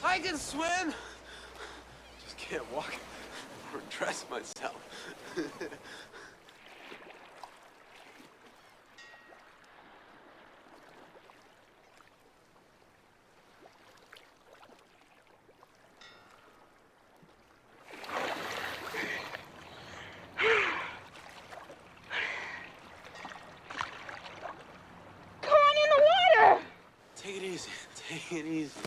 I can swim. Just can't walk or dress myself. Take it easy. Take it easy.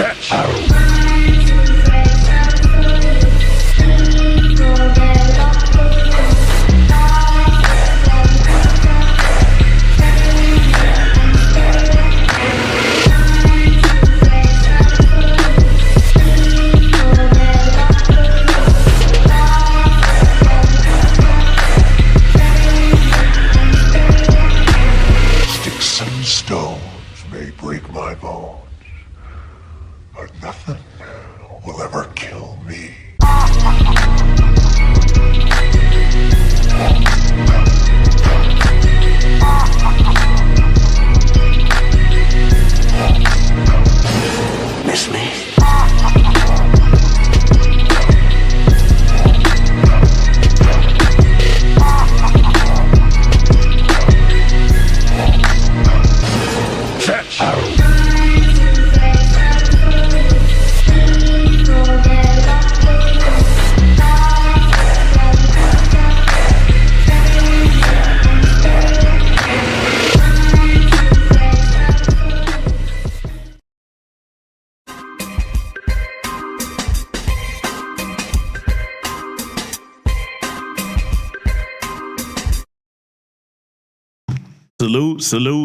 Fetch! may break my bones, but nothing will ever kill me. Miss me?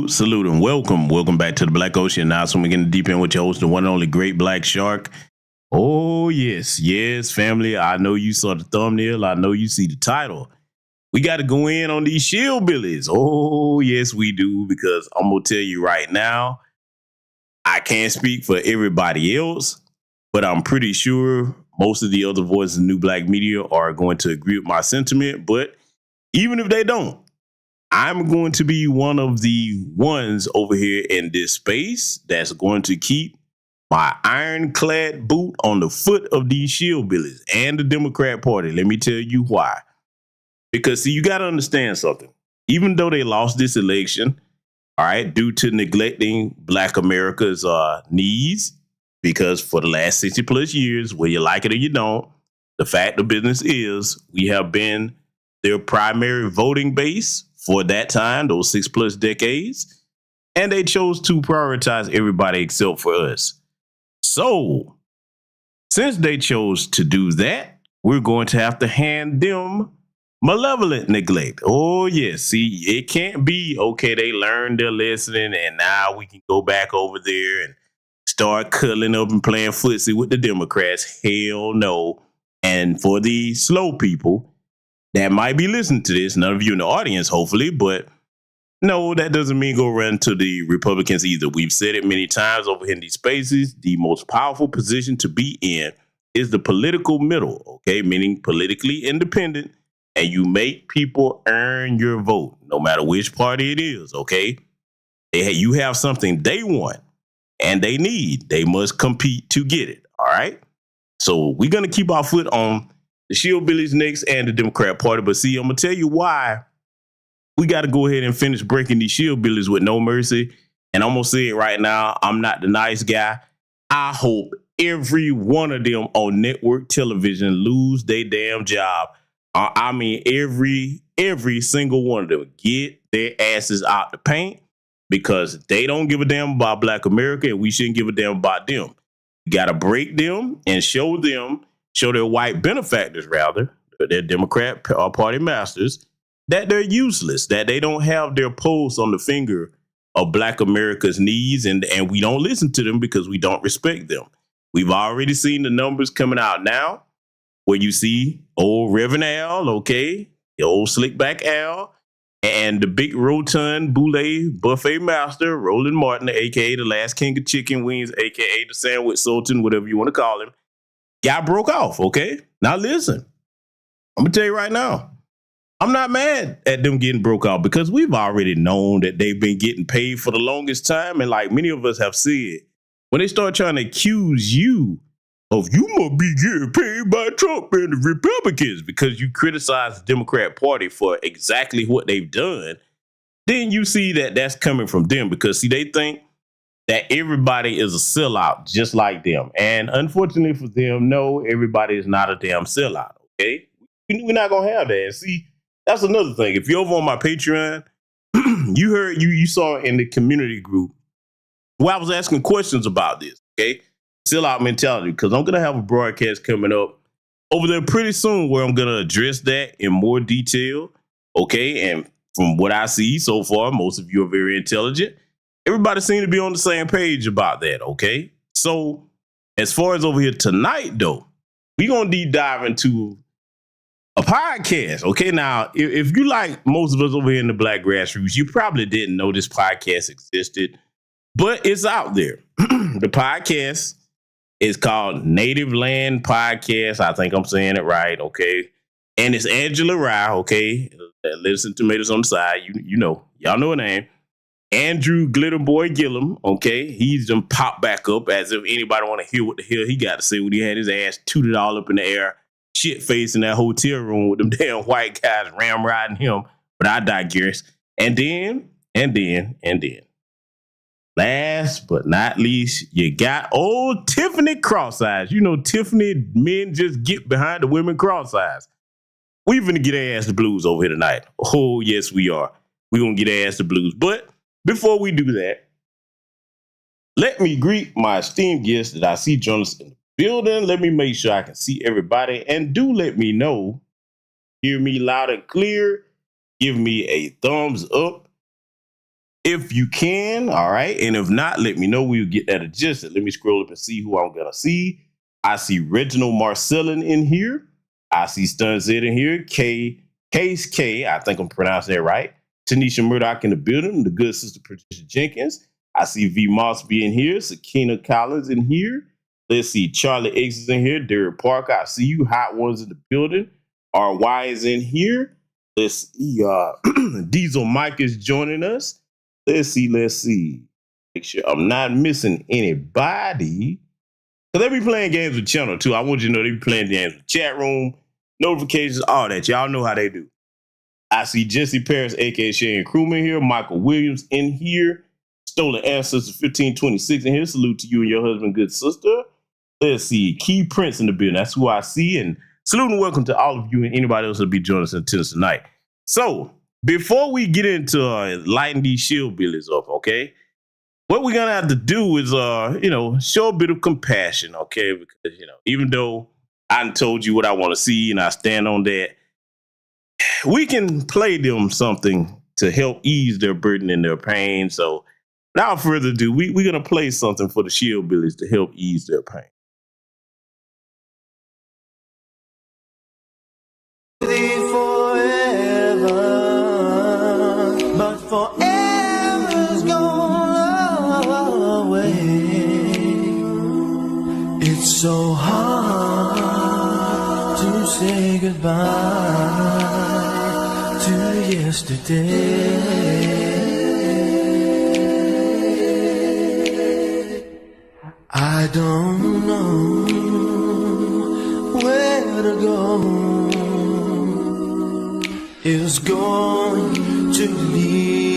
Salute, and welcome back to the Black Ocean. Now, so we're getting deep in with your host, the one and only Great Black Shark. Oh, yes, family. I know you saw the thumbnail. I know you see the title. We got to go in on these Shillbillies. Oh, yes, we do, because I'm going to tell you right now, I can't speak for everybody else, but I'm pretty sure most of the other voices in new black media are going to agree with my sentiment. But even if they don't, I'm going to be one of the ones over here in this space that's going to keep my ironclad boot on the foot of these Shillbillies and the Democrat Party. Let me tell you why. Because, see, you got to understand something. Even though they lost this election, all right, due to neglecting Black America's needs, because for the last 60 plus years, whether you like it or you don't, the fact of business is we have been their primary voting base for that time, those 6+ decades, and they chose to prioritize everybody except for us. So, since they chose to do that, we're going to have to hand them malevolent neglect. Oh, yes. See, it can't be, okay, they learned their lesson, and now we can go back over there and start cuddling up and playing footsie with the Democrats. Hell no. And for the slow people that might be listening to this, none of you in the audience, hopefully, but no, that doesn't mean go run to the Republicans either. We've said it many times over in these spaces. The most powerful position to be in is the political middle, okay, meaning politically independent, and you make people earn your vote, no matter which party it is, okay? You have something they want and they need. They must compete to get it, all right? So we're going to keep our foot on the Shillbillies next and the Democrat Party. But see, I'm going to tell you why we got to go ahead and finish breaking these Shillbillies with no mercy. And I'm going to say it right now. I'm not the nice guy. I hope every one of them on network television lose their damn job. I mean, every single one of them get their asses out the paint, because they don't give a damn about Black America, and we shouldn't give a damn about them. You got to break them and show their white benefactors, rather, their Democrat Party masters, that they're useless, that they don't have their pulse on the finger of Black America's needs, and we don't listen to them because we don't respect them. We've already seen the numbers coming out now, where you see old Reverend Al, okay, the old slickback Al, and the big rotund boule buffet master, Roland Martin, a.k.a. the last king of chicken wings, a.k.a. the sandwich sultan, whatever you want to call him, got broke off, okay? Now listen, I'm going to tell you right now, I'm not mad at them getting broke off, because we've already known that they've been getting paid for the longest time. And like many of us have said, when they start trying to accuse you of you must be getting paid by Trump and the Republicans because you criticize the Democrat Party for exactly what they've done, then you see that that's coming from them, because see, they think that everybody is a sellout just like them. And unfortunately for them, no, everybody is not a damn sellout, okay? We're not going to have that. See, that's another thing. If you're over on my Patreon, you saw in the community group where I was asking questions about this, okay? Sellout mentality, because I'm going to have a broadcast coming up over there pretty soon where I'm going to address that in more detail, okay? And from what I see so far, most of you are very intelligent. Everybody seems to be on the same page about that, okay? So as far as over here tonight, though, we're going to deep dive into a podcast, okay? Now, if you like most of us over here in the Black Grassroots, you probably didn't know this podcast existed. but it's out there. The podcast is called Native Land Podcast. I think I'm saying it right, okay? And it's Angela Rye, okay? That lives in Tomatoes on the side. You know, y'all know her name. Andrew Glitterboy Gillum, okay? He's done popped back up as if anybody want to hear what the hell he got to say when he had his ass tooted all up in the air, shit faced in that hotel room with them damn white guys ramrodding him. But I digress. And then, last but not least, you got old Tiffany Cross-Eyes. You know, Tiffany, men just get behind the women cross-eyes. We finna get our ass the blues over here tonight. Oh, yes, we are. We gonna get our ass the blues. But before we do that, let me greet my esteemed guests that I see join us in the building. Let me make sure I can see everybody. And do let me know, hear me loud and clear. Give me a thumbs up if you can, all right? And if not, let me know. We'll get that adjusted. Let me scroll up and see who I'm going to see. I see Reginald Marcellin in here. I see Stunzed in here. Case K, I think I'm pronouncing that right. Tanisha Murdoch in the building. The good sister Patricia Jenkins. I see V. Mossby in here. Sakina Collins in here. Let's see. Charlie X is in here. Derek Parker, I see you. Hot Ones in the building. RY is in here. Let's see. Diesel Mike is joining us. Let's see. Make sure I'm not missing anybody. Because they be playing games with channel too. I want you to know they be playing games with chat room, notifications, all that. Y'all know how they do. I see Jesse Paris, aka Shane Crewman here. Michael Williams in here. Stolen Ancestors 1526 in here. Salute to you and your husband, good sister. Let's see. Key Prince in the building. That's who I see. And salute and welcome to all of you and anybody else that'll be joining us in attendance tonight. So, before we get into lighting these shillbillies up, okay, what we're going to have to do is, show a bit of compassion, okay, because, even though I told you what I want to see and I stand on that, we can play them something to help ease their burden and their pain. So, without further ado, we're going to play something for the shillbillies to help ease their pain. Forever's gone away. It's so hard to say goodbye to yesterday. I don't know where to go. Is going to leave.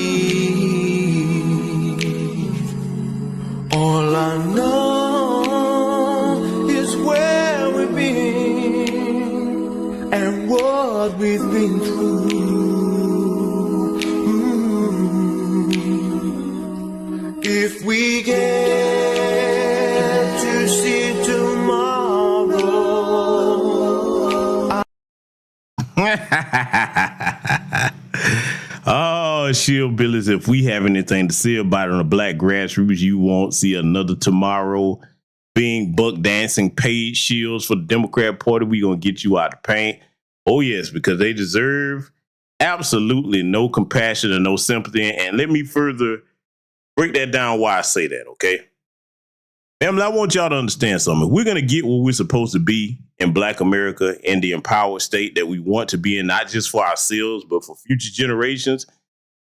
All I know is where we've been and what we've been through. If we get to see tomorrow. Oh, shillbillies, if we have anything to say about it on the black grassroots, you won't see another tomorrow being buck dancing paid shills for the Democrat Party. We're going to get you out of paint. Oh, yes, because they deserve absolutely no compassion and no sympathy. And let me further break that down why I say that, okay? Family, I want y'all to understand something. We're going to get what we're supposed to be in Black America and the empowered state that we want to be in, not just for ourselves, but for future generations.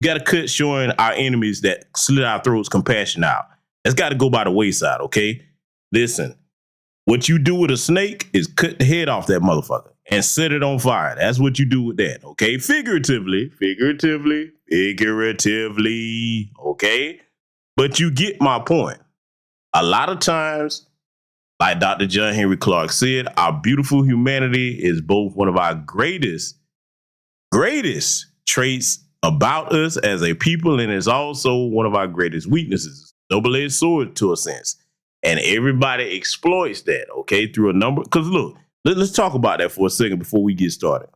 We got to cut showing our enemies that slit our throats compassion out. That's got to go by the wayside, okay? Listen, what you do with a snake is cut the head off that motherfucker and set it on fire. That's what you do with that, okay? Figuratively, okay? But you get my point. A lot of times, like Dr. John Henry Clark said, our beautiful humanity is both one of our greatest traits about us as a people, and it's also one of our greatest weaknesses. Double-edged sword to a sense. And everybody exploits that, okay, through a number. Because look, let's talk about that for a second before we get started.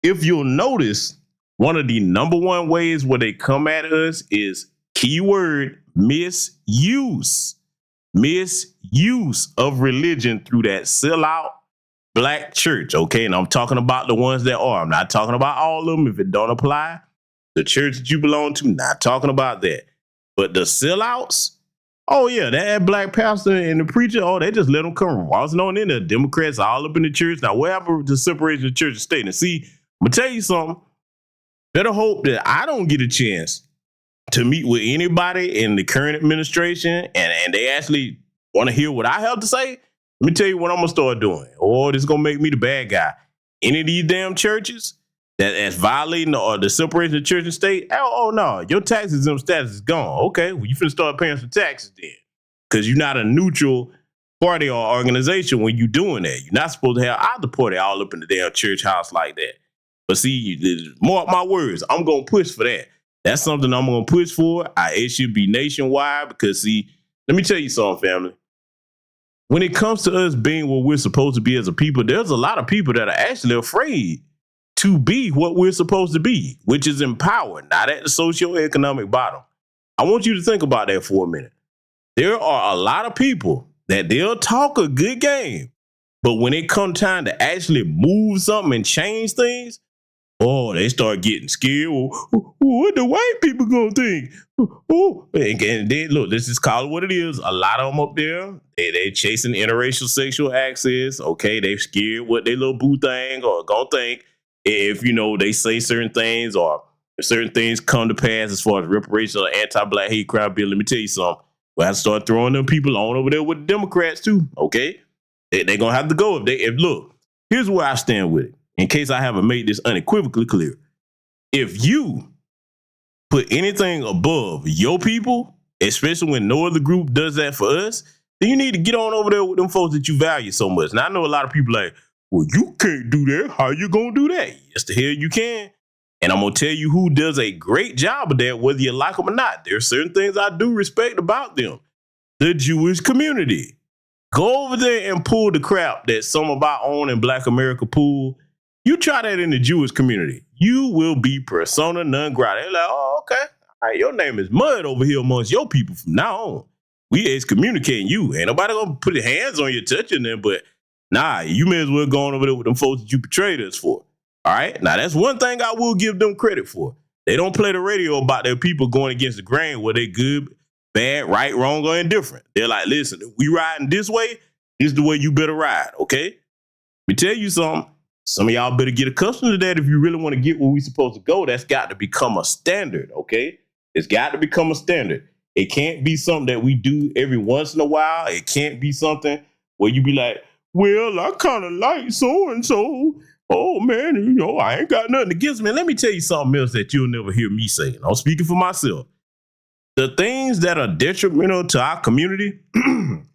If you'll notice, one of the number one ways where they come at us is keyword misuse. Misuse of religion through that sellout black church, okay? And I'm talking about the ones that are. I'm not talking about all of them. If it don't apply, the church that you belong to, not talking about that. But the sellouts, oh yeah, that black pastor and the preacher, oh, they just let them come waltzing on in there. Democrats all up in the church. Now, what happened to separation of church and state? And see, I'm gonna tell you something. Better hope that I don't get a chance to meet with anybody in the current administration and they actually want to hear what I have to say. Let me tell you what I'm gonna start doing. Oh, this is gonna make me the bad guy. Any of these damn churches that's violating the separation of church and state, oh no, your tax exempt status is gone. Okay, well, you finna start paying some taxes then. Because you're not a neutral party or organization when you're doing that. You're not supposed to have either party all up in the damn church house like that. But see, mark my words, I'm gonna push for that. That's something I'm gonna push for. It should be nationwide because see, let me tell you something, family. When it comes to us being what we're supposed to be as a people, there's a lot of people that are actually afraid to be what we're supposed to be, which is empowered, not at the socioeconomic bottom. I want you to think about that for a minute. There are a lot of people that they'll talk a good game, but when it comes time to actually move something and change things, oh, they start getting scared. What the white people gonna think? Oh, and then look, this is called what it is. A lot of them up there, they chasing interracial sexual access. Okay, they scared what they little boo thing or gonna think if they say certain things or if certain things come to pass as far as reparations or anti-black hate crime bill. Let me tell you something. We'll have to start throwing them people on over there with the Democrats too. Okay, they gonna have to go if look. Here's where I stand with it. In case I haven't made this unequivocally clear, if you put anything above your people, especially when no other group does that for us, then you need to get on over there with them folks that you value so much. Now, I know a lot of people like, well, you can't do that. How you gonna do that? Yes, the hell you can. And I'm gonna tell you who does a great job of that, whether you like them or not. There are certain things I do respect about them. The Jewish community. Go over there and pull the crap that some of our own in Black America pull. You try that in the Jewish community, you will be persona non grata. They're like, oh, okay. All right, your name is Mud over here amongst your people from now on. We excommunicating you. Ain't nobody gonna put their hands on you touching them, but nah, you may as well go on over there with them folks that you betrayed us for. All right? Now, that's one thing I will give them credit for. They don't play the radio about their people going against the grain, where they good, bad, right, wrong, or indifferent. They're like, listen, if we riding this way, this is the way you better ride, okay? Let me tell you something. Some of y'all better get accustomed to that if you really want to get where we supposed to go. That's got to become a standard, okay? It's got to become a standard. It can't be something that we do every once in a while. It can't be something where you be like, well, I kind of like so-and-so. Oh, man, I ain't got nothing against me. Let me tell you something else that you'll never hear me say. I'm speaking for myself. The things that are detrimental to our community,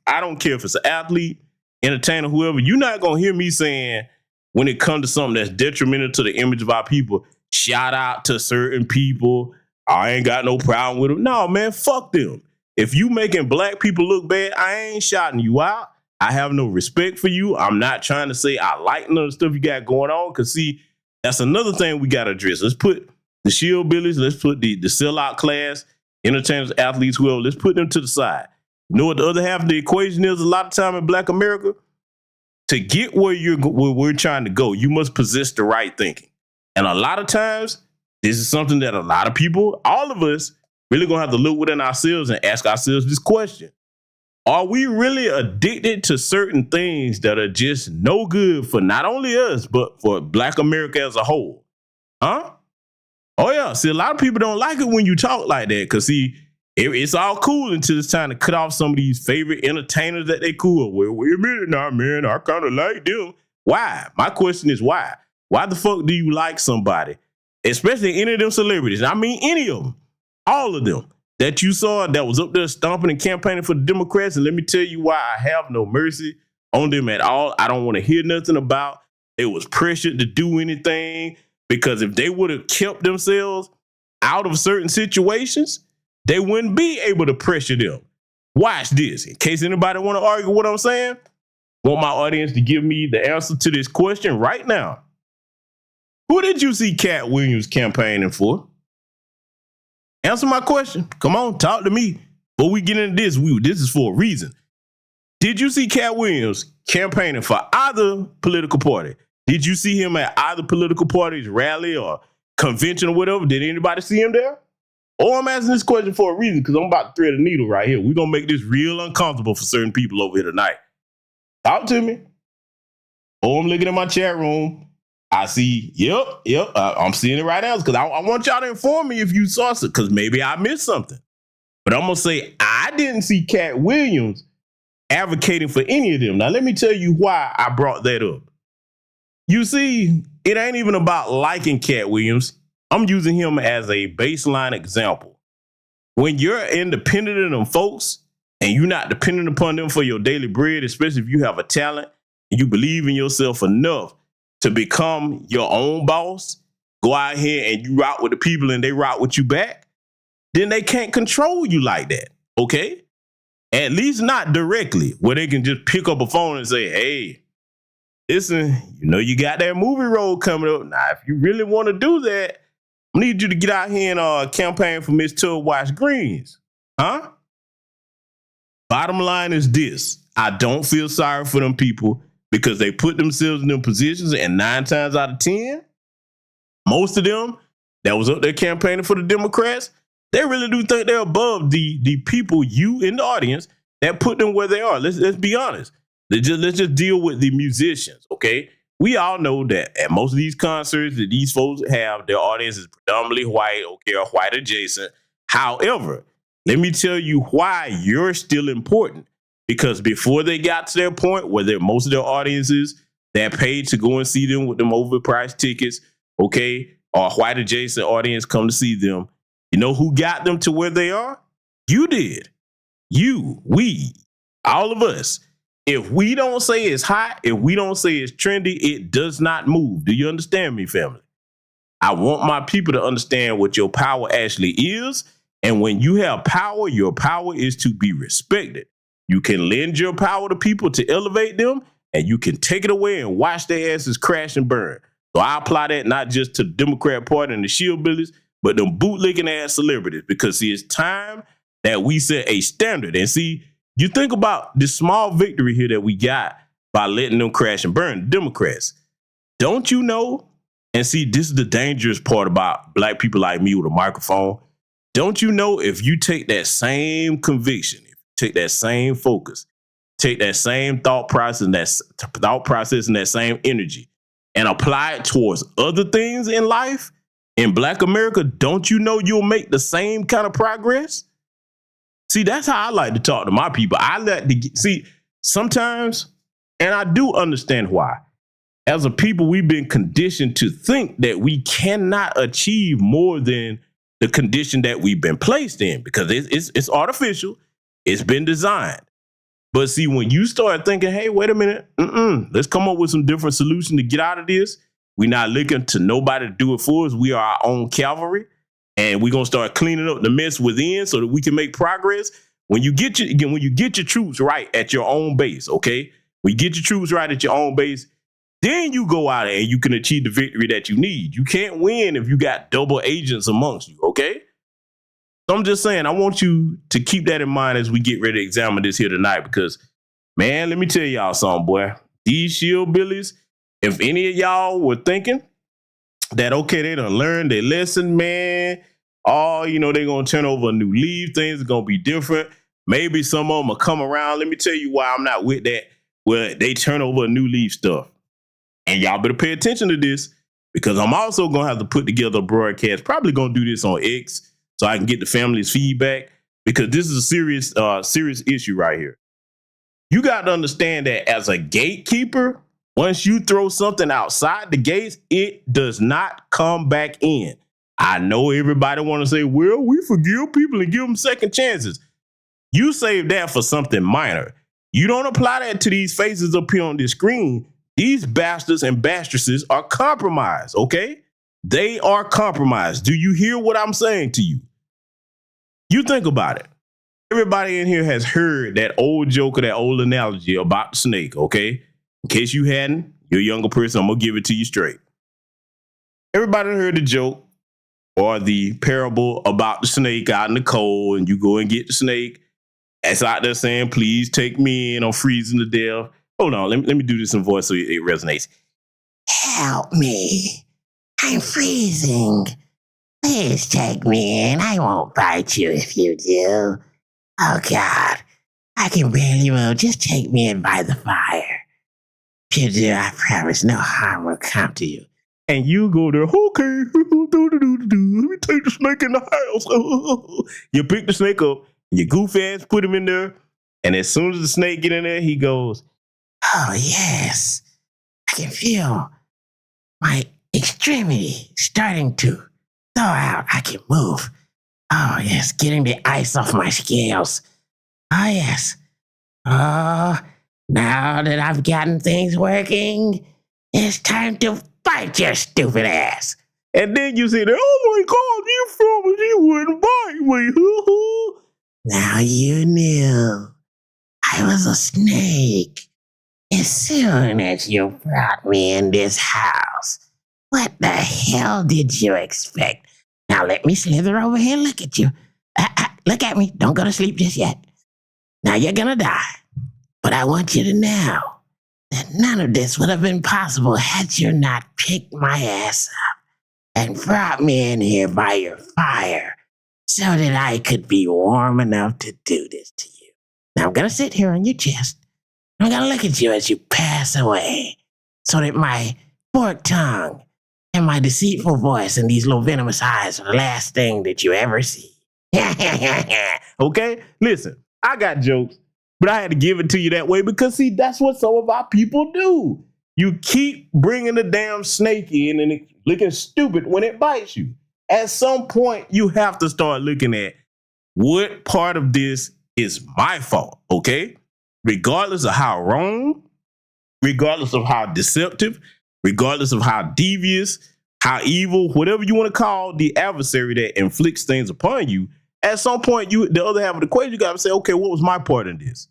I don't care if it's an athlete, entertainer, whoever, you're not going to hear me saying, when it comes to something that's detrimental to the image of our people, shout out to certain people. I ain't got no problem with them. No, man, fuck them. If you making black people look bad, I ain't shouting you out. I have no respect for you. I'm not trying to say I like none of the stuff you got going on. Because, see, that's another thing we got to address. Let's put the Shillbillies, let's put the sellout class, entertainers, athletes, whoever, let's put them to the side. You know what the other half of the equation is a lot of time in Black America? To get where we're trying to go, you must possess the right thinking. And a lot of times, this is something that a lot of people, all of us, really gonna have to look within ourselves and ask ourselves this question. Are we really addicted to certain things that are just no good for not only us, but for Black America as a whole? Huh? Oh yeah, see, a lot of people don't like it when you talk like that, because see, it's all cool until it's time to cut off some of these favorite entertainers that they cool. Well, wait a minute now, man. I kind of like them. Why? My question is why? Why the fuck do you like somebody, especially any of them celebrities? I mean, any of them, all of them that you saw that was up there stomping and campaigning for the Democrats. And let me tell you why I have no mercy on them at all. I don't want to hear nothing about they was pressured to do anything, because if they would have kept themselves out of certain situations, they wouldn't be able to pressure them. Watch this. In case anybody want to argue what I'm saying, want my audience to give me the answer to this question right now. Who did you see Cat Williams campaigning for? Answer my question. Come on, talk to me. Before we get into this, this is for a reason. Did you see Cat Williams campaigning for either political party? Did you see him at either political party's rally or convention or whatever? Did anybody see him there? Or I'm asking this question for a reason because I'm about to thread a needle right here. We're going to make this real uncomfortable for certain people over here tonight. Talk to me. Oh, I'm looking at my chat room. I see, yep. I'm seeing it right now because I want y'all to inform me if you saw it because maybe I missed something. But I'm going to say I didn't see Cat Williams advocating for any of them. Now, let me tell you why I brought that up. You see, it ain't even about liking Cat Williams. I'm using him as a baseline example. When you're independent of them folks and you're not dependent upon them for your daily bread, especially if you have a talent and you believe in yourself enough to become your own boss, go out here and you route with the people and they route with you back, then they can't control you like that, okay? At least not directly, where they can just pick up a phone and say, hey, listen, you got that movie role coming up. Now, if you really want to do that, I need you to get out here and campaign for Miss Tubwashed Greens. Huh? Bottom line is this. I don't feel sorry for them people because they put themselves in them positions, and 9 times out of 10, most of them that was up there campaigning for the Democrats, they really do think they're above the people, you in the audience, that put them where they are. Let's be honest. Let's just deal with the musicians, okay? We all know that at most of these concerts that these folks have, their audience is predominantly white, okay, or white adjacent. However, let me tell you why you're still important. Because before they got to their point where most of their audiences that paid to go and see them with them overpriced tickets, okay, or white adjacent audience come to see them, you know who got them to where they are? You did. You, we, all of us. If we don't say it's hot, if we don't say it's trendy, it does not move. Do you understand me, family? I want my people to understand what your power actually is. And when you have power, your power is to be respected. You can lend your power to people to elevate them, and you can take it away and watch their asses crash and burn. So I apply that not just to the Democrat Party and the Shillbillies, but them bootlicking ass celebrities, because see, it's time that we set a standard. And see, you think about this small victory here that we got by letting them crash and burn, the Democrats. Don't you know? And see, this is the dangerous part about black people like me with a microphone. Don't you know if you take that same conviction, take that same focus, take that same thought process and that same energy and apply it towards other things in life in Black America, don't you know you'll make the same kind of progress? See, that's how I like to talk to my people. I like to see sometimes, and I do understand why. As a people, we've been conditioned to think that we cannot achieve more than the condition that we've been placed in because it's artificial. It's been designed. But see, when you start thinking, hey, wait a minute, let's come up with some different solution to get out of this. We're not looking to nobody to do it for us. We are our own cavalry. And we're going to start cleaning up the mess within so that we can make progress. When you get your troops right at your own base, okay? When you get your troops right at your own base, then you go out and you can achieve the victory that you need. You can't win if you got double agents amongst you, okay? So I'm just saying, I want you to keep that in mind as we get ready to examine this here tonight because, man, let me tell y'all something, boy. These Shillbillies, if any of y'all were thinking that, okay, they done learned their lesson, man, they're going to turn over a new leaf, things are going to be different. Maybe some of them will come around. Let me tell you why I'm not with that, where they turn over a new leaf stuff. And y'all better pay attention to this because I'm also going to have to put together a broadcast, probably going to do this on X, so I can get the family's feedback because this is a serious issue right here. You got to understand that as a gatekeeper, once you throw something outside the gates, it does not come back in. I know everybody want to say, well, we forgive people and give them second chances. You save that for something minor. You don't apply that to these faces up here on this screen. These bastards and bastresses are compromised, okay? They are compromised. Do you hear what I'm saying to you? You think about it. Everybody in here has heard that old joke or that old analogy about the snake, okay? In case you hadn't, you're a younger person, I'm going to give it to you straight. Everybody heard the joke or the parable about the snake out in the cold, and you go and get the snake. It's out there saying, please take me in, I'm freezing to death. Hold on, let me do this in voice so it resonates. Help me. I'm freezing. Please take me in. I won't bite you if you do. Oh, God. I can barely move. Just take me in by the fire. If you do, I promise no harm will come to you. And you go there, okay, let me take the snake in the house. You pick the snake up, you goof ass put him in there, and as soon as the snake get in there, he goes, oh, yes. I can feel my extremity starting to thaw out. I can move. Oh, yes, getting the ice off my scales. Oh, yes. Oh, now that I've gotten things working, it's time to bite your stupid ass. and then you say, oh my God, you promised you wouldn't bite me. Now you knew I was a snake as soon as you brought me in this house. What the hell did you expect? Now let me slither over here and look at you. Look at me. Don't go to sleep just yet. Now you're gonna die. But I want you to know that none of this would have been possible had you not picked my ass up and brought me in here by your fire so that I could be warm enough to do this to you. Now I'm gonna sit here on your chest. I'm gonna look at you as you pass away so that my forked tongue and my deceitful voice and these little venomous eyes are the last thing that you ever see. Okay, listen, I got jokes, but I had to give it to you that way because, see, that's what some of our people do. You keep bringing the damn snake in and it's looking stupid when it bites you. At some point, you have to start looking at what part of this is my fault, okay? Regardless of how wrong, regardless of how deceptive, regardless of how devious, how evil, whatever you want to call the adversary that inflicts things upon you, at some point, the other half of the equation, you got to say, okay, what was my part in this?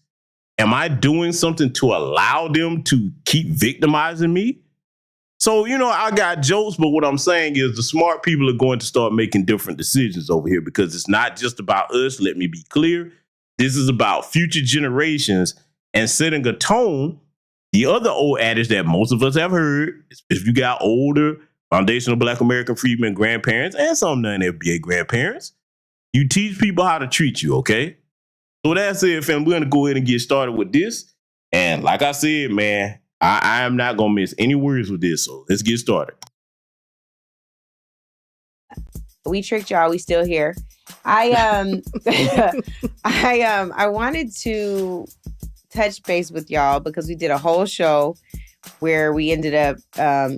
Am I doing something to allow them to keep victimizing me? So, I got jokes, but what I'm saying is the smart people are going to start making different decisions over here because it's not just about us. Let me be clear. This is about future generations and setting a tone. The other old adage that most of us have heard, if you got older foundational Black American freedmen grandparents and some non-FBA grandparents, you teach people how to treat you, okay? So that's it, fam. We're going to go ahead and get started with this. And like I said, man, I am not going to miss any words with this. So let's get started. We tricked y'all. We still here. I wanted to touch base with y'all because we did a whole show where we ended up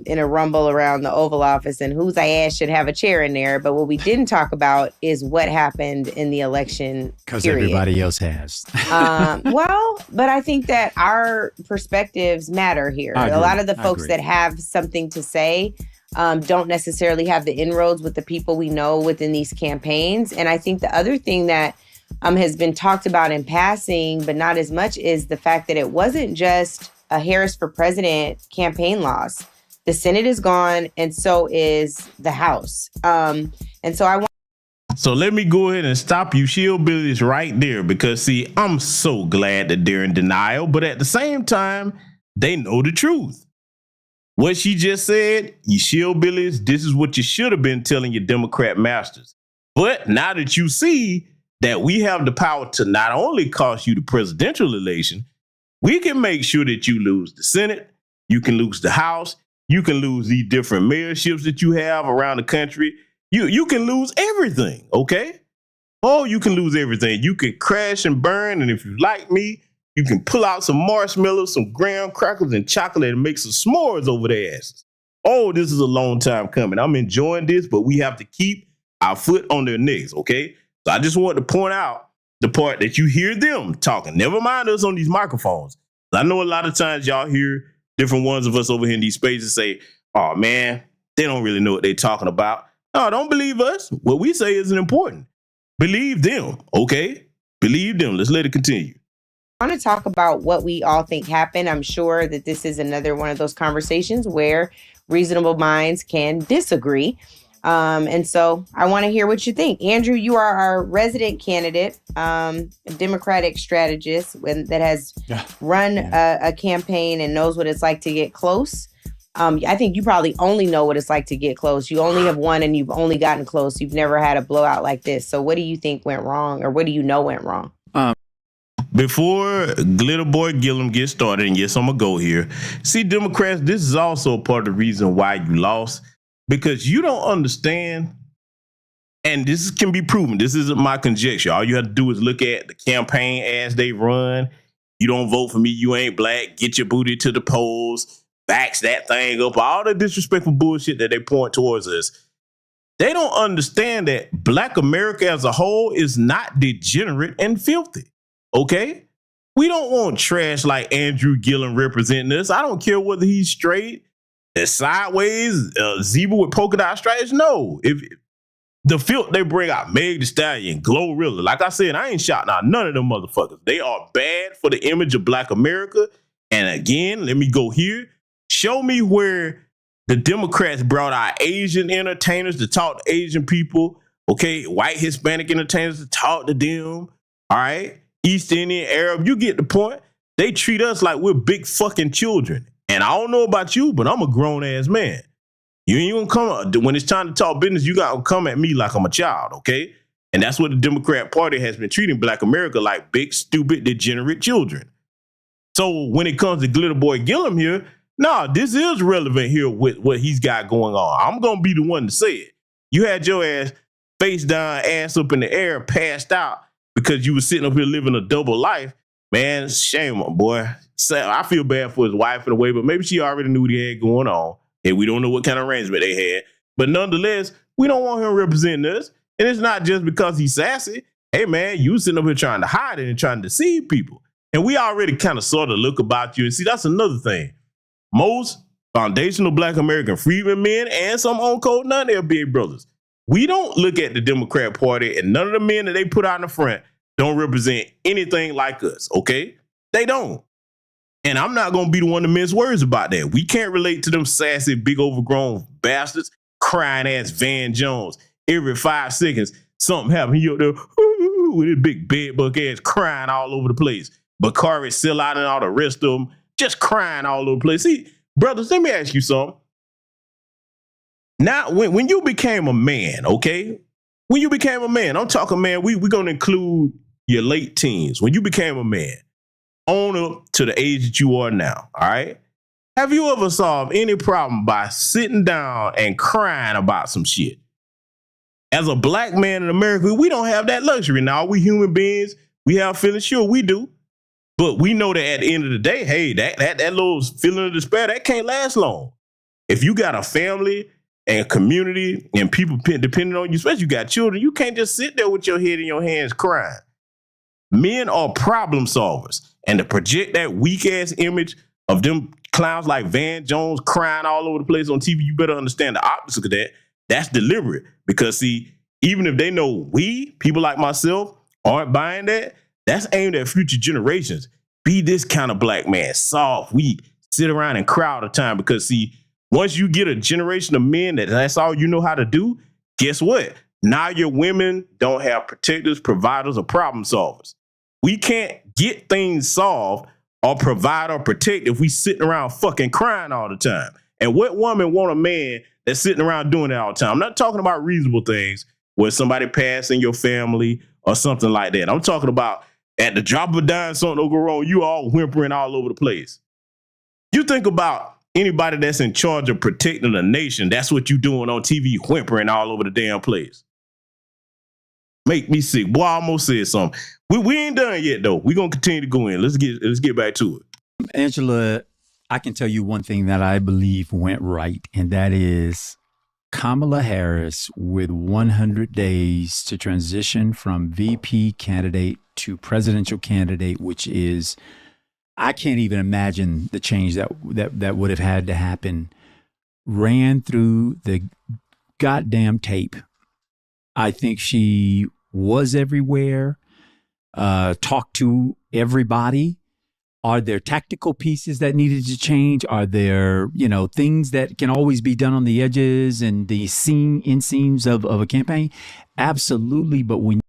in a rumble around the Oval Office and whose ass should have a chair in there. But what we didn't talk about is what happened in the election. Because everybody else has. But I think that our perspectives matter here. A lot of the folks that have something to say don't necessarily have the inroads with the people we know within these campaigns. And I think the other thing that has been talked about in passing, but not as much, is the fact that it wasn't just a Harris for president campaign loss. The Senate is gone, and so is the House. So let me go ahead and stop you Shillbillies right there because, see, I'm so glad that they're in denial, but at the same time, they know the truth. What she just said, you Shillbillies, this is what you should have been telling your Democrat masters. But now that you see that we have the power to not only cost you the presidential election, we can make sure that you lose the Senate, you can lose the House, you can lose these different mayorships that you have around the country. You can lose everything, okay? Oh, you can lose everything. You can crash and burn, and if you like me, you can pull out some marshmallows, some graham crackers, and chocolate and make some s'mores over their asses. Oh, this is a long time coming. I'm enjoying this, but we have to keep our foot on their necks, okay? So I just want to point out the part that you hear them talking. Never mind us on these microphones. I know a lot of times y'all hear different ones of us over here in these spaces say, oh, man, they don't really know what they're talking about. No, don't believe us. What we say isn't important. Believe them, okay? Believe them. Let's let it continue. I want to talk about what we all think happened. I'm sure that this is another one of those conversations where reasonable minds can disagree. And so I want to hear what you think. Andrew, you are our resident candidate, Democratic strategist that has run a campaign and knows what it's like to get close. I think you probably only know what it's like to get close. You only have won and you've only gotten close. You've never had a blowout like this. So what do you think went wrong, or what do you know went wrong? Before Glitter Boy Gillum gets started, and yes, I'm going to go here. See, Democrats, this is also part of the reason why you lost, because you don't understand, and this can be proven. This isn't my conjecture. All you have to do is look at the campaign ads they run. You don't vote for me, you ain't black, get your booty to the polls, backs that thing up, all the disrespectful bullshit that they point towards us. They don't understand that Black America as a whole is not degenerate and filthy. Okay? We don't want trash like Andrew Gillum representing us. I don't care whether he's straight, sideways, zebra with polka dot stripes. No. If the filth they bring out, Meg Thee Stallion, Glorilla, like I said, I ain't shouting out none of them motherfuckers. They are bad for the image of Black America. And again, let me go here. Show me where the Democrats brought out Asian entertainers to talk to Asian people. Okay, white Hispanic entertainers to talk to them. All right. East Indian, Arab, you get the point. They treat us like we're big fucking children. And I don't know about you, but I'm a grown ass man. You ain't gonna come, when it's time to talk business, you gotta come at me like I'm a child, okay? And that's what the Democrat Party has been treating Black America, like big, stupid, degenerate children. So when it comes to Glitter Boy Gillum here, nah, this is relevant here with what he's got going on. I'm gonna be the one to say it. You had your ass face down, ass up in the air, passed out, because you was sitting up here living a double life. Man, shame on boy. So I feel bad for his wife in a way, but maybe she already knew what he had going on. And we don't know what kind of arrangement they had. But nonetheless, we don't want him representing us. And it's not just because he's sassy. Hey, man, you sitting up here trying to hide it and trying to deceive people. And we already kind of sort of look about you. And see, that's another thing. Most foundational Black American freedmen men and some on code non-LBA brothers, we don't look at the Democrat Party, and none of the men that they put out in the front don't represent anything like us, okay? They don't. And I'm not going to be the one to mince words about that. We can't relate to them sassy, big overgrown bastards, crying ass Van Jones. Every 5 seconds, something happens. He up there with his big bedbug ass crying all over the place. Bakari Sellout and all the rest of them just crying all over the place. See, brothers, let me ask you something. Now, when you became a man, okay? When you became a man, I'm talking, man, we're going to include your late teens. When you became a man, on up to the age that you are now, all right? Have you ever solved any problem by sitting down and crying about some shit? As a Black man in America, we don't have that luxury. Now, we human beings, we have feelings, sure, we do. But we know that at the end of the day, hey, that little feeling of despair, that can't last long. If you got a family and a community and people depending on you, especially you got children, you can't just sit there with your head in your hands crying. Men are problem solvers. And to project that weak-ass image of them clowns like Van Jones crying all over the place on TV, you better understand the opposite of that. That's deliberate. Because, see, even if they know we, people like myself, aren't buying that, that's aimed at future generations. Be this kind of Black man, soft, weak, sit around and cry all the time. Because, see, once you get a generation of men that's all you know how to do, guess what? Now your women don't have protectors, providers, or problem solvers. We can't get things solved or provide or protect if we sitting around fucking crying all the time. And what woman want a man that's sitting around doing that all the time? I'm not talking about reasonable things where somebody passed in your family or something like that. I'm talking about at the drop of a dime, something will go wrong, you all whimpering all over the place. You think about anybody that's in charge of protecting the nation, that's what you doing on TV, whimpering all over the damn place. Make me sick. Boy, I almost said something. We ain't done yet, though. We're going to continue to go in. Let's get back to it. Angela, I can tell you one thing that I believe went right, and that is Kamala Harris with 100 days to transition from VP candidate to presidential candidate, which is, I can't even imagine the change that would have had to happen, ran through the goddamn tape. I think she was everywhere, talked to everybody. Are there tactical pieces that needed to change? Are there, things that can always be done on the edges and the inseams of a campaign? Absolutely. But when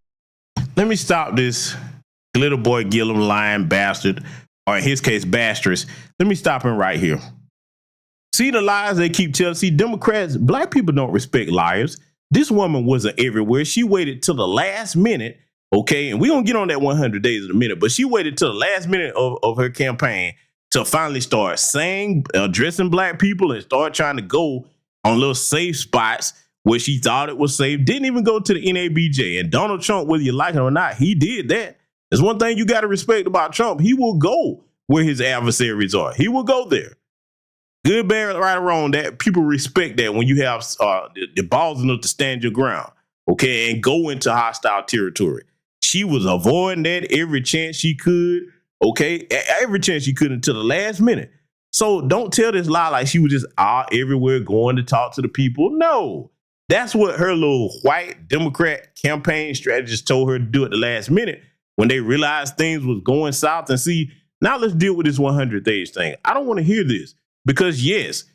let me stop this Glitter Boy Gillum lying bastard, or in his case, bastress. Let me stop him right here. See the lies they keep telling. See, Democrats, black people don't respect liars. This woman wasn't everywhere. She waited till the last minute, okay? And we're going to get on that 100 days in a minute, but she waited till the last minute of her campaign to finally start saying, addressing black people and start trying to go on little safe spots where she thought it was safe. Didn't even go to the NABJ. And Donald Trump, whether you like it or not, he did that. There's one thing you got to respect about Trump. He will go where his adversaries are. He will go there. Good, bad, right, or wrong, that people respect that when you have the balls enough to stand your ground, okay, and go into hostile territory. She was avoiding that every chance she could, okay, every chance she could until the last minute. So don't tell this lie like she was just out everywhere going to talk to the people. No, that's what her little white Democrat campaign strategist told her to do at the last minute when they realized things was going south. And see, now let's deal with this 100 days thing. I don't want to hear this. Because yes,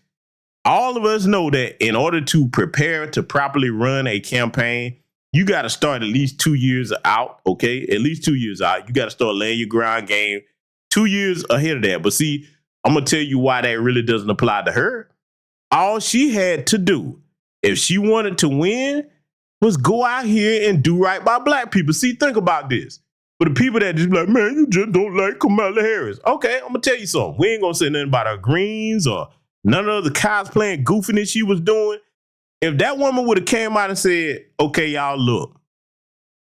all of us know that in order to prepare to properly run a campaign, you got to start at least 2 years out, okay? At least 2 years out. You got to start laying your ground game 2 years ahead of that. But see, I'm going to tell you why that really doesn't apply to her. All she had to do, if she wanted to win, was go out here and do right by black people. See, think about this. For the people that just be like, man, you just don't like Kamala Harris. Okay, I'm going to tell you something. We ain't going to say nothing about her greens or none of the cosplaying goofiness she was doing. If that woman would have came out and said, okay, y'all, look,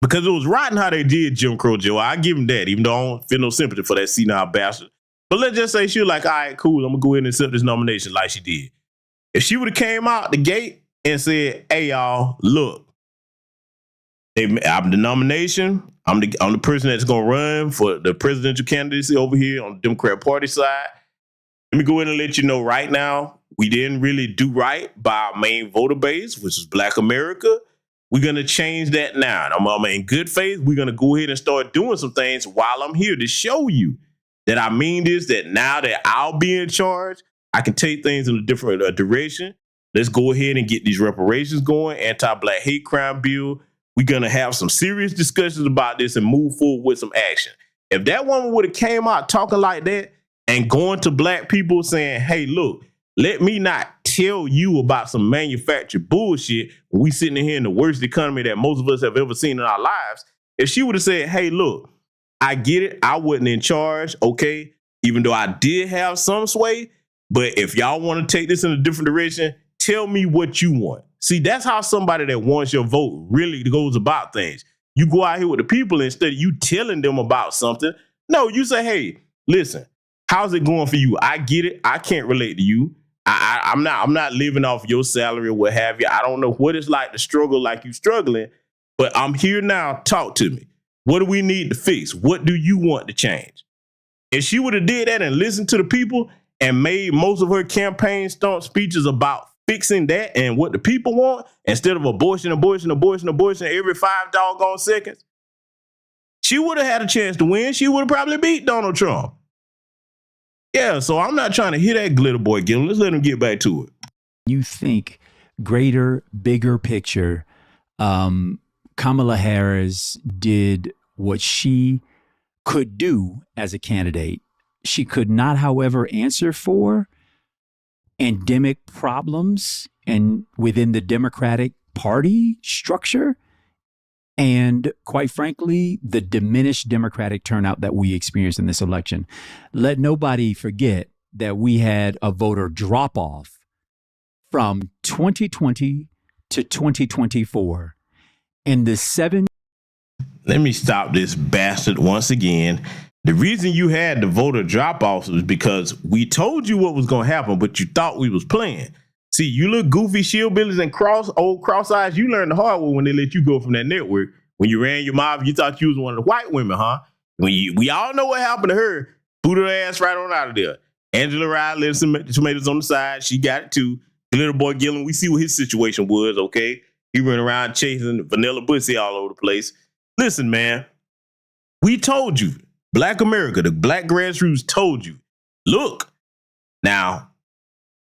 because it was rotten how they did Jim Crow Joe. I give him that, even though I don't feel no sympathy for that senile bastard. But let's just say she was like, all right, cool, I'm going to go ahead and accept this nomination like she did. If she would have came out the gate and said, hey, y'all, look, I'm the nomination. I'm the person that's going to run for the presidential candidacy over here on the Democrat Party side. Let me go in and let you know right now, we didn't really do right by our main voter base, which is Black America. We're going to change that now. And I'm in good faith. We're going to go ahead and start doing some things while I'm here to show you that I mean this, that now that I'll be in charge, I can take things in a different direction. Let's go ahead and get these reparations going, anti-black hate crime bill. We're going to have some serious discussions about this and move forward with some action. If that woman would have came out talking like that and going to black people saying, hey, look, let me not tell you about some manufactured bullshit when we sitting in here in the worst economy that most of us have ever seen in our lives. If she would have said, hey, look, I get it. I wasn't in charge, okay, even though I did have some sway. But if y'all want to take this in a different direction, tell me what you want. See, that's how somebody that wants your vote really goes about things. You go out here with the people instead of you telling them about something. No, you say, hey, listen, how's it going for you? I get it. I can't relate to you. I'm not living off your salary or what have you. I don't know what it's like to struggle like you struggling, but I'm here now. Talk to me. What do we need to fix? What do you want to change? If she would have did that and listened to the people and made most of her campaign stunt speeches about fixing that and what the people want instead of abortion every 5 doggone seconds, she would have had a chance to win. She would have probably beat Donald Trump. Yeah, so I'm not trying to hear that glitter boy Gillen. Let's let him get back to it. You think greater, bigger picture, Kamala Harris did what she could do as a candidate. She could not, however, answer for endemic problems and within the Democratic Party structure, and quite frankly, the diminished Democratic turnout that we experienced in this election. Let nobody forget that we had a voter drop off from 2020 to 2024. In the 7 Let me stop this bastard once again. The reason you had the voter drop-offs was because we told you what was going to happen, but you thought we was playing. See, you look goofy, shillbillies and old cross-eyes. You learned the hard way when they let you go from that network. When you ran your mouth, you thought you was one of the white women, huh? We all know what happened to her. Put her ass right on out of there. Angela Rye left some tomatoes on the side. She got it too. The little boy Gillen, we see what his situation was, okay? He ran around chasing vanilla pussy all over the place. Listen, man, we told you. Black America, the black grassroots told you, look, now,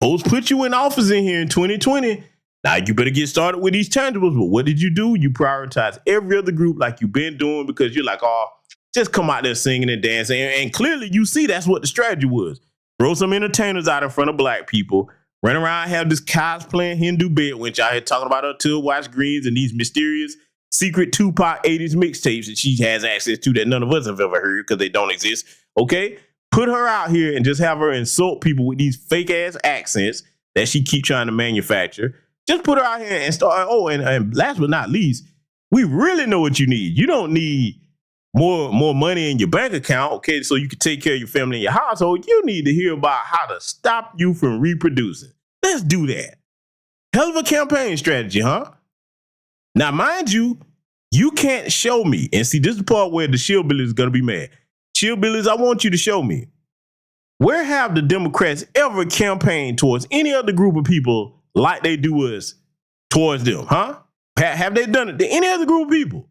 folks put you in office in here in 2020. Now, you better get started with these tangibles. But what did you do? You prioritize every other group like you've been doing because you're like, oh, just come out there singing and dancing. And clearly you see that's what the strategy was. Throw some entertainers out in front of black people. run around, have this cosplaying Hindu bed, which I had talking about her Tubwashed greens and these mysterious secret Tupac 80s mixtapes that she has access to that none of us have ever heard because they don't exist. Okay? Put her out here and just have her insult people with these fake ass accents that she keep trying to manufacture. Just put her out here and start. Oh, and last but not least, we really know what you need. You don't need more money in your bank account, okay, so you can take care of your family and your household. You need to hear about how to stop you from reproducing. Let's do that. Hell of a campaign strategy, huh? Now, mind you, you can't show me. And see, this is the part where the Shillbillies is going to be mad. Shillbillies, I want you to show me. Where have the Democrats ever campaigned towards any other group of people like they do us towards them, huh? Have they done it to any other group of people?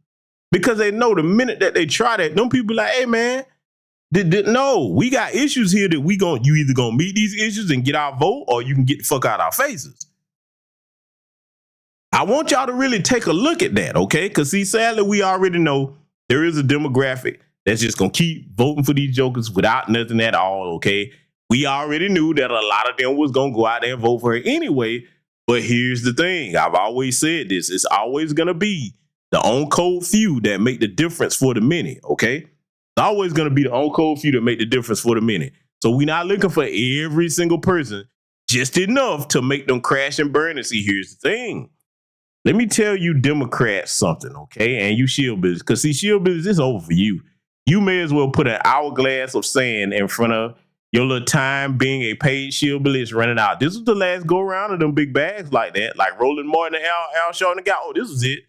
Because they know the minute that they try that, them people like, hey, man, no, we got issues here that you either gonna meet these issues and get our vote or you can get the fuck out our faces. I want y'all to really take a look at that, okay? Because see, sadly, we already know there is a demographic that's just gonna keep voting for these jokers without nothing at all, okay? We already knew that a lot of them was gonna go out there and vote for her anyway. But here's the thing. I've always said this. It's always gonna be the on-code few that make the difference for the many, okay? It's always gonna be the on-code few that make the difference for the many. So we're not looking for every single person, just enough to make them crash and burn. And see, here's the thing. Let me tell you Democrats something, okay? And you Shillbillies, because see, Shillbillies, it's over for you. You may as well put an hourglass of sand in front of your little time being a paid Shillbilly is running out. This was the last go around of them big bags like that, like Roland Martin and Al Sharpton got. Oh, this was it.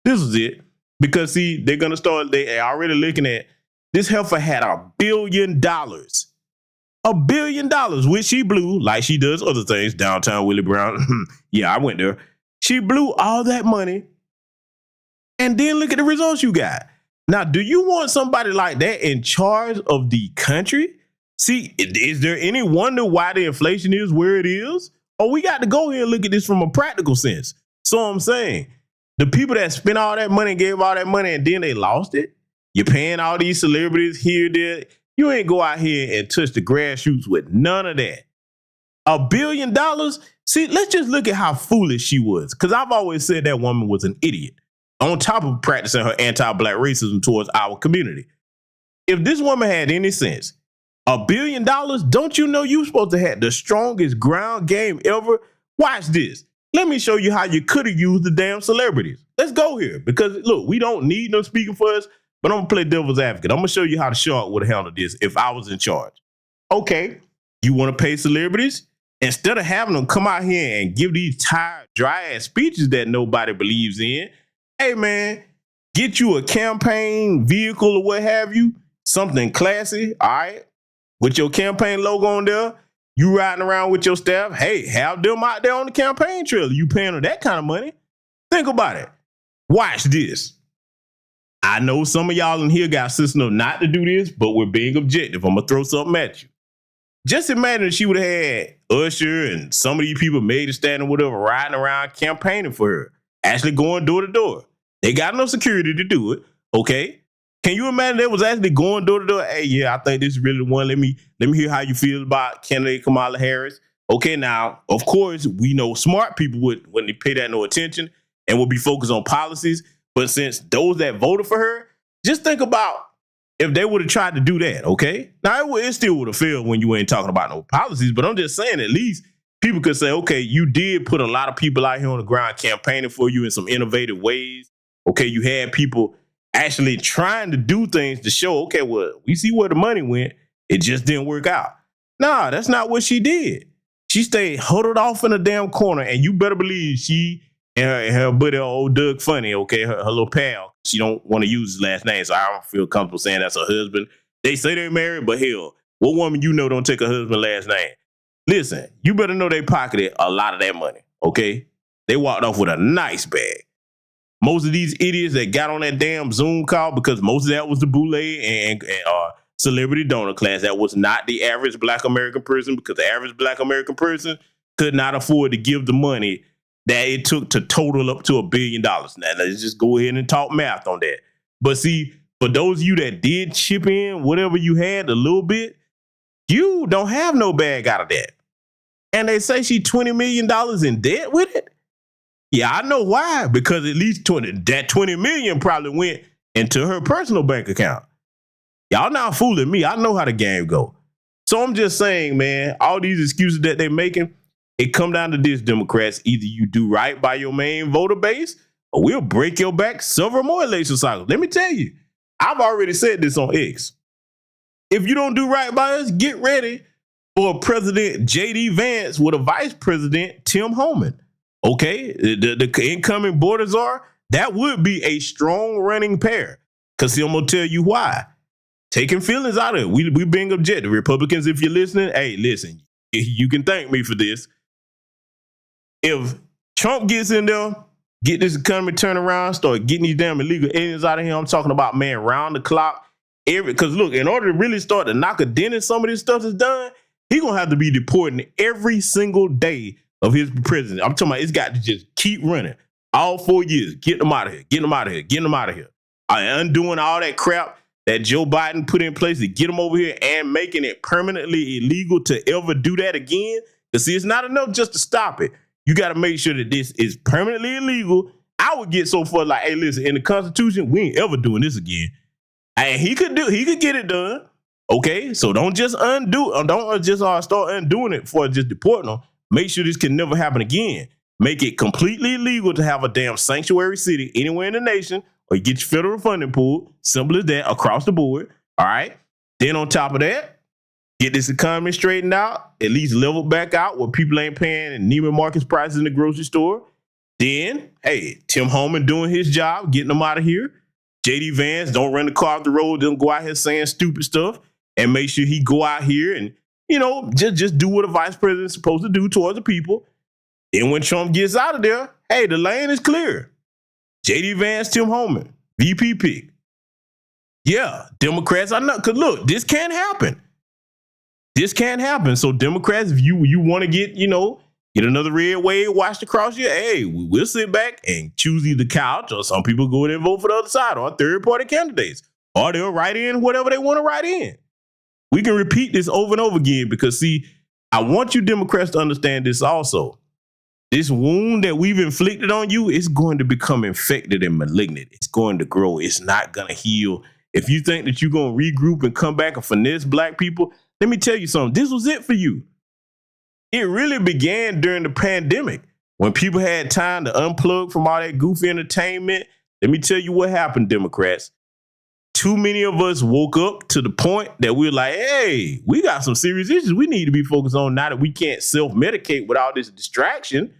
This was it. Because see, they're gonna start. They already looking at this heifer had $1 billion. $1 billion, which she blew like she does other things. Downtown Willie Brown. Yeah, I went there. She blew all that money, and then look at the results you got. Now, do you want somebody like that in charge of the country? See, is there any wonder why the inflation is where it is? Or we got to go here and look at this from a practical sense. So I'm saying, the people that spent all that money, gave all that money, and then they lost it, you're paying all these celebrities here, there. You ain't go out here and touch the grassroots with none of that. $1 billion? See, let's just look at how foolish she was. Because I've always said that woman was an idiot, on top of practicing her anti-black racism towards our community. If this woman had any sense, $1 billion, don't you know you supposed to have the strongest ground game ever? Watch this. Let me show you how you could have used the damn celebrities. Let's go here. Because, look, we don't need them speaking for us, but I'm going to play devil's advocate. I'm going to show you how the Shark would have handled this if I was in charge. Okay, you want to pay celebrities? Instead of having them come out here and give these tired, dry-ass speeches that nobody believes in, hey, man, get you a campaign vehicle or what have you, something classy, all right? With your campaign logo on there, you riding around with your staff. Hey, have them out there on the campaign trail. You paying them that kind of money. Think about it. Watch this. I know some of y'all in here got sense enough not to do this, but we're being objective. I'm going to throw something at you. Just imagine if she would have had Usher and some of these people made a stand or whatever riding around campaigning for her, actually going door to door. They got enough security to do it, okay? Can you imagine they was actually going door to door? Hey, yeah, I think this is really the one. Let me hear how you feel about candidate Kamala Harris. Okay, now, of course, we know smart people wouldn't pay that no attention and would be focused on policies. But since those that voted for her, just think about if they would have tried to do that, okay? Now, it still would have failed when you ain't talking about no policies, but I'm just saying at least people could say, okay, you did put a lot of people out here on the ground campaigning for you in some innovative ways. Okay, you had people actually trying to do things to show, okay, well, we see where the money went. It just didn't work out. Nah, that's not what she did. She stayed huddled off in a damn corner, and you better believe she and her buddy, old Doug Funny, okay, her little pal, she don't want to use his last name, so I don't feel comfortable saying that's her husband. They say they're married, but hell, what woman you know don't take her husband's last name? Listen, you better know they pocketed a lot of that money, okay? They walked off with a nice bag. Most of these idiots that got on that damn Zoom call, because most of that was the boule and celebrity donor class, that was not the average Black American person, because the average Black American person could not afford to give the money that it took to total up to $1 billion. Now, let's just go ahead and talk math on that. But see, for those of you that did chip in whatever you had a little bit, you don't have no bag out of that. and they say she $20 million in debt with it. Yeah, I know why. Because at least $20 million probably went into her personal bank account. Y'all not fooling me. I know how the game go. So I'm just saying, man, all these excuses that they're making, it come down to this, Democrats. Either you do right by your main voter base, or we'll break your back several more election cycles. Let me tell you, I've already said this on X. If you don't do right by us, get ready for President J.D. Vance with a Vice President Tim Homan. Okay, the incoming border czar, that would be a strong running pair. Because I'm going to tell you why. Taking feelings out of it. We being objective. Republicans, if you're listening, hey, listen, you can thank me for this. If Trump gets in there, get this economy turned around, start getting these damn illegal aliens out of here, I'm talking about, man, round the clock. Because look, in order to really start to knock a dent in some of this stuff that's done, he's going to have to be deporting every single day of his presidency. I'm talking about it's got to just keep running. All 4 years. Get them out of here. Get them out of here. Get them out of here. Undoing all that crap that Joe Biden put in place to get them over here and making it permanently illegal to ever do that again. Because see, it's not enough just to stop it. You got to make sure that this is permanently illegal. I would get so far like, hey, listen, in the Constitution, we ain't ever doing this again. And he could get it done. Okay, so don't just start undoing it for just deporting them. Make sure this can never happen again. Make it completely illegal to have a damn sanctuary city anywhere in the nation, or you get your federal funding pulled. Simple as that, across the board. All right. Then on top of that, get this economy straightened out, at least leveled back out where people ain't paying and Neiman Marcus prices in the grocery store. Then, hey, Tim Homan doing his job, getting them out of here. J.D. Vance, don't run the car off the road, don't go out here saying stupid stuff, and make sure he go out here and, you know, just do what a vice president's supposed to do towards the people. Then when Trump gets out of there, hey, the lane is clear. J.D. Vance, Tim Homan, VP pick. Yeah, Democrats, I know, because look, this can't happen. This can't happen. So Democrats, if you want to get another red wave washed across you, hey, we'll sit back and choose either couch, or some people go in and vote for the other side, or third-party candidates, or they'll write in whatever they want to write in. We can repeat this over and over again because, see, I want you Democrats to understand this also. This wound that we've inflicted on you is going to become infected and malignant. It's going to grow. It's not going to heal. If you think that you're going to regroup and come back and finesse black people, let me tell you something. This was it for you. It really began during the pandemic when people had time to unplug from all that goofy entertainment. Let me tell you what happened, Democrats. Too many of us woke up to the point that we're like, hey, we got some serious issues we need to be focused on now that we can't self-medicate with all this distraction.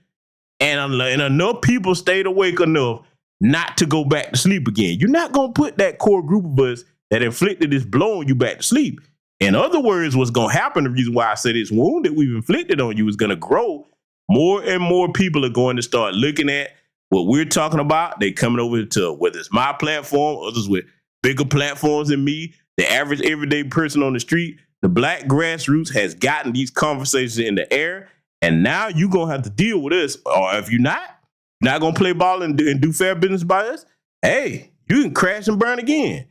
And enough people stayed awake enough not to go back to sleep again. You're not going to put that core group of us that inflicted this blow on you back to sleep. In other words, what's going to happen, the reason why I say this wound that we've inflicted on you is going to grow. More and more people are going to start looking at what we're talking about. They coming over to whether it's my platform, others with bigger platforms than me, the average everyday person on the street. The black grassroots has gotten these conversations in the air, and now you're going to have to deal with us. Or if you're not going to play ball and do fair business by us, hey, you can crash and burn again.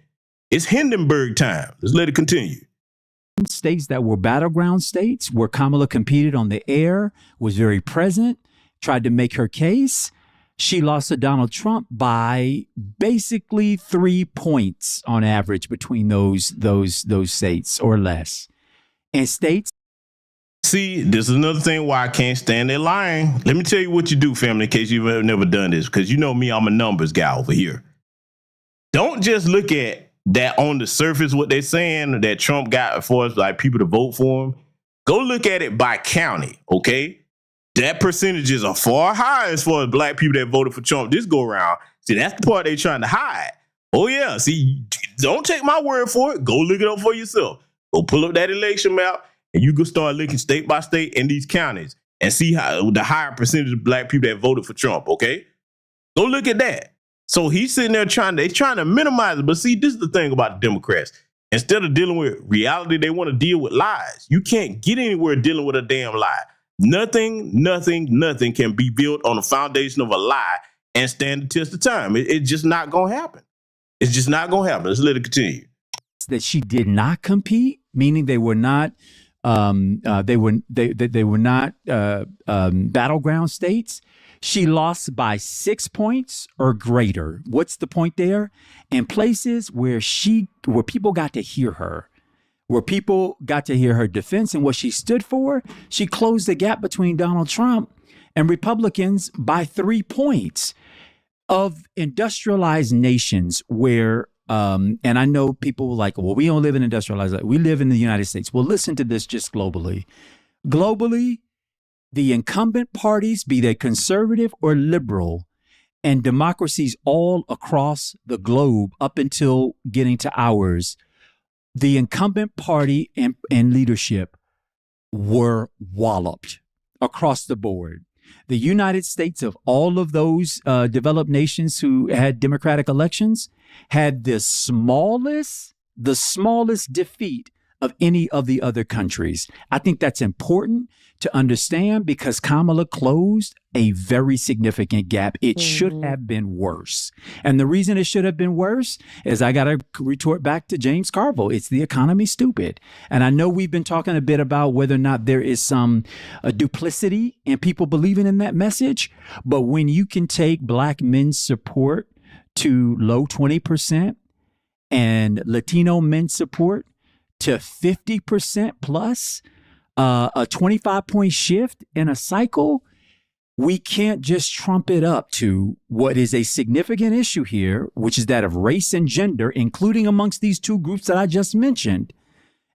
It's Hindenburg time. Let's let it continue. States that were battleground states where Kamala competed on the air, was very present, tried to make her case. She lost to Donald Trump by basically 3 points on average between those states or less. And states. See, this is another thing why I can't stand that lying. Let me tell you what you do, family, in case you've never done this, because you know me, I'm a numbers guy over here. Don't just look at that on the surface, what they're saying that Trump got for us, like people to vote for him. Go look at it by county, okay? That percentages are far higher as far as black people that voted for Trump this go around. See, that's the part they're trying to hide. Oh, yeah. See, don't take my word for it. Go look it up for yourself. Go pull up that election map, and you go start looking state by state in these counties and see how the higher percentage of black people that voted for Trump, okay? Go look at that. So he's sitting there trying to minimize it. But see, this is the thing about the Democrats. Instead of dealing with reality, they want to deal with lies. You can't get anywhere dealing with a damn lie. Nothing can be built on the foundation of a lie and stand the test of time. It's just not going to happen. It's just not going to happen. Let's let it continue. That she did not compete, meaning they were not They were not battleground states. She lost by 6 points or greater. What's the point there? In places where people got to hear her, where people got to hear her defense and what she stood for, she closed the gap between Donald Trump and Republicans by 3 points. Of industrialized nations where, and I know people were like, well, we don't live in industrialized, we live in the United States. Well, listen to this just globally. Globally, the incumbent parties, be they conservative or liberal, and democracies all across the globe up until getting to ours, the incumbent party and leadership were walloped across the board. The United States, of all of those developed nations who had democratic elections, had the smallest defeat of any of the other countries. I think that's important to understand because Kamala closed a very significant gap. It should have been worse. And the reason it should have been worse is I got to retort back to James Carville. It's the economy, stupid. And I know we've been talking a bit about whether or not there is some duplicity in people believing in that message. But when you can take Black men's support to low 20% and Latino men's support to 50% plus, a 25-point shift in a cycle, we can't just trump it up to what is a significant issue here, which is that of race and gender, including amongst these two groups that I just mentioned,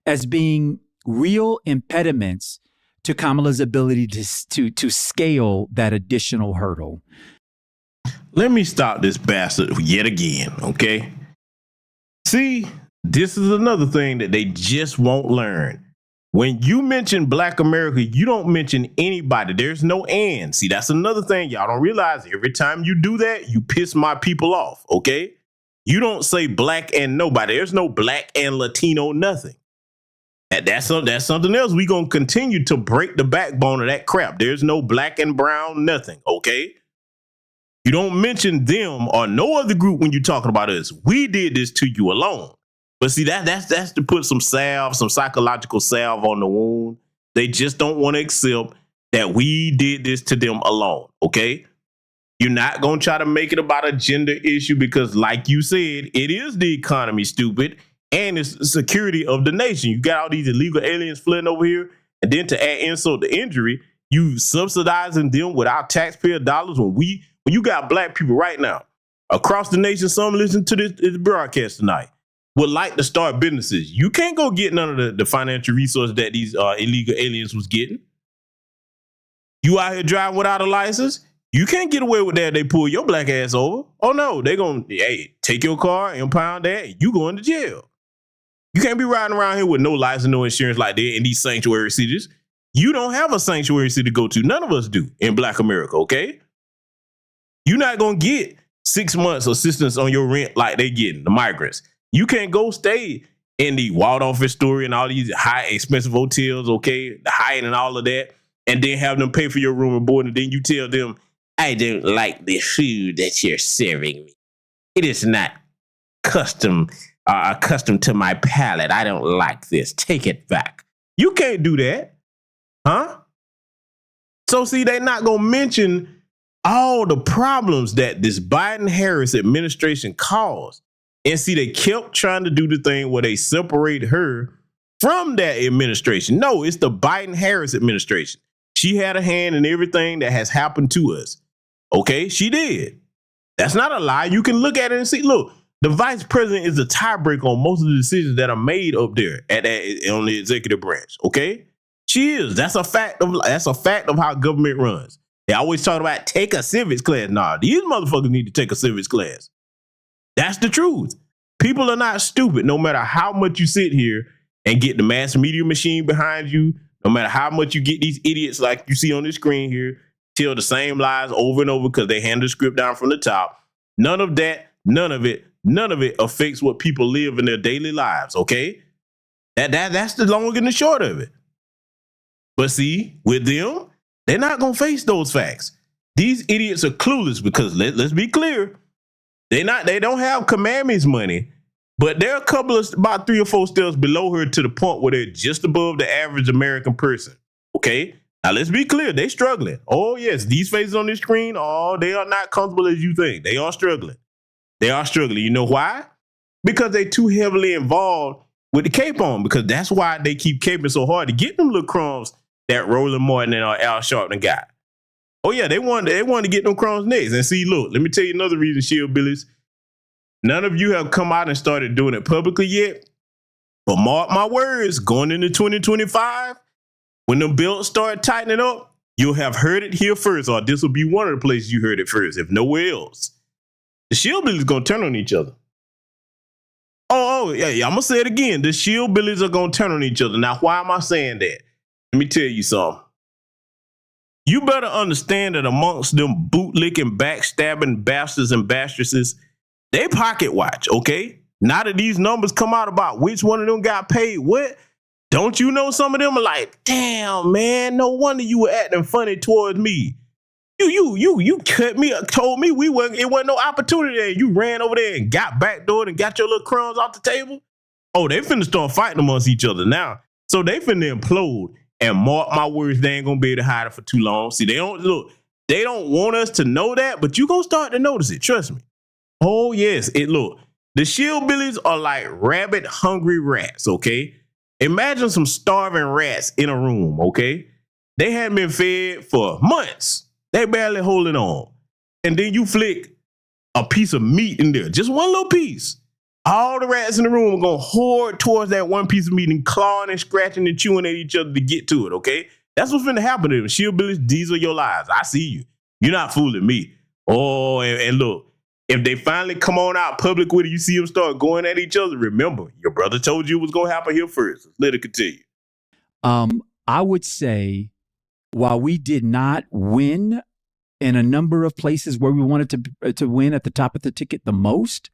as being real impediments to Kamala's ability to scale that additional hurdle. Let me stop this bastard yet again, okay? See, this is another thing that they just won't learn. When you mention Black America, you don't mention anybody. There's no and. See, that's another thing y'all don't realize. Every time you do that, you piss my people off, okay? You don't say Black and nobody. There's no Black and Latino nothing. That's something else. We're going to continue to break the backbone of that crap. There's no Black and brown nothing, okay? You don't mention them or no other group when you're talking about us. We did this to you alone. But see, that's to put some psychological salve on the wound. They just don't want to accept that we did this to them alone, okay? You're not going to try to make it about a gender issue because, like you said, it is the economy, stupid, and it's the security of the nation. You got all these illegal aliens flooding over here, and then to add insult to injury, you subsidizing them with our taxpayer dollars when you got Black people right now across the nation, some listen to this broadcast tonight, would like to start businesses. You can't go get none of the financial resources that these illegal aliens was getting. You out here driving without a license, you can't get away with that. They pull your Black ass over. Oh no, they gonna take your car, impound that, and you going to jail. You can't be riding around here with no license, no insurance like that in these sanctuary cities. You don't have a sanctuary city to go to. None of us do in Black America, okay? You're not gonna get 6 months assistance on your rent like they getting, the migrants. You can't go stay in the Waldorf Astoria and all these high expensive hotels, okay, the Hyatt and all of that, and then have them pay for your room and board, and then you tell them, I don't like the food that you're serving me. It is not accustomed to my palate. I don't like this. Take it back. You can't do that, huh? So see, they're not gonna mention all the problems that this Biden-Harris administration caused. And see, they kept trying to do the thing where they separate her from that administration. No, it's the Biden-Harris administration. She had a hand in everything that has happened to us. Okay, she did. That's not a lie. You can look at it and see, look, the vice president is a tiebreaker on most of the decisions that are made up there on the executive branch. Okay, she is. That's a fact of how government runs. They always talk about take a civics class. Nah, these motherfuckers need to take a civics class. That's the truth. People are not stupid, no matter how much you sit here and get the mass media machine behind you, no matter how much you get these idiots like you see on the screen here, tell the same lies over and over because they hand the script down from the top. None of it affects what people live in their daily lives, okay? That's the long and the short of it. But see, with them, they're not going to face those facts. These idiots are clueless because let's be clear. They don't have KaMammy's money, But there are a couple of about 3 or 4 steps below her to the point where they're just above the average American person. Okay? Now let's be clear, they struggling. Oh yes, these faces on this screen, oh, they are not comfortable as you think. They are struggling. They are struggling. You know why? Because they too heavily involved with the cape on, because that's why they keep caping so hard to get them little crumbs that Roland Martin and Al Sharpton got. Oh yeah, they wanted to get them crumbs next. And see, look, let me tell you another reason, Shillbillies. None of you have come out and started doing it publicly yet. But mark my words, going into 2025, when the belts start tightening up, you'll have heard it here first, or this will be one of the places you heard it first, if nowhere else. The Shillbillies going to turn on each other. Oh, yeah, I'm going to say it again. The Shillbillies are going to turn on each other. Now, why am I saying that? Let me tell you something. You better understand that amongst them bootlicking, backstabbing bastards and bastresses, they pocket watch, okay? Now that these numbers come out about which one of them got paid what, don't you know some of them are like, damn, man, no wonder you were acting funny towards me. You cut me, told me it wasn't no opportunity there. You ran over there and got backdoored and got your little crumbs off the table. Oh, they finna start fighting amongst each other now. So they finna implode, and mark my words, they ain't gonna be able to hide it for too long. See, they don't want us to know that, but you gonna start to notice it, trust me. Oh yes, the Shillbillies are like rabid, hungry rats, okay? Imagine some starving rats in a room, okay? They hadn't been fed for months. They barely holding on. And then you flick a piece of meat in there, just one little piece. All the rats in the room are going to hoard towards that one piece of meat and clawing and scratching and chewing at each other to get to it, okay? That's what's going to happen to them. Shillbillies, these are your lives. I see you. You're not fooling me. Oh, and look, if they finally come on out public with it, you see them start going at each other, remember, your brother told you it was going to happen here first. Let it continue. I would say, while we did not win in a number of places where we wanted to win at the top of the ticket the most,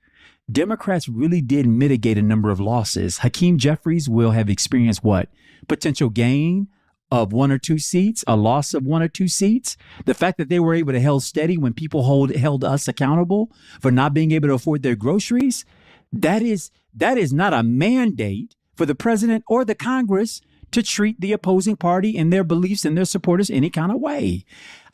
Democrats really did mitigate a number of losses. Hakeem Jeffries will have experienced what? Potential gain of 1 or 2 seats, a loss of 1 or 2 seats. The fact that they were able to hold steady when people held us accountable for not being able to afford their groceries, that is not a mandate for the president or the Congress to treat the opposing party and their beliefs and their supporters any kind of way.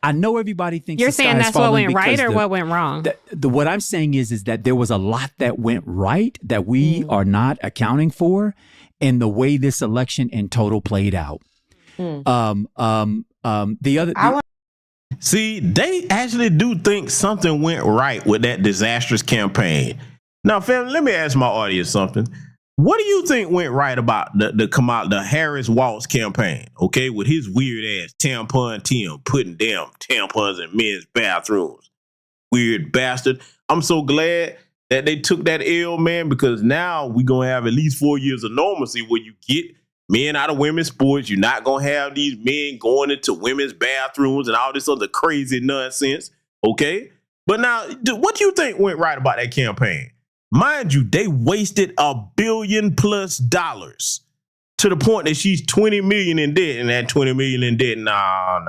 I know everybody thinks you're saying that's what went right or what went wrong. What I'm saying is that there was a lot that went right that we are not accounting for in the way this election in total played out. See, they actually do think something went right with that disastrous campaign. Now, family, let me ask my audience something. What do you think went right about the Kamala, the Harris Waltz campaign? Okay, with his weird ass tampon Tim putting damn tampons in men's bathrooms. Weird bastard. I'm so glad that they took that L, man, because now we're gonna have at least 4 years of normalcy where you get men out of women's sports. You're not gonna have these men going into women's bathrooms and all this other crazy nonsense. Okay, but now, what do you think went right about that campaign? Mind you, they wasted $1 billion+ to the point that she's 20 million in debt, and that 20 million in debt, nah.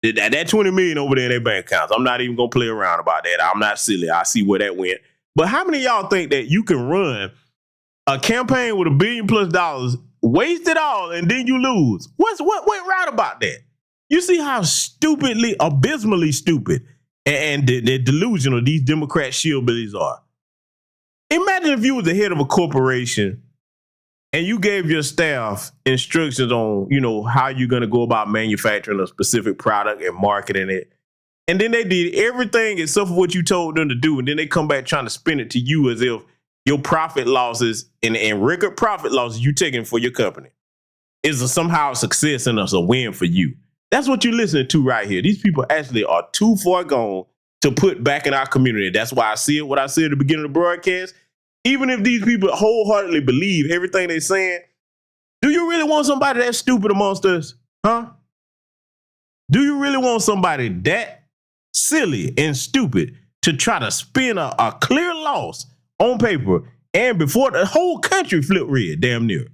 That 20 million over there in their bank accounts. I'm not even gonna play around about that. I'm not silly. I see where that went. But how many of y'all think that you can run a campaign with $1 billion+, waste it all, and then you lose? What went right about that? You see how stupidly, abysmally stupid and delusional these Democrat shillbillies are. Imagine if you was the head of a corporation and you gave your staff instructions on, how you're going to go about manufacturing a specific product and marketing it. And then they did everything except for what you told them to do. And then they come back trying to spin it to you as if your profit losses and record profit losses you taking for your company is somehow a success and a win for you. That's what you're listening to right here. These people actually are too far gone to put back in our community. That's why I see it, what I said at the beginning of the broadcast. Even if these people wholeheartedly believe everything they're saying, do you really want somebody that stupid amongst us? Huh? Do you really want somebody that silly and stupid to try to spin a clear loss on paper and before the whole country flipped red, damn near?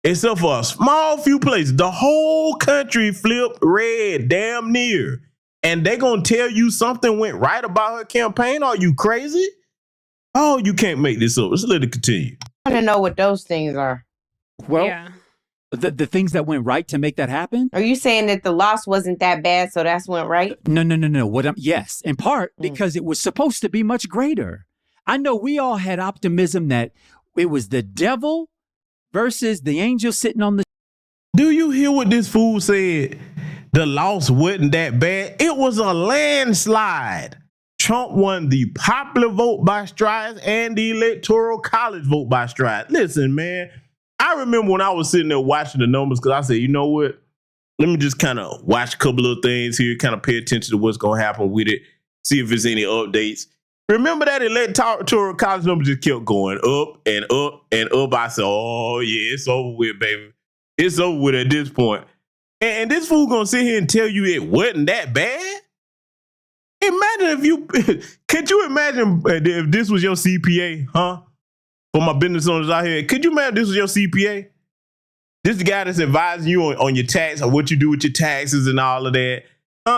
Except for a small few places, the whole country flipped red, damn near. And they gonna tell you something went right about her campaign? Are you crazy? Oh, you can't make this up. Let's let it continue. I want to know what those things are. Well, Yeah. the things that went right to make that happen? Are you saying that the loss wasn't that bad, so that's went right? No. Yes, in part because it was supposed to be much greater. I know we all had optimism that it was the devil versus the angel sitting on the. Do you hear what this fool said? The loss wasn't that bad. It was a landslide. Trump won the popular vote by strides and the electoral college vote by strides. Listen, man, I remember when I was sitting there watching the numbers because I said, you know what? Let me just kind of watch a couple of things here, kind of pay attention to what's going to happen with it, see if there's any updates. Remember that electoral college number just kept going up and up and up. I said, oh, yeah, it's over with, baby. It's over with at this point. And this fool going to sit here and tell you it wasn't that bad? Imagine if you, could you imagine if this was your CPA, huh? For my business owners out here, could you imagine this was your CPA? This is the guy that's advising you on your tax or what you do with your taxes and all of that.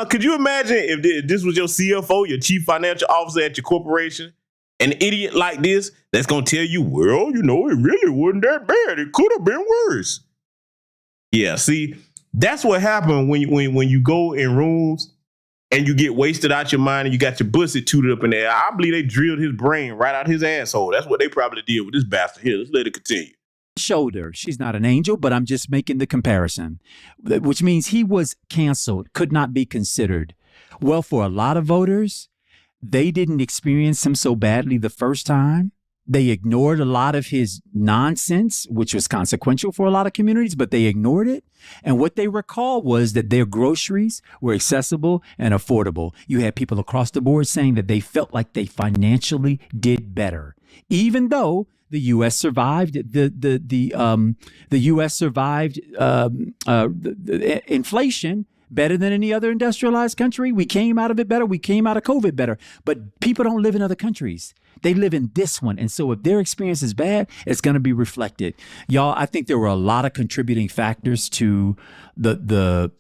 Could you imagine if this was your CFO, your chief financial officer at your corporation, an idiot like this that's going to tell you, well, you know, it really wasn't that bad. It could have been worse. Yeah, see, that's what happened when you go in rooms and you get wasted out your mind and you got your pussy tooted up in there. I believe they drilled his brain right out his asshole. That's what they probably did with this bastard here. Let's let it continue. Shoulder. She's not an angel, but I'm just making the comparison, which means he was canceled, could not be considered. Well, for a lot of voters, they didn't experience him so badly the first time. They ignored a lot of his nonsense, which was consequential for a lot of communities, but they ignored it. And what they recall was that their groceries were accessible and affordable. You had people across the board saying that they felt like they financially did better, even though the U.S. survived the U.S. survived the inflation better than any other industrialized country. We came out of it better. We came out of COVID better. But people don't live in other countries. They live in this one. And so if their experience is bad, it's going to be reflected. Y'all, I think there were a lot of contributing factors to the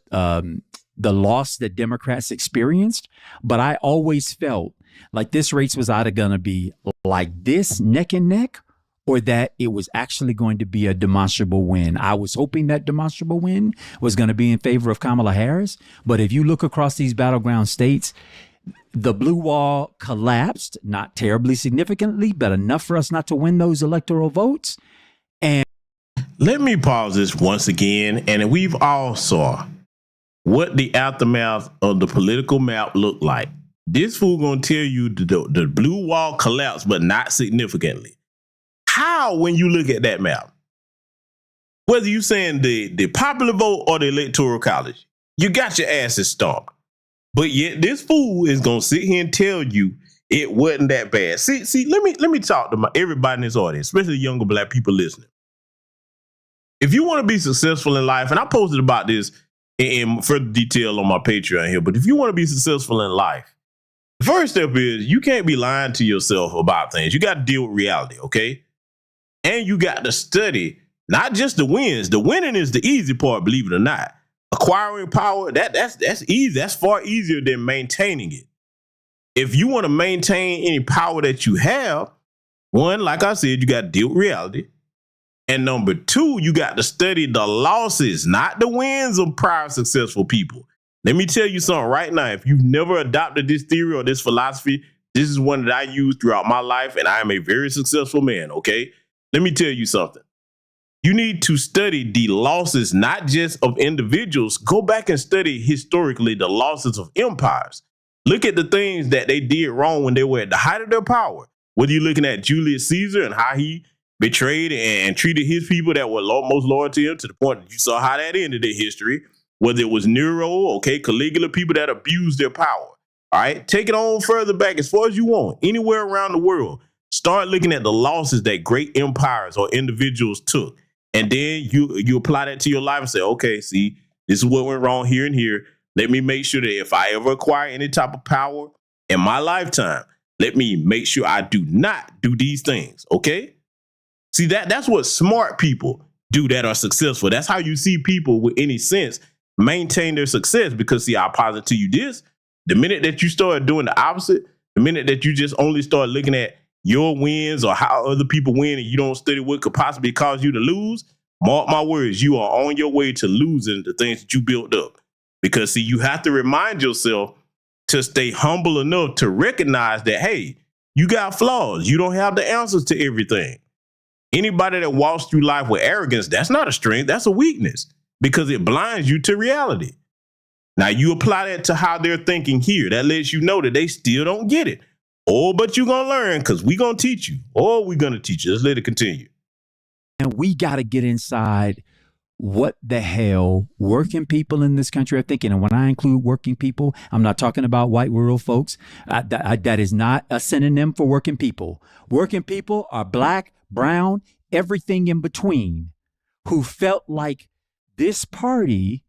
loss that Democrats experienced. But I always felt like this race was either going to be like this, neck and neck, or that it was actually going to be a demonstrable win. I was hoping that demonstrable win was going to be in favor of Kamala Harris. But if you look across these battleground states, the blue wall collapsed, not terribly significantly, but enough for us not to win those electoral votes. And let me pause this once again. And we've all saw what the aftermath of the political map looked like. This fool gonna tell you the blue wall collapsed, but not significantly. How, when you look at that map, whether you saying the popular vote or the electoral college, you got your asses stomped. But yet this fool is gonna sit here and tell you it wasn't that bad. See, let me talk to everybody in this audience, especially younger black people listening. If you want to be successful in life, and I posted about this in further detail on my Patreon here, but if you want to be successful in life, the first step is you can't be lying to yourself about things. You got to deal with reality, okay? And you got to study not just the wins. The winning is the easy part, believe it or not. Acquiring power, that's easy. That's far easier than maintaining it. If you want to maintain any power that you have, one, like I said, you got to deal with reality. And number two, you got to study the losses, not the wins of prior successful people. Let me tell you something right now. If you've never adopted this theory or this philosophy, this is one that I use throughout my life, and I am a very successful man, okay? Let me tell you something. You need to study the losses, not just of individuals. Go back and study historically the losses of empires. Look at the things that they did wrong when they were at the height of their power. Whether you're looking at Julius Caesar and how he betrayed and treated his people that were most loyal to him, to the point that you saw how that ended in history. Whether it was Nero, okay, Caligula, people that abused their power. All right, take it on further back as far as you want, anywhere around the world. Start looking at the losses that great empires or individuals took. And then you apply that to your life and say, okay, see, this is what went wrong here and here. Let me make sure that if I ever acquire any type of power in my lifetime, let me make sure I do not do these things, okay? See, that's what smart people do that are successful. That's how you see people with any sense maintain their success, because, see, I'll posit to you this. The minute that you start doing the opposite, the minute that you just only start looking at your wins or how other people win and you don't study what could possibly cause you to lose, mark my words, you are on your way to losing the things that you built up. Because, see, you have to remind yourself to stay humble enough to recognize that, hey, you got flaws. You don't have the answers to everything. Anybody that walks through life with arrogance, that's not a strength, that's a weakness because it blinds you to reality. Now, you apply that to how they're thinking here. That lets you know that they still don't get it. Oh, but you're going to learn because we're going to teach you. Or we're going to teach you. Let's let it continue. And we got to get inside what the hell working people in this country are thinking. And when I include working people, I'm not talking about white rural folks. That is not a synonym for working people. Working people are black, brown, everything in between, who felt like this party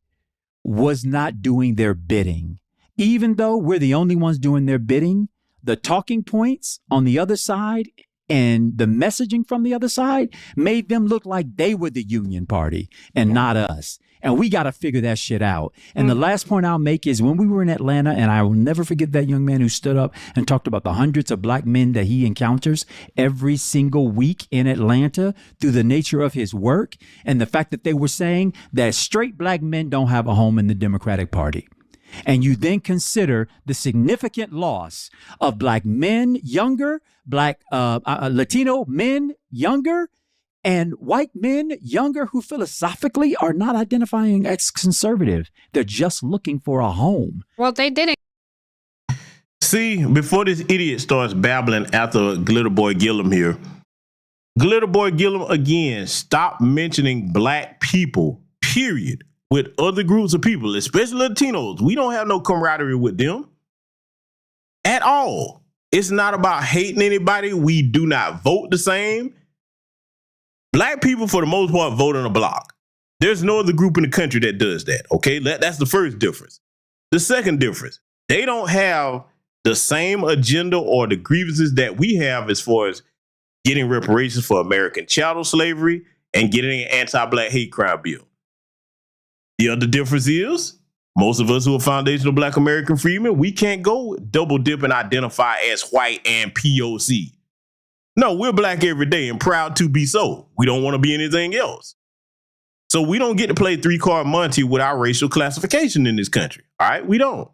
was not doing their bidding. Even though we're the only ones doing their bidding, the talking points on the other side and the messaging from the other side made them look like they were the Union Party and not us. And we got to figure that shit out. And the last point I'll make is when we were in Atlanta, and I will never forget that young man who stood up and talked about the hundreds of black men that he encounters every single week in Atlanta through the nature of his work and the fact that they were saying that straight black men don't have a home in the Democratic Party. And you then consider the significant loss of black men younger, black Latino men younger, and white men younger who philosophically are not identifying as conservative. They're just looking for a home. Well, they didn't. See, before this idiot starts babbling after Glitter Boy Gillum here, Glitter Boy Gillum, again, stop mentioning black people, period. With other groups of people, especially Latinos. We don't have no camaraderie with them at all. It's not about hating anybody. We do not vote the same. Black people, for the most part, vote on a block. There's no other group in the country that does that, okay? That's the first difference. The second difference, they don't have the same agenda or the grievances that we have as far as getting reparations for American chattel slavery and getting an anti-black hate crime bill. The other difference is most of us who are foundational black American freedmen, we can't go double dip and identify as white and POC. No, we're black every day and proud to be so. We don't want to be anything else. So we don't get to play 3-card Monty with our racial classification in this country. All right, we don't.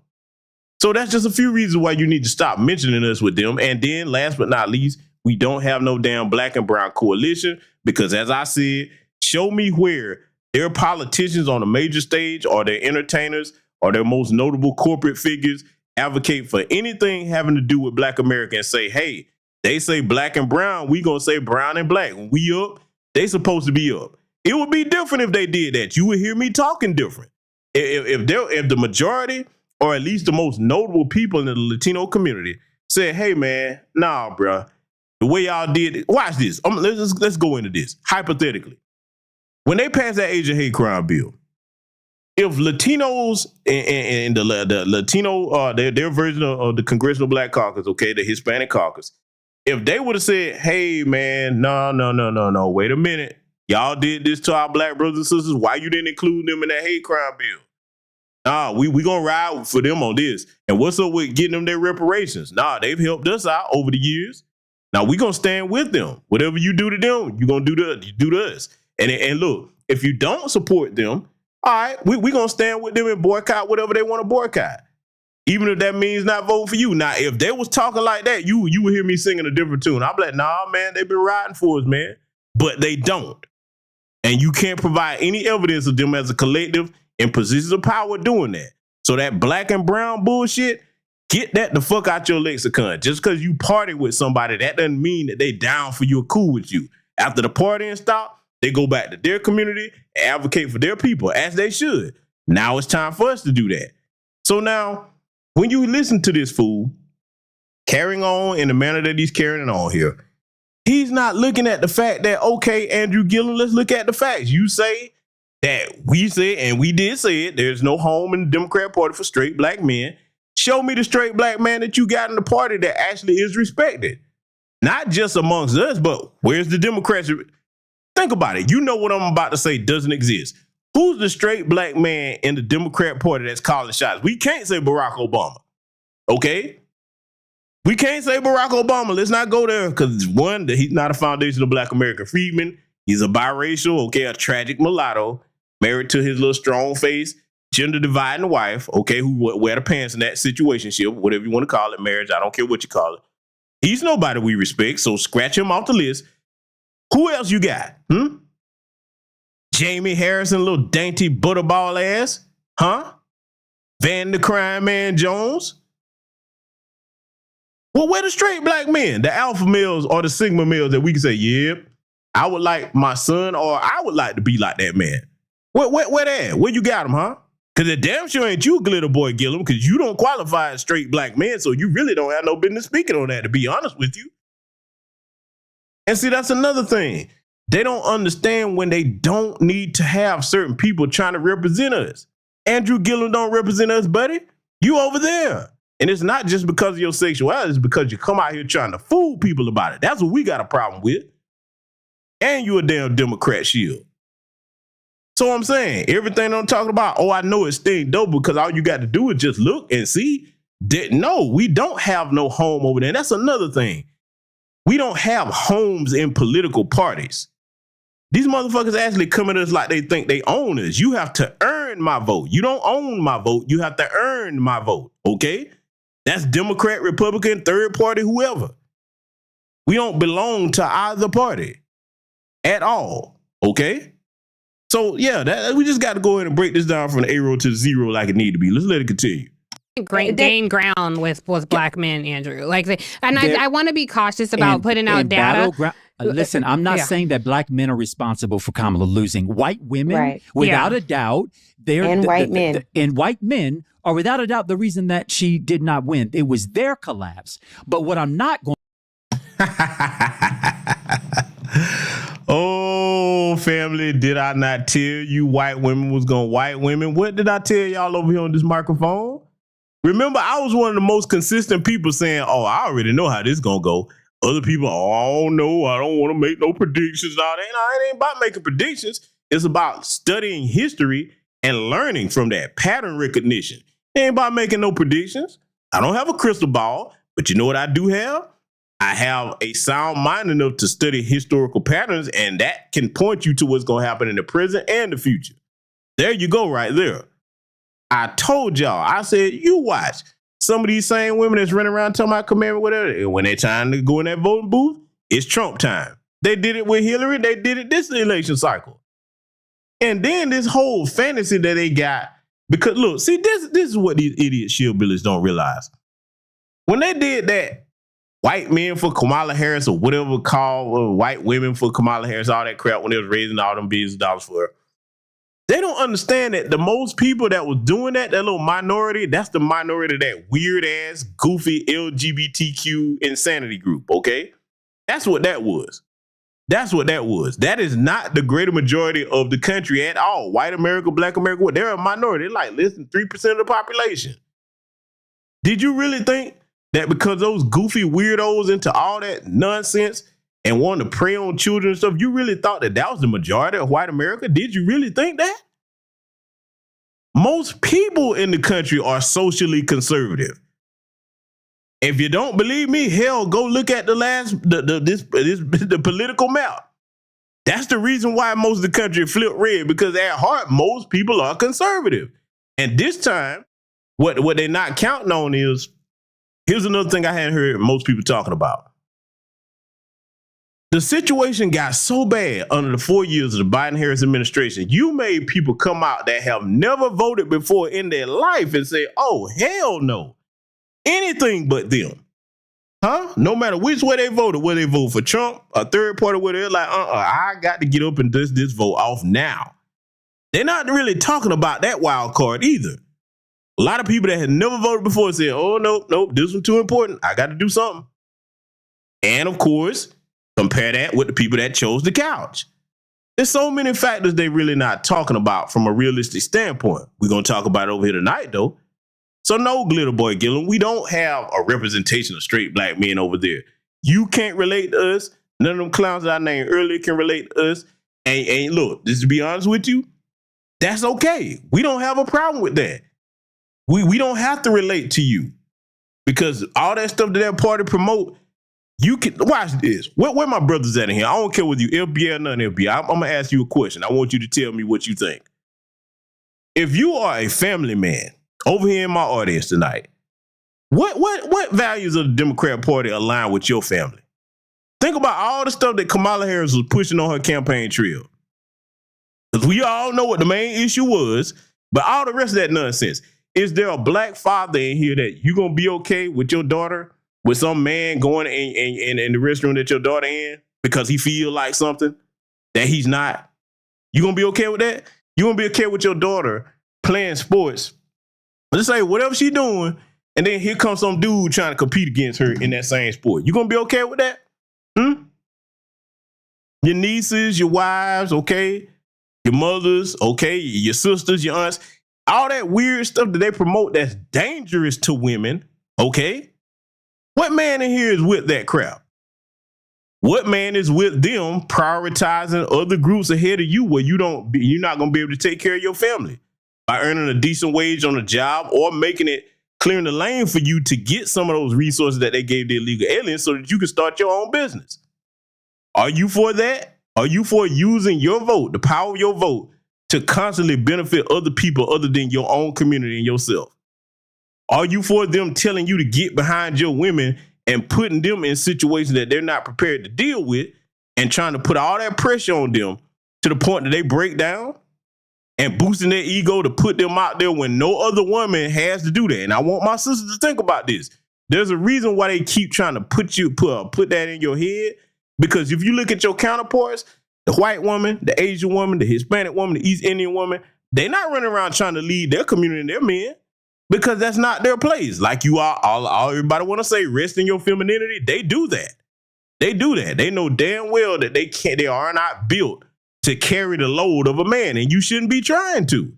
So that's just a few reasons why you need to stop mentioning us with them. And then last but not least, we don't have no damn black and brown coalition because as I said, show me where their politicians on a major stage or their entertainers or their most notable corporate figures advocate for anything having to do with black America and say, hey, they say black and brown, we gonna say brown and black. When we up, they supposed to be up. It would be different if they did that. You would hear me talking different. If the majority or at least the most notable people in the Latino community said, hey man, nah, bro, the way y'all did it, watch this. Let's go into this hypothetically. When they passed that Asian hate crime bill, if Latinos and the Latino, their version of the Congressional Black Caucus, okay, the Hispanic caucus, if they would have said, hey, man, no, wait a minute. Y'all did this to our black brothers and sisters. Why you didn't include them in that hate crime bill? Nah, we going to ride for them on this. And what's up with getting them their reparations? Nah, they've helped us out over the years. Now, we going to stand with them. Whatever you do to them, you're going to do to us. And look, if you don't support them, all right, we're going to stand with them and boycott whatever they want to boycott. Even if that means not vote for you. Now, if they was talking like that, you would hear me singing a different tune. I'll be like, nah, man, they've been riding for us, man. But they don't. And you can't provide any evidence of them as a collective in positions of power doing that. So that black and brown bullshit, get that the fuck out your lexicon. Just because you party with somebody, that doesn't mean that they down for you or cool with you. After the partying stop, they go back to their community and advocate for their people, as they should. Now it's time for us to do that. So now, when you listen to this fool carrying on in the manner that he's carrying on here, he's not looking at the fact that, okay, Andrew Gillum, let's look at the facts. You say that we said, and we did say it, there's no home in the Democrat Party for straight black men. Show me the straight black man that you got in the party that actually is respected. Not just amongst us, but where's the Democrats? Think about it. You know what I'm about to say doesn't exist. Who's the straight black man in the Democrat Party that's calling shots? We can't say Barack Obama. Okay? We can't say Barack Obama. Let's not go there because one, he's not a foundational Black American freedman. He's a biracial, okay, a tragic mulatto, married to his little strong face, gender dividing wife, okay, who wear the pants in that situationship, whatever you want to call it, marriage. I don't care what you call it. He's nobody we respect, so scratch him off the list. Who else you got? Jamie Harrison, little dainty butterball ass, huh? Van the Crime Man Jones. Well, where the straight Black men, the alpha males or the sigma males that we can say, yep, I would like my son or I would like to be like that man. Where they at? Where you got them, huh? Because the damn sure ain't you, Glitter Boy Gillum, because you don't qualify as straight Black men, so you really don't have no business speaking on that, to be honest with you. And see, that's another thing. They don't understand when they don't need to have certain people trying to represent us. Andrew Gillum don't represent us, buddy. You over there. And it's not just because of your sexuality, it's because you come out here trying to fool people about it. That's what we got a problem with. And you a damn Democrat shield. So I'm saying, everything I'm talking about, oh, I know it stink dope because all you got to do is just look and see that, no, we don't have no home over there. And that's another thing. We don't have homes in political parties. These motherfuckers actually come at us like they think they own us. You have to earn my vote. You don't own my vote. You have to earn my vote, okay? That's Democrat, Republican, third party, whoever. We don't belong to either party at all, okay? So, yeah, we just got to go ahead and break this down from the A-roll to the zero like it need to be. Let's let it continue. Gain ground with Black men, Andrew. I want to be cautious about putting out data. Listen, I'm not saying that Black men are responsible for Kamala losing. White women, without a doubt, white men are without a doubt the reason that she did not win. It was their collapse. But what I'm not going Oh, family, did I not tell you white women was going to white women? What did I tell y'all over here on this microphone? Remember, I was one of the most consistent people saying, oh, I already know how this going to go. Other people, oh, no, I don't want to make no predictions. No, it ain't about making predictions. It's about studying history and learning from that, pattern recognition. It ain't about making no predictions. I don't have a crystal ball, but you know what I do have? I have a sound mind enough to study historical patterns, and that can point you to what's going to happen in the present and the future. There you go right there. I told y'all, I said, you watch. Some of these same women that's running around talking about commandment, whatever, and when they're trying to go in that voting booth, it's Trump time. They did it with Hillary. They did it this election cycle. And then this whole fantasy that they got, because look, see, this is what these idiot shillbillies don't realize. When they did that, white men for Kamala Harris or whatever called white women for Kamala Harris, all that crap when they was raising all them billions of dollars for her. They don't understand that the most people that was doing that little minority, that's the minority of that weird ass, goofy LGBTQ insanity group, okay? That's what that was. That's what that was. That is not the greater majority of the country at all. White America, Black America, they're a minority. They're like less than 3% of the population. Did you really think that because those goofy weirdos into all that nonsense and wanting to prey on children and stuff, you really thought that was the majority of white America? Did you really think that? Most people in the country are socially conservative. If you don't believe me, hell, go look at the political map. That's the reason why most of the country flipped red, because at heart, most people are conservative. And this time, what they're not counting on is, here's another thing I hadn't heard most people talking about. The situation got so bad under the 4 years of the Biden-Harris administration, you made people come out that have never voted before in their life and say, oh, hell no. Anything but them. Huh? No matter which way they voted, whether they vote for Trump, a third party, where they're like, I got to get up and dust this vote off now. They're not really talking about that wild card either. A lot of people that had never voted before said, oh, nope, this was too important. I got to do something. And of course, compare that with the people that chose the couch. There's so many factors they really not talking about from a realistic standpoint. We're going to talk about it over here tonight, though. So no, Glitter Boy Gillum, we don't have a representation of straight Black men over there. You can't relate to us. None of them clowns that I named earlier can relate to us. And look, just to be honest with you, that's okay. We don't have a problem with that. We don't have to relate to you. Because all that stuff that party promote, you can watch this. Where my brothers at in here? I don't care whether you FBI or non-FBI. I'm gonna ask you a question. I want you to tell me what you think. If you are a family man over here in my audience tonight, what values of the Democrat Party align with your family? Think about all the stuff that Kamala Harris was pushing on her campaign trail. Because we all know what the main issue was, but all the rest of that nonsense. Is there a black father in here that you gonna be okay with your daughter, with some man going in the restroom that your daughter in because he feel like something that he's not? You gonna be okay with that? You gonna be okay with your daughter playing sports? Let's say whatever she doing, and then here comes some dude trying to compete against her in that same sport. You gonna be okay with that? Your nieces, your wives, okay? Your mothers, okay? Your sisters, your aunts. All that weird stuff that they promote that's dangerous to women, okay? What man in here is with that crap? What man is with them prioritizing other groups ahead of you where you're not going to be able to take care of your family by earning a decent wage on a job or making it clearing the lane for you to get some of those resources that they gave the illegal aliens so that you can start your own business? Are you for that? Are you for using your vote, the power of your vote, to constantly benefit other people other than your own community and yourself? Are you for them telling you to get behind your women and putting them in situations that they're not prepared to deal with and trying to put all that pressure on them to the point that they break down and boosting their ego to put them out there when no other woman has to do that? And I want my sisters to think about this. There's a reason why they keep trying to put that in your head, because if you look at your counterparts, the white woman, the Asian woman, the Hispanic woman, the East Indian woman, they're not running around trying to lead their community and their men because that's not their place. Like you all everybody want to say rest in your femininity. They do that. They do that. They know damn well that they are not built to carry the load of a man, and you shouldn't be trying to.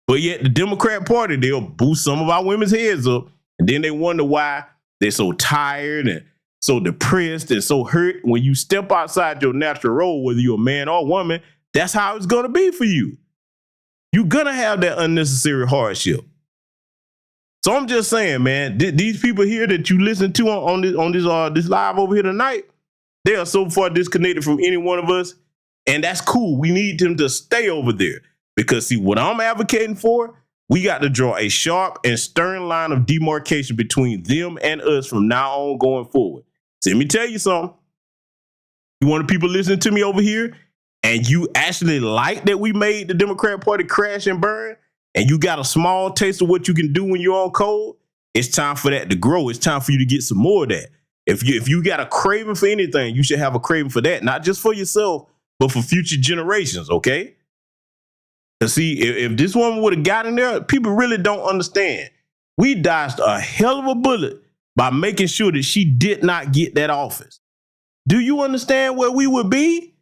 But yet the Democrat Party, they'll boost some of our women's heads up, and then they wonder why they're so tired and so depressed and so hurt. When you step outside your natural role, whether you're a man or a woman, that's how it's going to be for you. You're going to have that unnecessary hardship. So I'm just saying, man, these people here that you listen to on this live over here tonight, they are so far disconnected from any one of us. And that's cool. We need them to stay over there because, see, what I'm advocating for, we got to draw a sharp and stern line of demarcation between them and us from now on going forward. So let me tell you something. You want the people listening to me over here, and you actually like that we made the Democrat Party crash and burn, and you got a small taste of what you can do when you're on cold, it's time for that to grow. It's time for you to get some more of that. If you got a craving for anything, you should have a craving for that, not just for yourself, but for future generations, okay? Because see, if this woman would have gotten there, people really don't understand. We dodged a hell of a bullet by making sure that she did not get that office. Do you understand where we would be?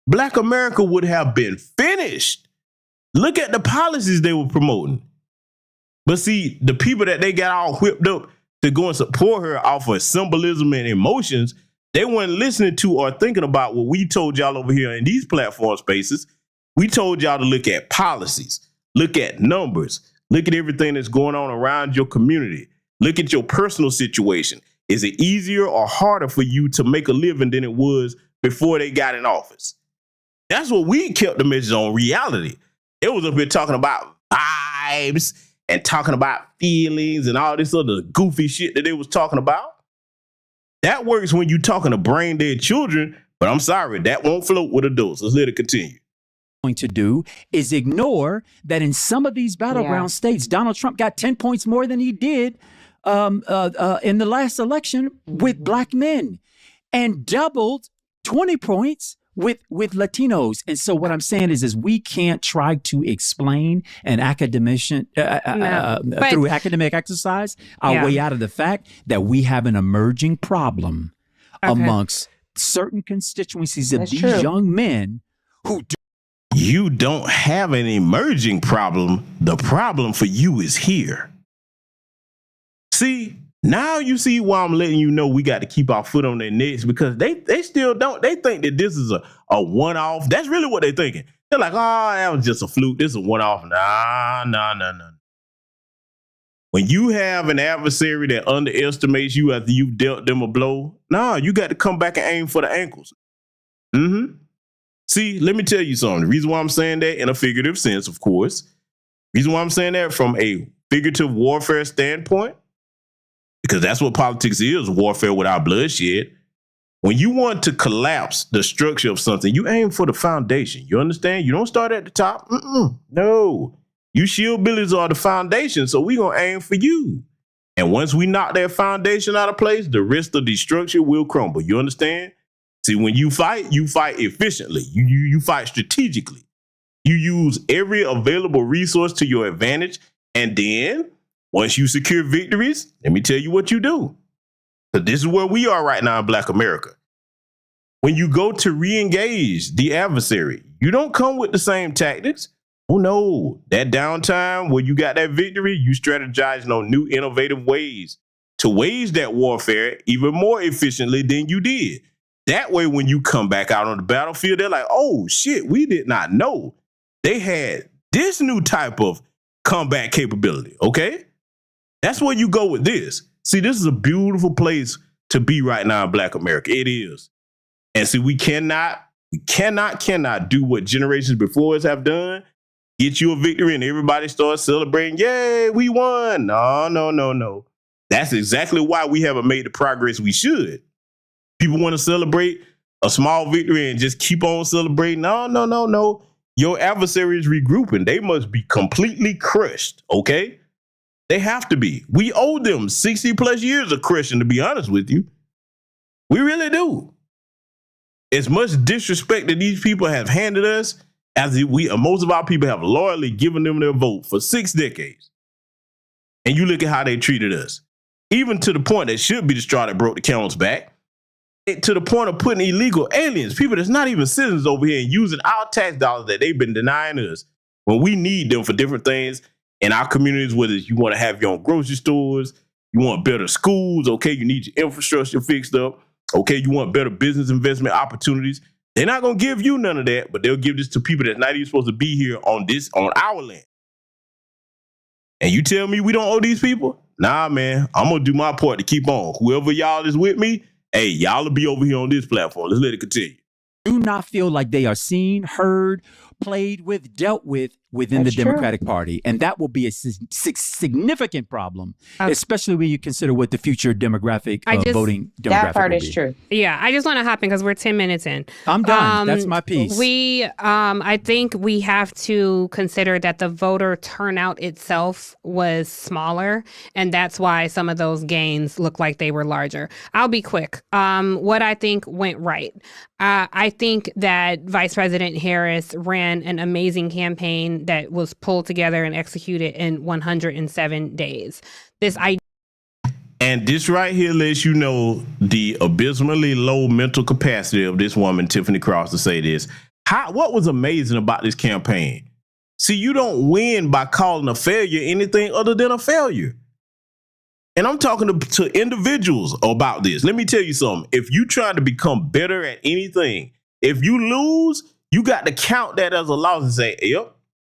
Black America would have been finished. Look at the policies they were promoting. But see, the people that they got all whipped up to go and support her off of symbolism and emotions, they weren't listening to or thinking about what we told y'all over here in these platform spaces. We told y'all to look at policies, look at numbers, look at everything that's going on around your community. Look at your personal situation. Is it easier or harder for you to make a living than it was before they got in office? That's what we kept the message on reality. It was up here talking about vibes and talking about feelings and all this other goofy shit that they was talking about. That works when you talking to brain dead children, but I'm sorry, that won't float with adults. Let's let it continue. Going to do is ignore that in some of these battleground states, Donald Trump got 10 points more than he did in the last election with black men, and doubled 20 points with Latinos. And so what I'm saying is we can't try to explain an academician through academic exercise our way out of the fact that we have an emerging problem amongst certain constituencies of these young men who do. You don't have an emerging problem. The problem for you is here. See, now you see why I'm letting you know we got to keep our foot on their necks, because they still don't. They think that this is a one-off. That's really what they're thinking. They're like, oh, that was just a fluke. This is a one-off. Nah. When you have an adversary that underestimates you after you've dealt them a blow, nah, you got to come back and aim for the ankles. Mm-hmm. See, let me tell you something. The reason why I'm saying that in a figurative sense, of course, reason why I'm saying that from a figurative warfare standpoint, because that's what politics is, warfare without bloodshed. When you want to collapse the structure of something, you aim for the foundation. You understand? You don't start at the top. No. You shillbillies are the foundation, so we're going to aim for you. And once we knock that foundation out of place, the rest of the structure will crumble. You understand? See, when you fight efficiently. You fight strategically. You use every available resource to your advantage. And then, once you secure victories, let me tell you what you do. Because this is where we are right now in Black America. When you go to re-engage the adversary, you don't come with the same tactics. Oh no, that downtime where you got that victory, you strategizing on new innovative ways to wage that warfare even more efficiently than you did. That way, when you come back out on the battlefield, they're like, oh shit, we did not know they had this new type of combat capability, okay? That's where you go with this. See, this is a beautiful place to be right now in Black America. It is. And see, we cannot do what generations before us have done. Get you a victory and everybody starts celebrating. Yay, we won. No. That's exactly why we haven't made the progress we should. People want to celebrate a small victory and just keep on celebrating. No. Your adversary is regrouping. They must be completely crushed, okay? They have to be. We owe them 60 plus years of crushing, to be honest with you. We really do. As much disrespect that these people have handed us, as most of our people have loyally given them their vote for 6 decades. And you look at how they treated us. Even to the point that should be the straw that broke the camel's back. To the point of putting illegal aliens, people that's not even citizens over here and using our tax dollars that they've been denying us when we need them for different things in our communities, whether you want to have your own grocery stores, you want better schools, okay, you need your infrastructure fixed up, okay, you want better business investment opportunities. They're not going to give you none of that, but they'll give this to people that's not even supposed to be here on our land. And you tell me we don't owe these people? Nah, man, I'm going to do my part to keep on. Whoever y'all is with me, hey, y'all will be over here on this platform. Let's let it continue. Do not feel like they are seen, heard, played with, dealt with within That's the true. Democratic Party. And that will be a significant problem, especially when you consider what the future demographic voting demographic that part will is be. true. Yeah, I just want to hop in because we're 10 minutes in. I'm done. That's my piece. I think we have to consider that the voter turnout itself was smaller, and that's why some of those gains look like they were larger. I'll be quick. What I think went right. I think that Vice President Harris ran an amazing campaign that was pulled together and executed in 107 days. And this right here lets you know the abysmally low mental capacity of this woman, Tiffany Cross, to say this. What was amazing about this campaign? See, you don't win by calling a failure anything other than a failure. And I'm talking to individuals about this. Let me tell you something. If you try to become better at anything, if you lose, you got to count that as a loss and say, yep,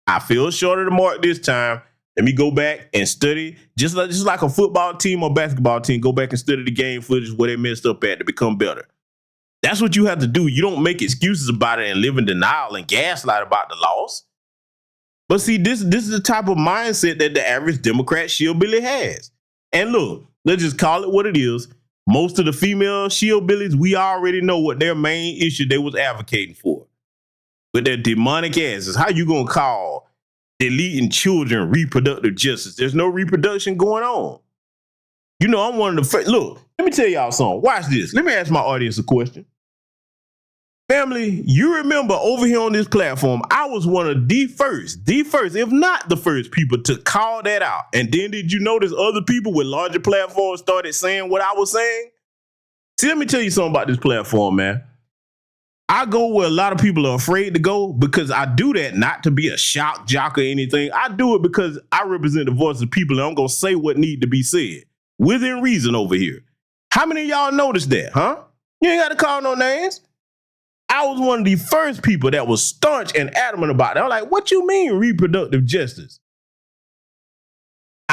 I feel short of the mark this time. Let me go back and study, just like a football team or basketball team, go back and study the game footage where they messed up at to become better. That's what you have to do. You don't make excuses about it and live in denial and gaslight about the loss. But see, this is the type of mindset that the average Democrat shillbilly has. And look, let's just call it what it is. Most of the female shillbillies, we already know what their main issue they was advocating for. With their demonic asses, how you gonna call deleting children reproductive justice? There's no reproduction going on. You know, I'm one of the first. Look, let me tell y'all something. Watch this. Let me ask my audience a question. Family, you remember over here on this platform, I was one of the first, if not the first people to call that out. And then did you notice other people with larger platforms started saying what I was saying? See, let me tell you something about this platform, man. I go where a lot of people are afraid to go because I do that not to be a shock jock or anything. I do it because I represent the voice of people and I'm going to say what need to be said within reason over here. How many of y'all noticed that, huh? You ain't got to call no names. I was one of the first people that was staunch and adamant about it. I'm like, what you mean reproductive justice?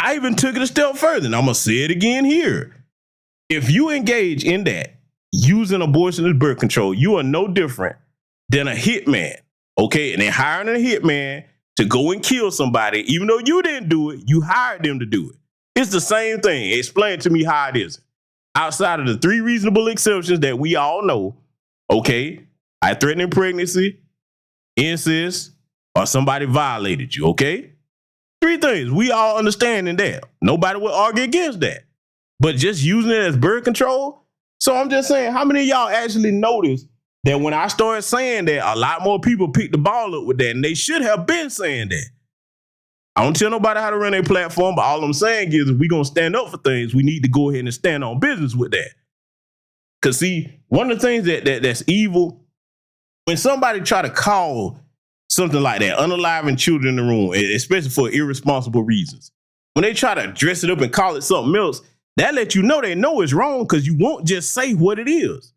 I even took it a step further, and I'm going to say it again here. If you engage in that, using abortion as birth control, you are no different than a hitman, okay? And then hiring a hitman to go and kill somebody, even though you didn't do it, you hired them to do it. It's the same thing. Explain to me how it is. Outside of the 3 reasonable exceptions that we all know, okay, I threatened pregnancy, incest, or somebody violated you, okay? 3 things. We all understand in that. Nobody will argue against that. But just using it as birth control? So I'm just saying, how many of y'all actually noticed that when I started saying that, a lot more people picked the ball up with that, and they should have been saying that. I don't tell nobody how to run their platform, but all I'm saying is if we're going to stand up for things, we need to go ahead and stand on business with that. Because, see, one of the things that's evil, when somebody try to call something like that, unaliving children in the room, especially for irresponsible reasons, when they try to dress it up and call it something else, that lets you know they know it's wrong because you won't just say what it is.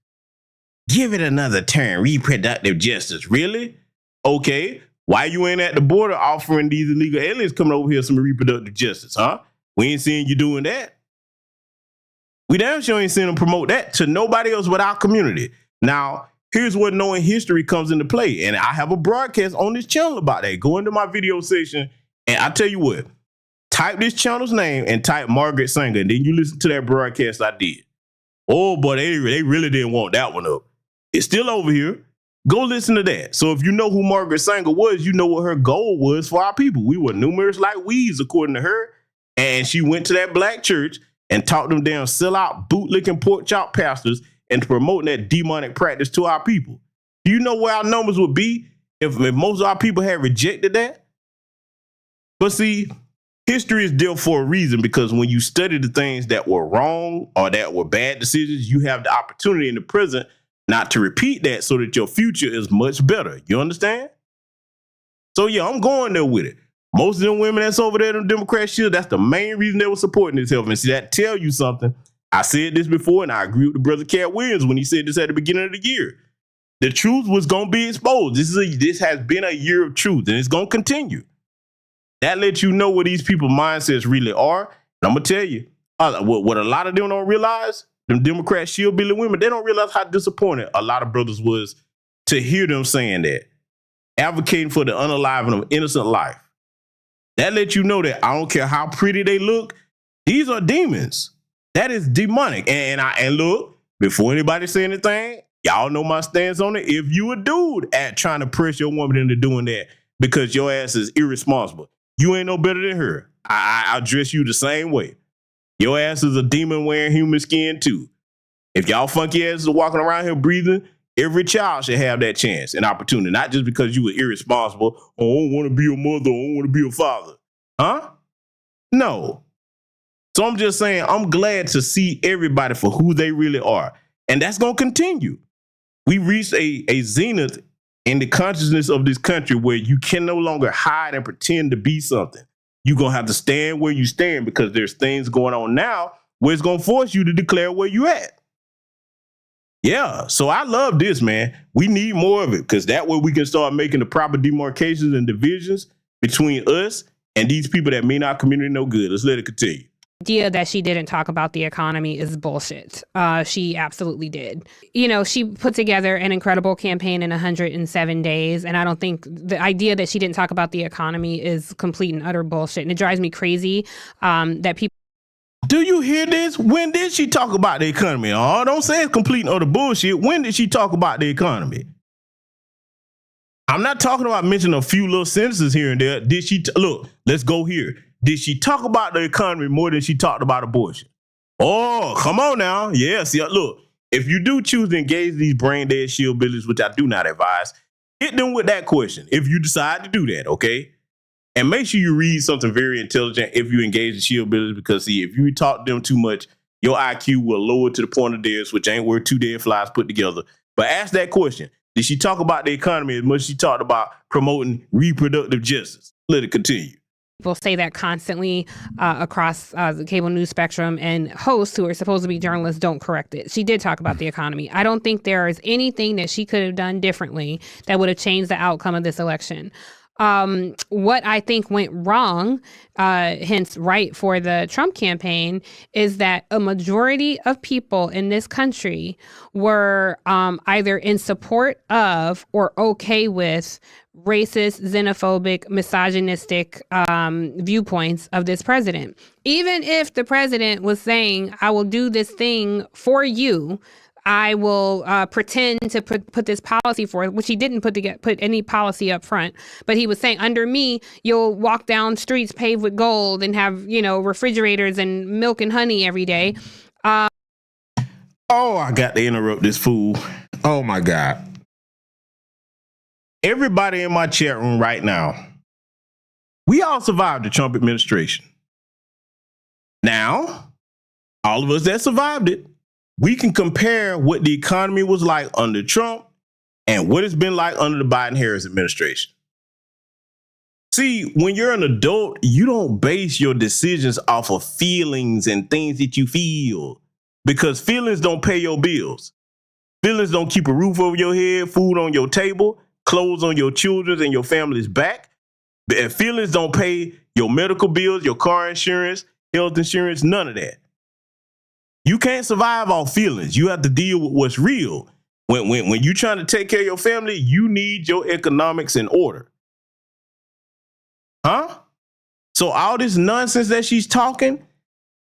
Give it another turn, reproductive justice. Really? Okay. Why you ain't at the border offering these illegal aliens coming over here some reproductive justice, huh? We ain't seeing you doing that. We damn sure ain't seeing them promote that to nobody else but our community. Now, here's where knowing history comes into play. And I have a broadcast on this channel about that. Go into my video section, and I tell you what, type this channel's name and type Margaret Sanger, and then you listen to that broadcast I did. Oh, boy, they really didn't want that one up. It's still over here. Go listen to that. So if you know who Margaret Sanger was, you know what her goal was for our people. We were numerous like weeds, according to her. And she went to that black church and taught them damn sellout, bootlicking pork chop pastors and promoting that demonic practice to our people. Do you know where our numbers would be if most of our people had rejected that? But see, history is there for a reason, because when you study the things that were wrong or that were bad decisions, you have the opportunity in the present not to repeat that so that your future is much better. You understand? So yeah, I'm going there with it. Most of them women that's over there in the Democrat shit, that's the main reason they were supporting this health. And see, that tell you something. I said this before, and I agree with the brother Cat Williams when he said this at the beginning of the year. The truth was going to be exposed. This has been a year of truth, and it's going to continue. That lets you know what these people's mindsets really are. And I'm going to tell you, what a lot of them don't realize, them Democrat shillbilly women, they don't realize how disappointed a lot of brothers was to hear them saying that, advocating for the unaliving of innocent life. That lets you know that I don't care how pretty they look, these are demons. That is demonic. And look, before anybody say anything, y'all know my stance on it. If you a dude at trying to press your woman into doing that because your ass is irresponsible, you ain't no better than her. I'll dress you the same way. Your ass is a demon wearing human skin too. If y'all funky asses are walking around here breathing, every child should have that chance and opportunity, not just because you were irresponsible. Oh, I don't want to be a mother. I don't want to be a father. Huh? No. So I'm just saying, I'm glad to see everybody for who they really are. And that's going to continue. We reached a zenith in the consciousness of this country where you can no longer hide and pretend to be something. You're going to have to stand where you stand, because there's things going on now where it's going to force you to declare where you at. Yeah, so I love this, man. We need more of it, because that way we can start making the proper demarcations and divisions between us and these people that mean our community no good. Let's let it continue. The idea that she didn't talk about the economy is bullshit. She absolutely did. You know, she put together an incredible campaign in 107 days, and I don't think the idea that she didn't talk about the economy is complete and utter bullshit. And it drives me crazy that people. Do you hear this? When did she talk about the economy? Oh, don't say it's complete and utter bullshit. When did she talk about the economy? I'm not talking about mentioning a few little sentences here and there. Did she look, let's go here. Did she talk about the economy more than she talked about abortion? Oh, come on now. Yeah, see, look, if you do choose to engage these brain dead shillbillies, which I do not advise, hit them with that question if you decide to do that, okay? And make sure you read something very intelligent if you engage the shillbillies, because, see, if you talk to them too much, your IQ will lower to the point of theirs, which ain't worth 2 dead flies put together. But ask that question. Did she talk about the economy as much as she talked about promoting reproductive justice? Let it continue. People say that constantly across the cable news spectrum, and hosts who are supposed to be journalists don't correct it. She did talk about the economy. I don't think there is anything that she could have done differently that would have changed the outcome of this election. What I think went wrong, hence right for the Trump campaign, is that a majority of people in this country were either in support of or okay with racist, xenophobic, misogynistic viewpoints of this president. Even if the president was saying, I will do this thing for you, I will pretend to put this policy forth, which he didn't put any policy up front. But he was saying, under me, you'll walk down streets paved with gold and have, refrigerators and milk and honey every day. Oh, I got to interrupt this fool. Oh, my God. Everybody in my chat room right now, we all survived the Trump administration. Now, all of us that survived it, we can compare what the economy was like under Trump and what it's been like under the Biden-Harris administration. See, when you're an adult, you don't base your decisions off of feelings and things that you feel, because feelings don't pay your bills. Feelings don't keep a roof over your head, food on your table, clothes on your children's and your family's back. And feelings don't pay your medical bills, your car insurance, health insurance, none of that. You can't survive off feelings. You have to deal with what's real. When you're trying to take care of your family, you need your economics in order. Huh? So all this nonsense that she's talking,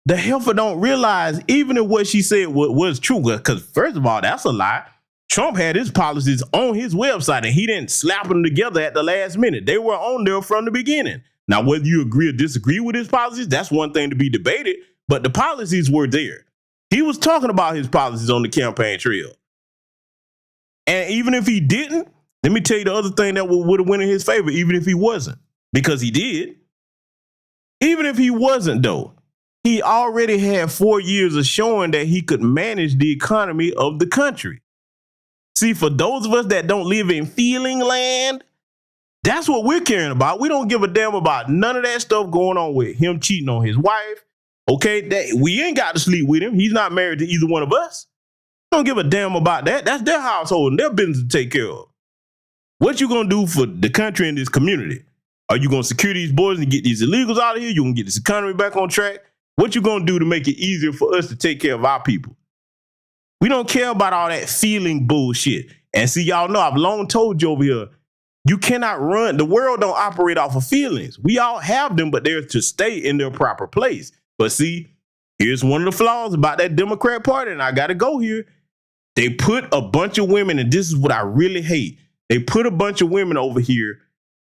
the heifer don't realize even if what she said was true. Because first of all, that's a lie. Trump had his policies on his website and he didn't slap them together at the last minute. They were on there from the beginning. Now, whether you agree or disagree with his policies, that's one thing to be debated, but the policies were there. He was talking about his policies on the campaign trail. And even if he didn't, let me tell you the other thing that would have went in his favor, even if he wasn't, because he did. Even if he wasn't, though, he already had 4 years of showing that he could manage the economy of the country. See, for those of us that don't live in feeling land, that's what we're caring about. We don't give a damn about none of that stuff going on with him cheating on his wife. Okay, we ain't got to sleep with him. He's not married to either one of us. Don't give a damn about that. That's their household and their business to take care of. What you gonna do for the country and this community? Are you gonna secure these borders and get these illegals out of here? You gonna get this economy back on track? What you gonna do to make it easier for us to take care of our people? We don't care about all that feeling bullshit. And see, y'all know I've long told you over here, you cannot run. The world don't operate off of feelings. We all have them, but they're to stay in their proper place. But see, here's one of the flaws about that Democrat Party, and I got to go here. They put a bunch of women, and this is what I really hate. They put a bunch of women over here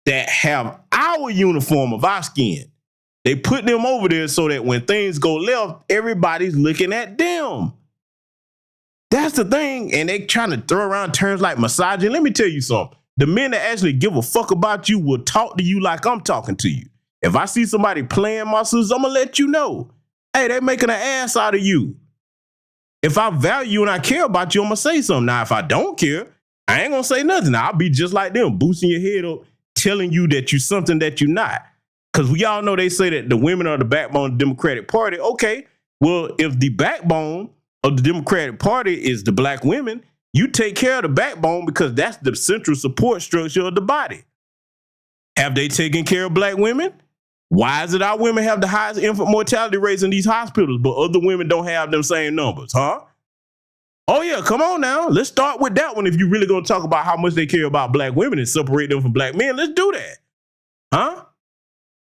that have our uniform of our skin. They put them over there so that when things go left, everybody's looking at them. That's the thing. And they trying to throw around terms like misogyny. Let me tell you something. The men that actually give a fuck about you will talk to you like I'm talking to you. If I see somebody playing my sisters, I'm going to let you know. Hey, they're making an ass out of you. If I value you and I care about you, I'm going to say something. Now, if I don't care, I ain't going to say nothing. I'll be just like them, boosting your head up, telling you that you're something that you're not. Because we all know they say that the women are the backbone of the Democratic Party. Okay, well, if the backbone of the Democratic Party is the black women, you take care of the backbone because that's the central support structure of the body. Have they taken care of black women? Why is it our women have the highest infant mortality rates in these hospitals, but other women don't have them same numbers, huh? Oh, yeah, come on now. Let's start with that one if you're really going to talk about how much they care about black women and separate them from black men. Let's do that, huh?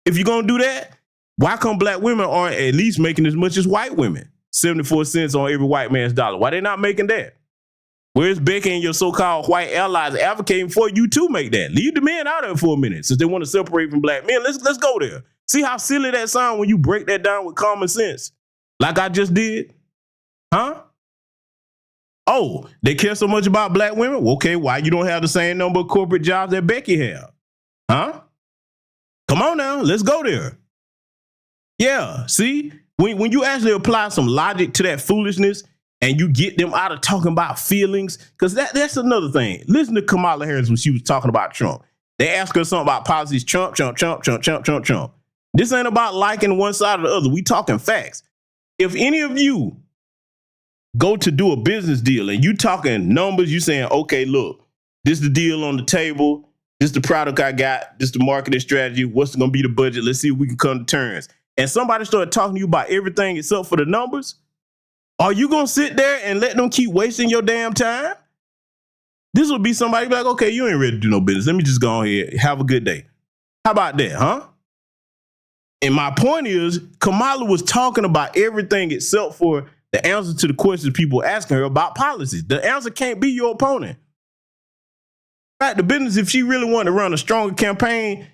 If you're going to do that, why come black women aren't at least making as much as white women? 74 cents on every white man's dollar. Why they not making that? Where's Becky and your so-called white allies advocating for you to make that? Leave the men out of it for a minute since they want to separate from black men. Let's go there. See how silly that sounds when you break that down with common sense, like I just did? Huh? Oh, they care so much about black women? Well, okay, why you don't have the same number of corporate jobs that Becky have? Huh? Come on now, let's go there. Yeah, see? When you actually apply some logic to that foolishness and you get them out of talking about feelings, because that's another thing. Listen to Kamala Harris when she was talking about Trump. They asked her something about policies, Trump. This ain't about liking one side or the other. We talking facts. If any of you go to do a business deal and you talking numbers, you saying, okay, look, this is the deal on the table. This is the product I got. This is the marketing strategy. What's going to be the budget? Let's see if we can come to terms. And somebody started talking to you about everything except for the numbers. Are you going to sit there and let them keep wasting your damn time? This would be somebody like, okay, you ain't ready to do no business. Let me just go ahead. Have a good day. How about that, huh? And my point is, Kamala was talking about everything except for the answer to the questions people asking her about policies. The answer can't be your opponent. Back to business, if she really wanted to run a stronger campaign,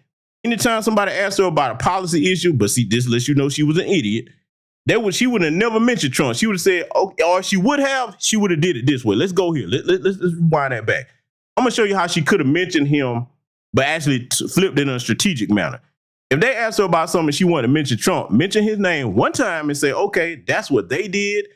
anytime somebody asked her about a policy issue, but see, this lets you know she was an idiot, she would have never mentioned Trump. She would have said, okay, or she would have did it this way. Let's go here. Let's rewind that back. I'm going to show you how she could have mentioned him, but actually flipped it in a strategic manner. If they asked her about something she wanted to mention Trump, mention his name one time and say, okay, that's what they did.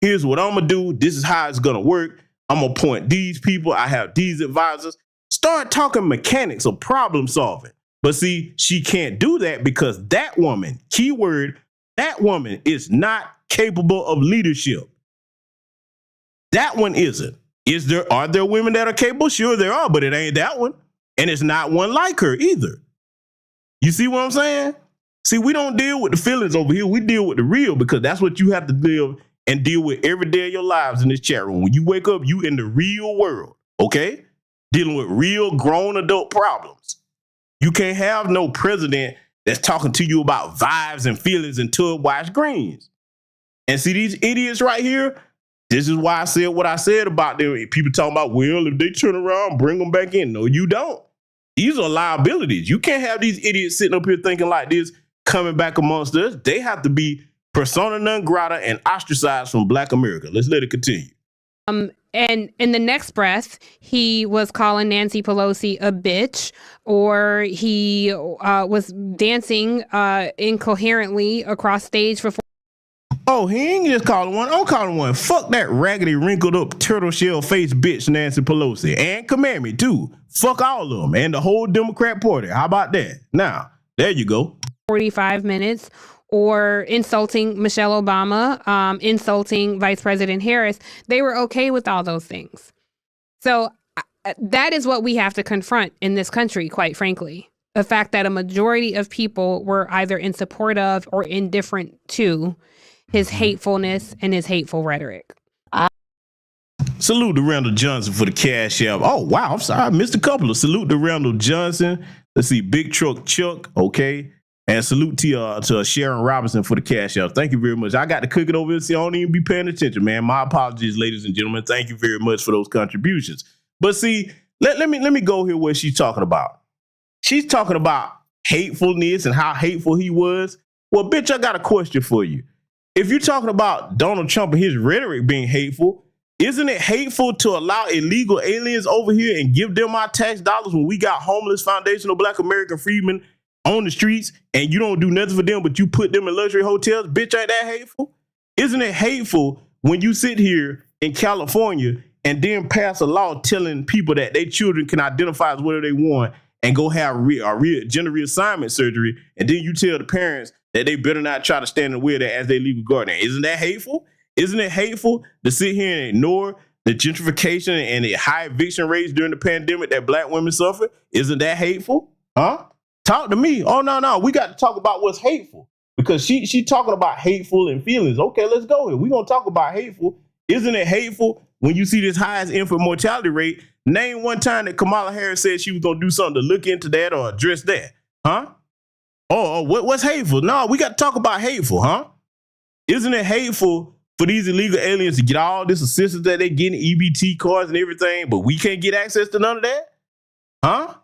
Here's what I'm going to do. This is how it's going to work. I'm going to appoint these people. I have these advisors. Start talking mechanics of problem solving. But see, she can't do that because that woman, keyword, that woman is not capable of leadership. That one isn't. Are there women that are capable? Sure there are, but it ain't that one. And it's not one like her either. You see what I'm saying? See, we don't deal with the feelings over here. We deal with the real because that's what you have to deal with every day of your lives in this chat room. When you wake up, you in the real world, okay? Dealing with real grown adult problems. You can't have no president that's talking to you about vibes and feelings and Tubwashed greens. And see these idiots right here? This is why I said what I said about them. People talking about, well, if they turn around, bring them back in. No, you don't. These are liabilities. You can't have these idiots sitting up here thinking like this, coming back amongst us. They have to be persona non grata and ostracized from Black America. Let's let it continue. And in the next breath, he was calling Nancy Pelosi a bitch, or he was dancing incoherently across stage for. Oh, he ain't just calling one. I'm calling one. Fuck that raggedy, wrinkled up, turtle shell face bitch, Nancy Pelosi. And KaMammy, too. Fuck all of them. And the whole Democrat Party. How about that? Now, there you go. 45 minutes. Or insulting Michelle Obama, insulting Vice President Harris. They were okay with all those things. So that is what we have to confront in this country, quite frankly. The fact that a majority of people were either in support of or indifferent to his hatefulness and his hateful rhetoric. Salute to Randall Johnson for the cash app. Oh, wow. I'm sorry. I missed a couple of. Salute to Randall Johnson. Let's see. Big Truck Chuck. Okay. And salute to Sharon Robinson for the cash out. Thank you very much. I got to cook it over here, so I don't even be paying attention, man. My apologies, ladies and gentlemen. Thank you very much for those contributions. But see, let me go here what she's talking about. She's talking about hatefulness and how hateful he was. Well, bitch, I got a question for you. If you're talking about Donald Trump and his rhetoric being hateful, isn't it hateful to allow illegal aliens over here and give them our tax dollars when we got homeless, foundational Black American freedmen on the streets and you don't do nothing for them, but you put them in luxury hotels? Bitch, ain't that hateful? Isn't it hateful when you sit here in California and then pass a law telling people that their children can identify as whatever they want and go have gender reassignment surgery, and then you tell the parents that they better not try to stand in the way of that as their legal guardian? Isn't that hateful? Isn't it hateful to sit here and ignore the gentrification and the high eviction rates during the pandemic that Black women suffer? Isn't that hateful? Huh? Talk to me. Oh, no. We got to talk about what's hateful because she talking about hateful and feelings. Okay, let's go here. We're going to talk about hateful. Isn't it hateful when you see this highest infant mortality rate? Name one time that Kamala Harris said she was going to do something to look into that or address that. Huh? What's hateful? No, we got to talk about hateful, huh? Isn't it hateful for these illegal aliens to get all this assistance that they get in EBT cards and everything, but we can't get access to none of that? Huh?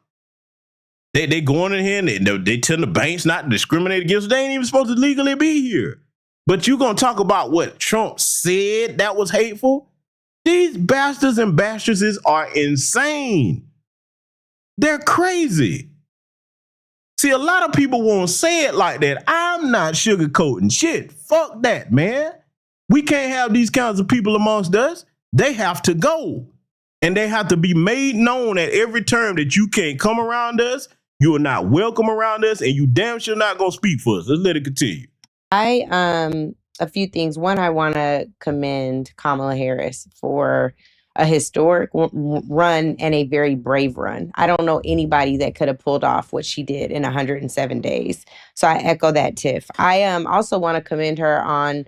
They going in here and they tell the banks not to discriminate against us. They ain't even supposed to legally be here. But you going to talk about what Trump said that was hateful? These bastards and bastardesses are insane. They're crazy. See, a lot of people won't say it like that. I'm not sugarcoating shit. Fuck that, man. We can't have these kinds of people amongst us. They have to go. And they have to be made known at every turn that you can't come around us. You are not welcome around us, and you damn sure not gonna speak for us. Let's let it continue. A few things. One, I want to commend Kamala Harris for a historic run and a very brave run. I don't know anybody that could have pulled off what she did in 107 days. So I echo that, Tiff. I also want to commend her on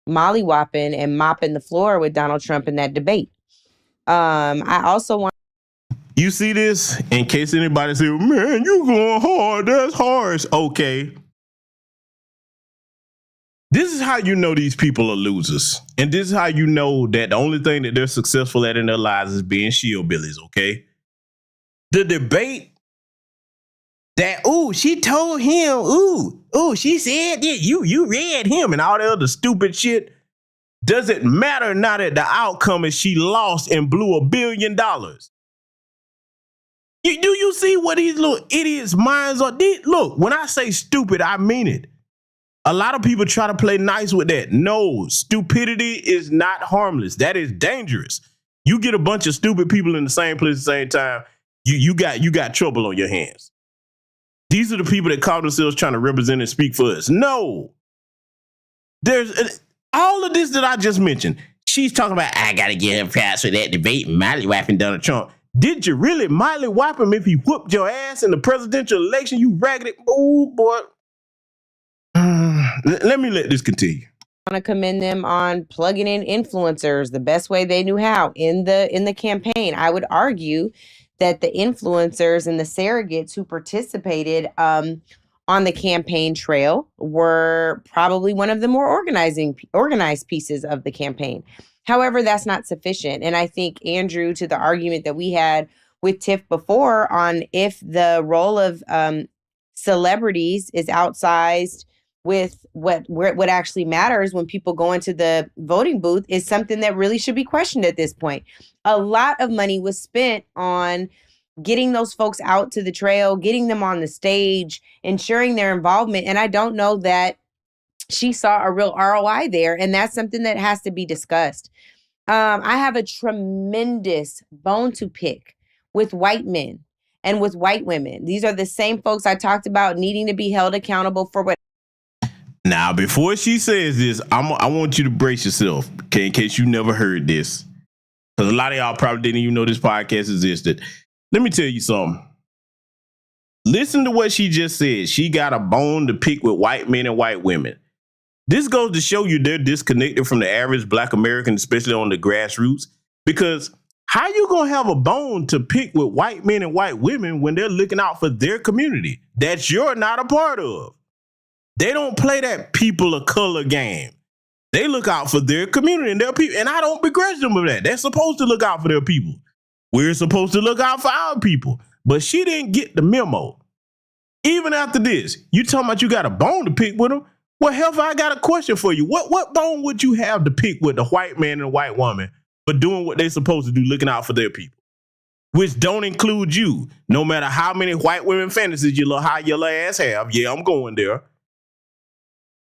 mollywopping and mopping the floor with Donald Trump in that debate. I also want. You see this? In case anybody say, man, you going hard. That's harsh. Okay. This is how you know these people are losers. And this is how you know that the only thing that they're successful at in their lives is being shillbillies, okay? The debate that, she told him, she said that you read him and all the other stupid shit. Does it matter now that the outcome is she lost and blew $1 billion? Do you see what these little idiots' minds are? Look, when I say stupid, I mean it. A lot of people try to play nice with that. No, stupidity is not harmless. That is dangerous. You get a bunch of stupid people in the same place at the same time, you got trouble on your hands. These are the people that call themselves trying to represent and speak for us. No. There's all of this that I just mentioned. She's talking about, I got to get him past for that debate, mollywopping Donald Trump. Did you really mollywop him if he whooped your ass in the presidential election, you raggedy? Oh, boy. Let me let this continue. I want to commend them on plugging in influencers the best way they knew how in the campaign. I would argue that the influencers and the surrogates who participated on the campaign trail were probably one of the more organized pieces of the campaign. However, that's not sufficient. And I think, Andrew, to the argument that we had with Tiff before on if the role of celebrities is outsized with what actually matters when people go into the voting booth is something that really should be questioned at this point. A lot of money was spent on getting those folks out to the trail, getting them on the stage, ensuring their involvement. And I don't know that she saw a real ROI there. And that's something that has to be discussed. I have a tremendous bone to pick with white men and with white women. These are the same folks I talked about needing to be held accountable for what. Now, before she says this, I want you to brace yourself, okay, in case you never heard this. Because a lot of y'all probably didn't even know this podcast existed. Let me tell you something. Listen to what she just said. She got a bone to pick with white men and white women. This goes to show you they're disconnected from the average Black American, especially on the grassroots. Because how you going to have a bone to pick with white men and white women when they're looking out for their community that you're not a part of? They don't play that people of color game. They look out for their community and their people. And I don't begrudge them of that. They're supposed to look out for their people. We're supposed to look out for our people. But she didn't get the memo. Even after this, you talking about you got a bone to pick with them? Well, hell, I got a question for you. What bone would you have to pick with the white man and the white woman for doing what they're supposed to do, looking out for their people? Which don't include you. No matter how many white women fantasies your little high yellow ass have. Yeah, I'm going there.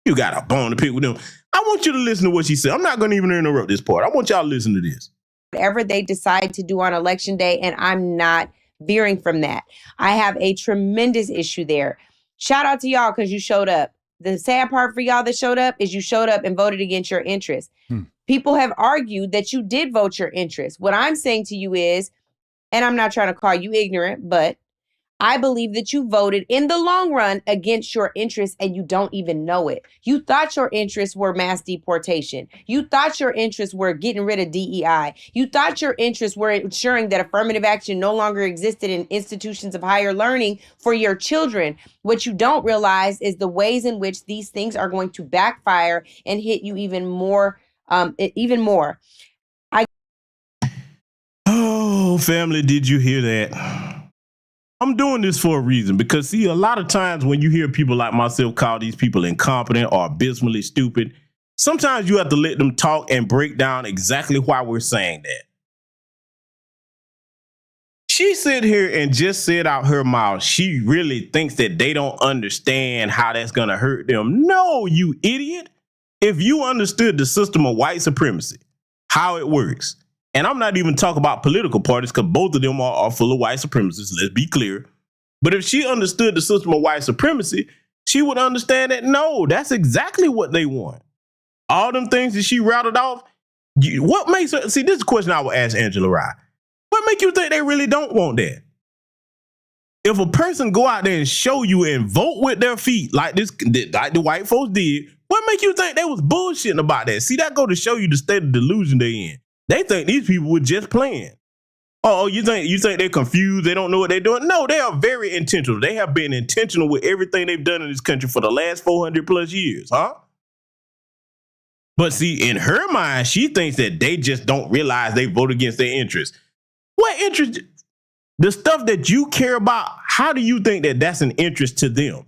You got a bone to pick with them. I want you to listen to what she said. I'm not going to even interrupt this part. I want y'all to listen to this. Whatever they decide to do on election day, and I'm not veering from that. I have a tremendous issue there. Shout out to y'all because you showed up. The sad part for y'all that showed up is you showed up and voted against your interests. People have argued that you did vote your interests. What I'm saying to you is, and I'm not trying to call you ignorant, but I believe that you voted in the long run against your interests and you don't even know it. You thought your interests were mass deportation. You thought your interests were getting rid of DEI. You thought your interests were ensuring that affirmative action no longer existed in institutions of higher learning for your children. What you don't realize is the ways in which these things are going to backfire and hit you even more. Oh, family, did you hear that? I'm doing this for a reason because, see, a lot of times when you hear people like myself call these people incompetent or abysmally stupid, sometimes you have to let them talk and break down exactly why we're saying that. She sit here and just said out her mouth, she really thinks that they don't understand how that's going to hurt them. No, you idiot. If you understood the system of white supremacy, how it works, and I'm not even talking about political parties because both of them are full of white supremacists, let's be clear. But if she understood the system of white supremacy, she would understand that, no, that's exactly what they want. All them things that she routed off, What makes her, see, this is a question I would ask Angela Rye. What make you think they really don't want that? If a person go out there and show you and vote with their feet like the white folks did, what make you think they was bullshitting about that? See, that go to show you the state of delusion they in. They think these people were just playing. Oh, you think they're confused? They don't know what they're doing? No, they are very intentional. They have been intentional with everything they've done in this country for the last 400 plus years, huh? But see, in her mind, she thinks that they just don't realize they vote against their interests. What interest? The stuff that you care about, how do you think that that's an interest to them?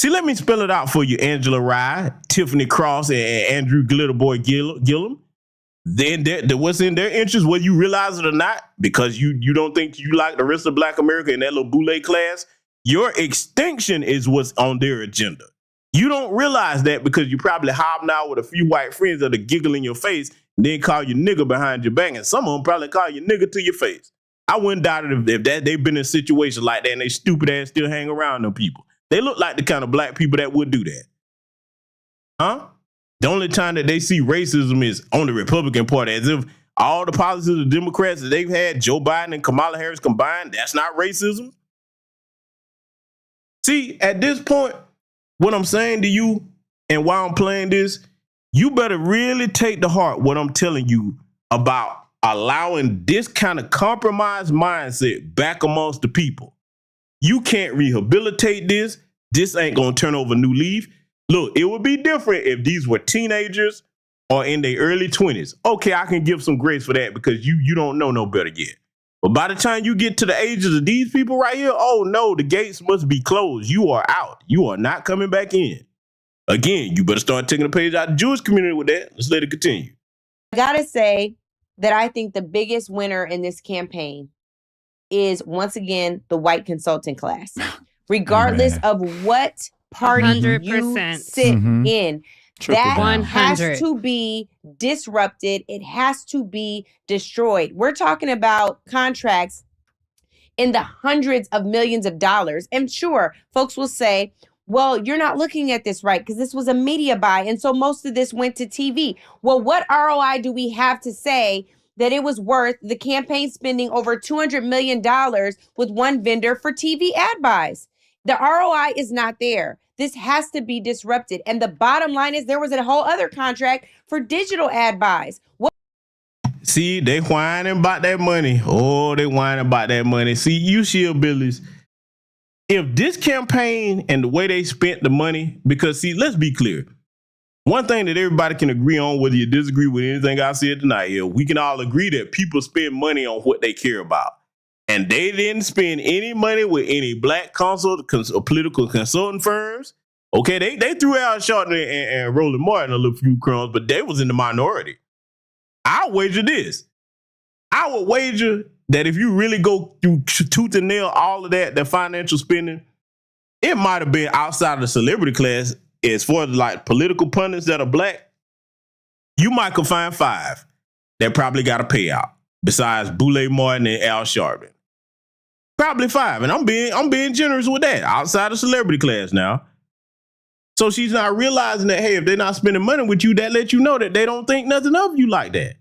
See, let me spell it out for you, Angela Rye, Tiffany Cross, and Andrew Glitterboy Gillum. Then what's in their interest, whether you realize it or not, because you don't think you like the rest of Black America in that little boule class, your extinction is what's on their agenda. You don't realize that because you probably hobnob with a few white friends that are giggle in your face and then call you nigger behind your back, and some of them probably call you nigger to your face. I wouldn't doubt it if they've been in a situation like that and they stupid ass still hang around them people. They look like the kind of Black people that would do that. Huh? The only time that they see racism is on the Republican Party, as if all the policies of the Democrats that they've had, Joe Biden and Kamala Harris combined, that's not racism. See, at this point, what I'm saying to you and why I'm playing this, you better really take to heart what I'm telling you about allowing this kind of compromised mindset back amongst the people. You can't rehabilitate this. This ain't going to turn over a new leaf. Look, it would be different if these were teenagers or in their early 20s. Okay, I can give some grace for that because you don't know no better yet. But by the time you get to the ages of these people right here, oh no, the gates must be closed. You are out. You are not coming back in. Again, you better start taking a page out of the Jewish community with that. Let's let it continue. I gotta say that I think the biggest winner in this campaign is, once again, the white consultant class. Regardless of what party 100%. you sit in, that 100. has to be disrupted. It has to be destroyed. We're talking about contracts in the hundreds of millions of dollars. And sure, folks will say, well, you're not looking at this right because this was a media buy. And so most of this went to TV. Well, what ROI do we have to say that it was worth the campaign spending over $200 million with one vendor for TV ad buys? The ROI is not there. This has to be disrupted. And the bottom line is there was a whole other contract for digital ad buys. See, they whining about that money. Oh, they whining about that money. See, you shillbillies, if this campaign and the way they spent the money, because see, let's be clear. One thing that everybody can agree on, whether you disagree with anything I said tonight here, we can all agree that people spend money on what they care about. And they didn't spend any money with any Black political consulting firms. Okay, they threw out Sharpton and Roland Martin a little few crumbs, but they was in the minority. I'll wager this. I would wager that if you really go through tooth and nail all of that, the financial spending, it might have been outside of the celebrity class. As far as like political pundits that are Black, you might could find 5 that probably got a payout besides Boule Martin and Al Sharpton. Probably 5, and I'm being generous with that. Outside of celebrity class now. So she's not realizing that, hey, if they're not spending money with you, that lets you know that they don't think nothing of you like that.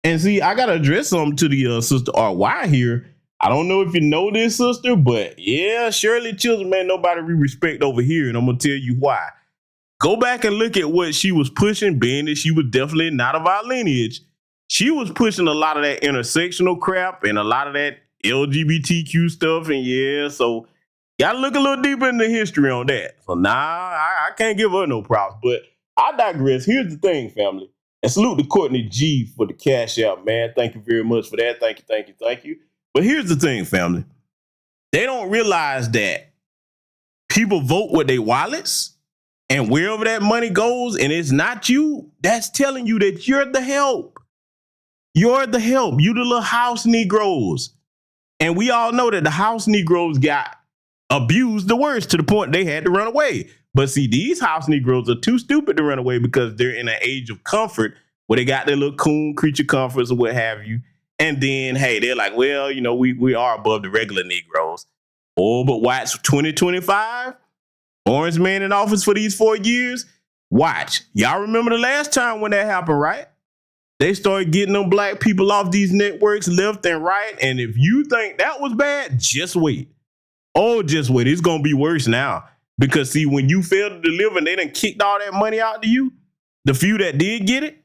And see, I got to address something to the sister RY here. I don't know if you know this, sister, but yeah, Shirley Chisholm, man, nobody we respect over here, and I'm going to tell you why. Go back and look at what she was pushing, being that she was definitely not of our lineage. She was pushing a lot of that intersectional crap and a lot of that LGBTQ stuff, and yeah, so got to look a little deeper into history on that. So I can't give her no props, but I digress. Here's the thing, family. And salute to Courtney G for the cash out, man. Thank you very much for that. Thank you. But here's the thing, family. They don't realize that people vote with their wallets, and wherever that money goes and it's not you, that's telling you that you're the help. You're the help. You the little house Negroes. And we all know that the house Negroes got abused the worst to the point they had to run away. But see, these house Negroes are too stupid to run away because they're in an age of comfort where they got their little coon creature comforts or what have you. And then, hey, they're like, well, you know, we are above the regular Negroes. Oh, but whites 2025, Orange man in office for these 4 years, Watch. Y'all remember the last time when that happened, right? They started getting them black people off these networks left and right. And if you think that was bad, just wait. Oh, just wait. It's going to be worse now. Because, see, when you fail to deliver and they done kicked all that money out to you, the few that did get it,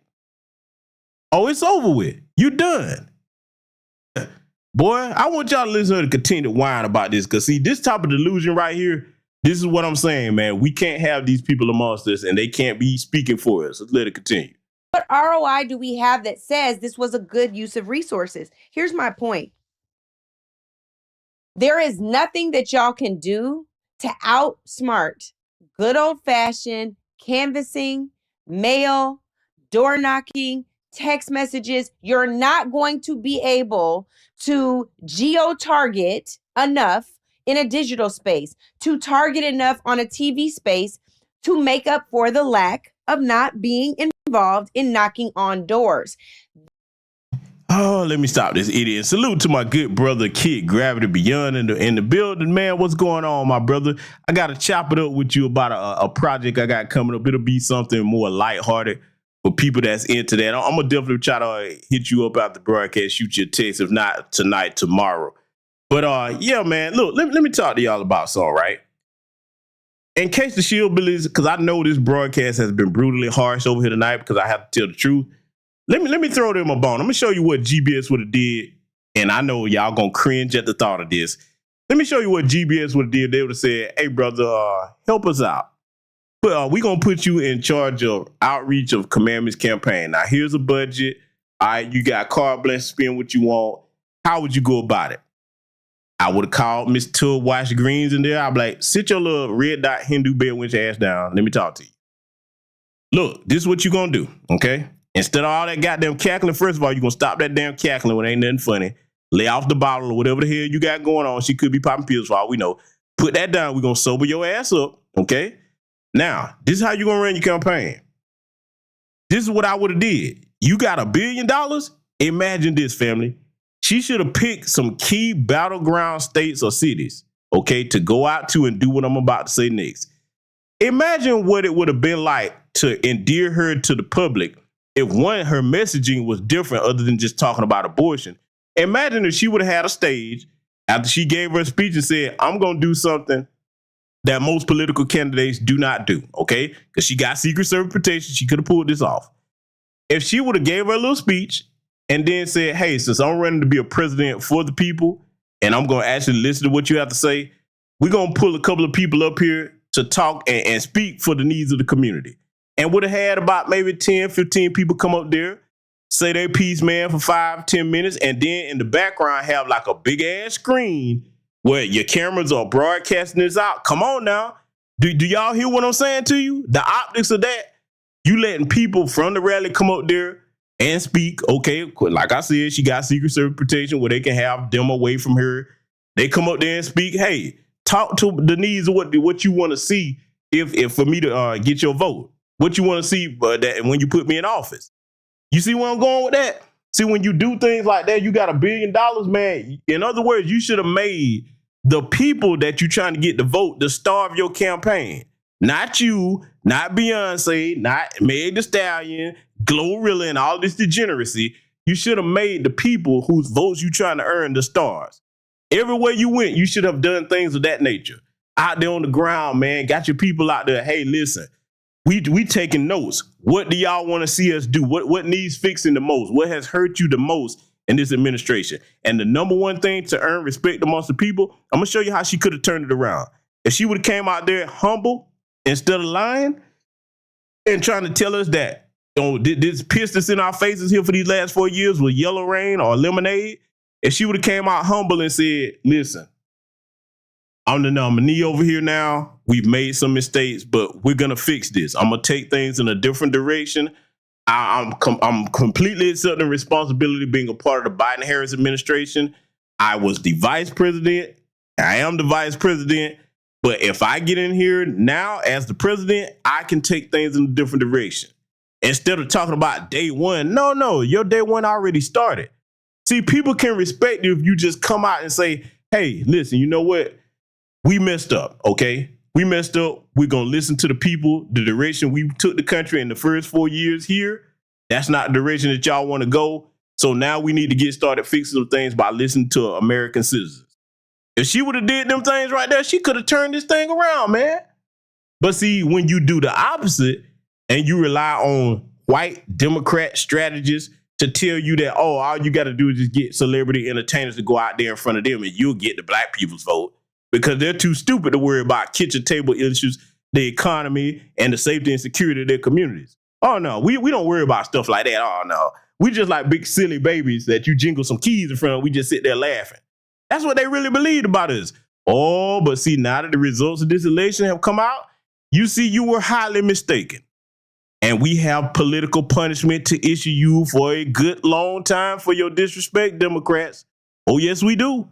oh, it's over with. You done. Boy, I want y'all to listen to continue to whine about this. Because, see, this type of delusion right here, this is what I'm saying, man. We can't have these people amongst us, and they can't be speaking for us. Let's let it continue. What ROI do we have that says this was a good use of resources? Here's my point. There is nothing that y'all can do to outsmart good old-fashioned canvassing, mail, door knocking, text messages. You're not going to be able to geo-target enough in a digital space, to target enough on a TV space to make up for the lack of not being involved in knocking on doors. Oh, let me stop this idiot. Salute to my good brother, Kid Gravity Beyond in the building, man. What's going on, my brother? I got to chop it up with you about a project I got coming up. It'll be something more lighthearted for people that's into that. I'm going to definitely try to hit you up after the broadcast, shoot you a text, if not tonight, tomorrow. But yeah, man, look, let me talk to y'all about something, right? In case the Shillbillies, because I know this broadcast has been brutally harsh over here tonight because I have to tell the truth. Let me throw them a bone. I'm going to show you what GBS would have did, and I know y'all going to cringe at the thought of this. Let me show you what GBS would have did. They would have said, hey, brother, help us out. But we're going to put you in charge of outreach of KaMammy's campaign. Now, here's a budget. All right, you got carte blanche, spend what you want. How would you go about it? I would have called Miss Tubwashed Greens in there. I'd be like, sit your little red dot Hindu bedwitch ass down. Let me talk to you. Look, this is what you're going to do, okay? Instead of all that goddamn cackling, first of all, you're going to stop that damn cackling when ain't nothing funny. Lay off the bottle or whatever the hell you got going on. She could be popping pills for all we know. Put that down. We're going to sober your ass up, okay? Now, this is how you're going to run your campaign. This is what I would have did. You got $1 billion? Imagine this, family. She should have picked some key battleground states or cities, okay, to go out to and do what I'm about to say next. Imagine what it would have been like to endear her to the public if, one, her messaging was different other than just talking about abortion. Imagine if she would have had a stage after she gave her speech and said, I'm going to do something that most political candidates do not do, okay? Because she got Secret Service protection. She could have pulled this off. If she would have gave her a little speech and then said, hey, since I'm running to be a president for the people and I'm going to actually listen to what you have to say, we're going to pull a couple of people up here to talk and speak for the needs of the community. And would have had about maybe 10, 15 people come up there, say their piece, man, for 5, 10 minutes, and then in the background have like a big ass screen where your cameras are broadcasting this out. Come on now. Do y'all hear what I'm saying to you? The optics of that, you letting people from the rally come up there and speak. Okay, like I said, she got Secret Service protection where they can have them away from her. They come up there and speak. Hey, talk to the needs of what you want to see if for me to get your vote. What you want to see that when you put me in office. You see where I'm going with that? See, when you do things like that, you got $1 billion, man. In other words, you should have made the people that you're trying to get to vote the star of your campaign. Not you, not Beyonce, not Meg Thee Stallion, Glorilla, and all this degeneracy. You should have made the people whose votes you trying to earn the stars. Everywhere you went, you should have done things of that nature. Out there on the ground, man, got your people out there. Hey, listen, we taking notes. What do y'all want to see us do? What needs fixing the most? What has hurt you the most in this administration? And the number one thing to earn respect amongst the people, I'm going to show you how she could have turned it around. If she would have came out there humble instead of lying and trying to tell us that, this piss that's in our faces here for these last 4 years was yellow rain or lemonade, if she would have came out humble and said, listen, I'm the nominee over here now. We've made some mistakes, but we're going to fix this. I'm going to take things in a different direction. I'm completely accepting responsibility being a part of the Biden-Harris administration. I was the vice president. I am the vice president. But if I get in here now as the president, I can take things in a different direction. Instead of talking about day one, no, your day one already started. See, people can respect you if you just come out and say, hey, listen, you know what? We messed up, okay? We messed up. We're going to listen to the people. The direction we took the country in the first 4 years here, that's not the direction that y'all want to go. So now we need to get started fixing some things by listening to American citizens. If she would have did them things right there, she could have turned this thing around, man. But see, when you do the opposite and you rely on white Democrat strategists to tell you that, oh, all you got to do is just get celebrity entertainers to go out there in front of them and you'll get the black people's vote because they're too stupid to worry about kitchen table issues, the economy, and the safety and security of their communities. Oh, no, we don't worry about stuff like that. Oh, no. We just like big silly babies that you jingle some keys in front of. We just sit there laughing. That's what they really believed about us. Oh, but see, now that the results of this election have come out, you see you were highly mistaken. And we have political punishment to issue you for a good long time for your disrespect, Democrats. Oh, yes, we do.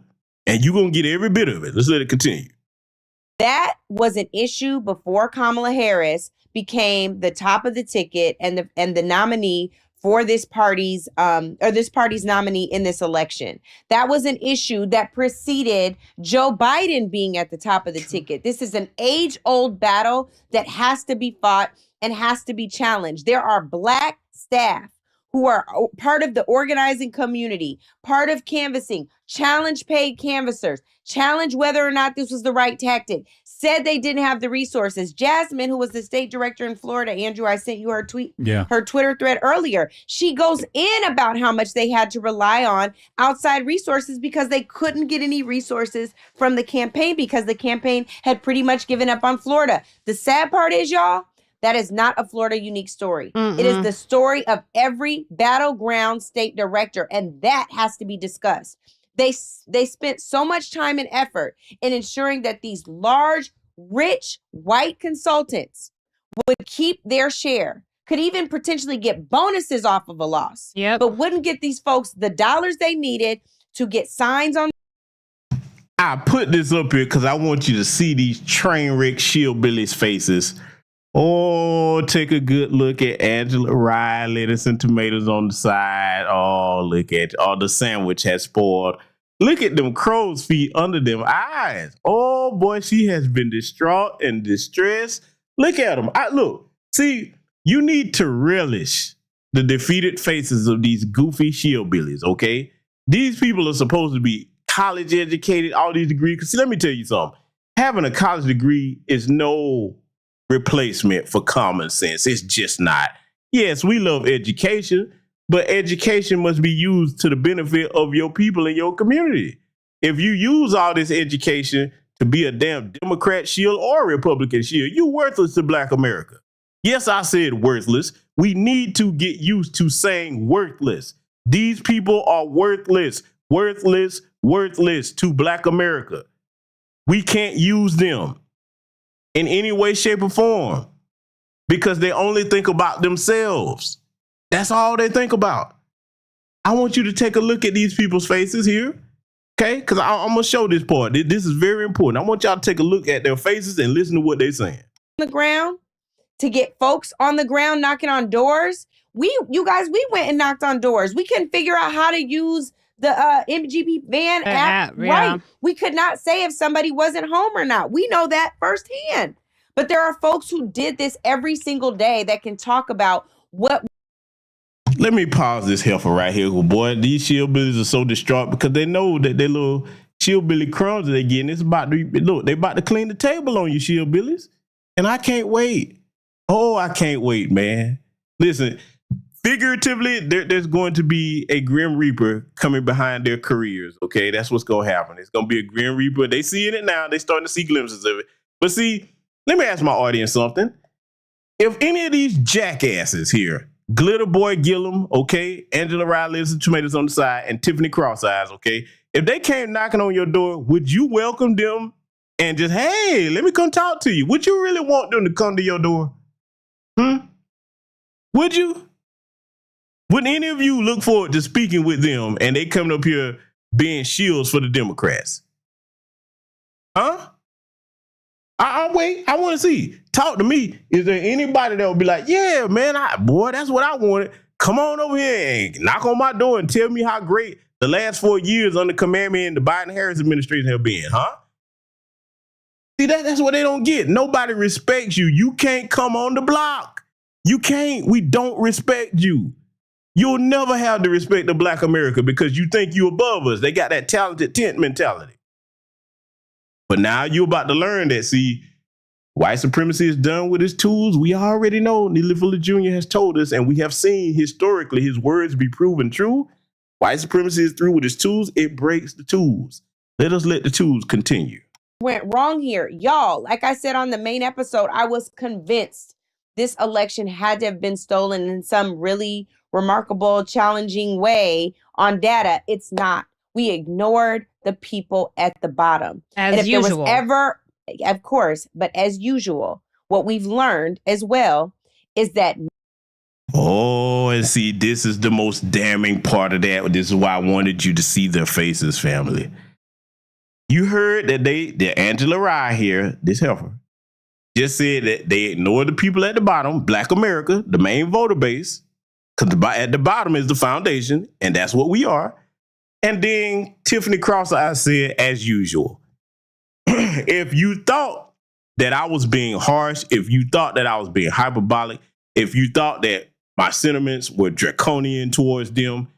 And you're going to get every bit of it. Let's let it continue. That was an issue before Kamala Harris became the top of the ticket and the nominee for this party's nominee in this election. That was an issue that preceded Joe Biden being at the top of the ticket. This is an age-old battle that has to be fought and has to be challenged. There are black staff who are part of the organizing community, part of canvassing, challenge paid canvassers, challenge whether or not this was the right tactic, said they didn't have the resources. Jasmine, who was the state director in Florida, Andrew, I sent you her her Twitter thread earlier. She goes in about how much they had to rely on outside resources because they couldn't get any resources from the campaign because the campaign had pretty much given up on Florida. The sad part is, y'all, that is not a Florida unique story. It is the story of every battleground state director, and that has to be discussed. They spent so much time and effort in ensuring that these large, rich, white consultants would keep their share, could even potentially get bonuses off of a loss, but wouldn't get these folks the dollars they needed to get signs on. I put this up here because I want you to see these train wreck Shillbillies faces. Oh, take a good look at Angela Rye, lettuce and tomatoes on the side. Oh, look at the sandwich has spoiled. Look at them crow's feet under them eyes. Oh boy, she has been distraught and distressed. Look at them. Look, see, you need to relish the defeated faces of these goofy Shillbillies, okay? These people are supposed to be college educated, all these degrees. Because let me tell you something. Having a college degree is no replacement for common sense. It's just not. Yes, we love education, but education must be used to the benefit of your people in your community. If you use all this education to be a damn Democrat shield or a Republican shield, you're worthless to Black America. Yes, I said worthless. We need to get used to saying worthless. These people are worthless, worthless, worthless to Black America. We can't use them in any way, shape, or form because they only think about themselves. That's all they think about. I want you to take a look at these people's faces here, okay? Because I'm going to show this part. This is very important. I want y'all to take a look at their faces and listen to what they're saying. The ground to get folks on the ground knocking on doors. You guys, we went and knocked on doors. We couldn't figure out how to use the MGP van app. Right. We could not say if somebody wasn't home or not. We know that firsthand. But there are folks who did this every single day that can talk about what. Let me pause this heifer right here. Boy, these Shillbillies are so distraught because they know that their little Shillbilly crumbs that they're getting, it's about to, look, they about to clean the table on you, Shillbillies. And I can't wait. Oh, I can't wait, man. Listen, figuratively, there's going to be a Grim Reaper coming behind their careers, okay? That's what's going to happen. It's going to be a Grim Reaper. They seeing it now. They starting to see glimpses of it. But see, let me ask my audience something. If any of these jackasses here, Glitter Boy Gillum, okay, Angela Riley, and tomatoes on the side, and Tiffany Cross Eyes, okay, if they came knocking on your door, would you welcome them and just, hey, let me come talk to you? Would you really want them to come to your door? Would you? Would any of you look forward to speaking with them and they coming up here being shields for the Democrats? Huh? Wait, I want to see. Talk to me. Is there anybody that would be like, yeah, man, boy, that's what I wanted. Come on over here and knock on my door and tell me how great the last 4 years under KaMammy and the Biden-Harris administration have been, huh? See, that's what they don't get. Nobody respects you. You can't come on the block. You can't. We don't respect you. You'll never have the respect of Black America because you think you're above us. They got that talented tent mentality. But now you're about to learn that, see, white supremacy is done with its tools. We already know. Neely Fuller Jr. has told us, and we have seen historically his words be proven true. White supremacy is through with its tools. It breaks the tools. Let us let the tools continue. Went wrong here. Y'all, like I said on the main episode, I was convinced this election had to have been stolen in some really remarkable, challenging way on data. It's not. We ignored the people at the bottom. As usual. There was ever, of course, but as usual, what we've learned as well is that. Oh, and see, this is the most damning part of that. This is why I wanted you to see their faces, family. You heard that the Angela Rye here, this heifer, just said that they ignore the people at the bottom, Black America, the main voter base, because at the bottom is the foundation, and that's what we are. And then Tiffany Cross-Eyes said, as usual, if you thought that I was being harsh, if you thought that I was being hyperbolic, if you thought that my sentiments were draconian towards them,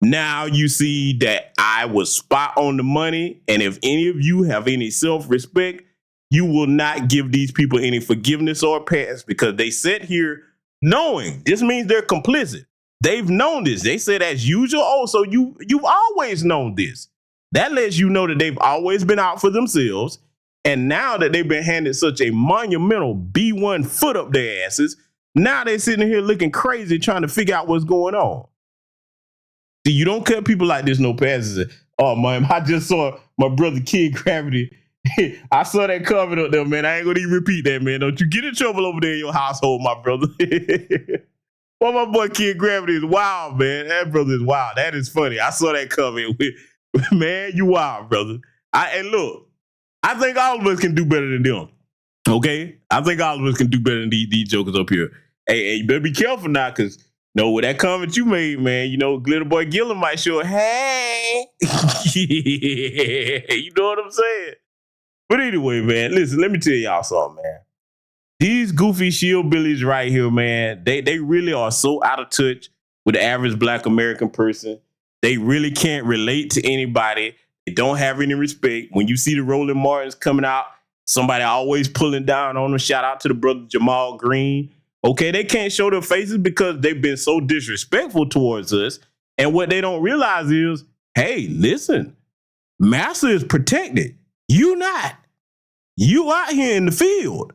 now you see that I was spot on the money. And if any of you have any self-respect, you will not give these people any forgiveness or pass because they sit here knowing this means they're complicit. They've known this. They said as usual. Oh, so you've always known this. That lets you know that they've always been out for themselves. And now that they've been handed such a monumental B1 foot up their asses, now they're sitting here looking crazy trying to figure out what's going on. See, you don't cut people like this no passes. Oh, man, I just saw my brother Kid Gravity. I saw that comment up there, man. I ain't gonna even repeat that, man. Don't you get in trouble over there in your household, my brother. Well, my boy Kid Gravity is wild, man. That brother is wild. That is funny. I saw that comment. Man, you wild, brother. And look, I think all of us can do better than them. Okay? I think all of us can do better than these jokers up here. Hey, you better be careful now, because with that comment you made, man, Glitter Boy Gillum might show, hey. You know what I'm saying? But anyway, man, listen, let me tell y'all something, man. These goofy shillbillies right here, man, they really are so out of touch with the average Black American person. They really can't relate to anybody. They don't have any respect. When you see the Roland Martins coming out, somebody always pulling down on them. Shout out to the brother Jamal Green. Okay, they can't show their faces because they've been so disrespectful towards us. And what they don't realize is, hey, listen, Massa is protected. You not. You out here in the field.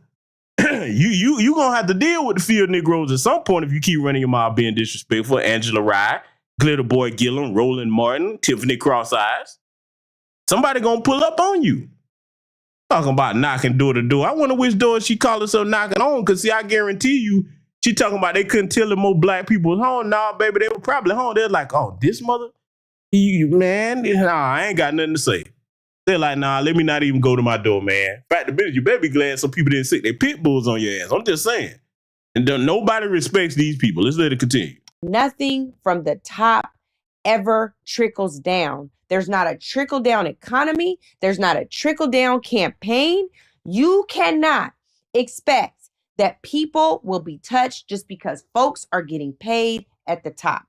You gonna have to deal with the field Negroes at some point if you keep running your mouth being disrespectful. Angela Rye, Glitter Boy Gillum, Roland Martin, Tiffany Cross-Eyes. Somebody gonna pull up on you. Talking about knocking door to door. I wonder which door she called herself knocking on, because see, I guarantee you, she talking about they couldn't tell if more Black people was home. Nah, baby, they were probably home. They're like, oh, this mother? Man, nah, I ain't got nothing to say. They're like, nah, let me not even go to my door, man. In fact, the business, you better be glad some people didn't sick their pit bulls on your ass. I'm just saying. And nobody respects these people. Let's let it continue. Nothing from the top ever trickles down. There's not a trickle-down economy. There's not a trickle-down campaign. You cannot expect that people will be touched just because folks are getting paid at the top.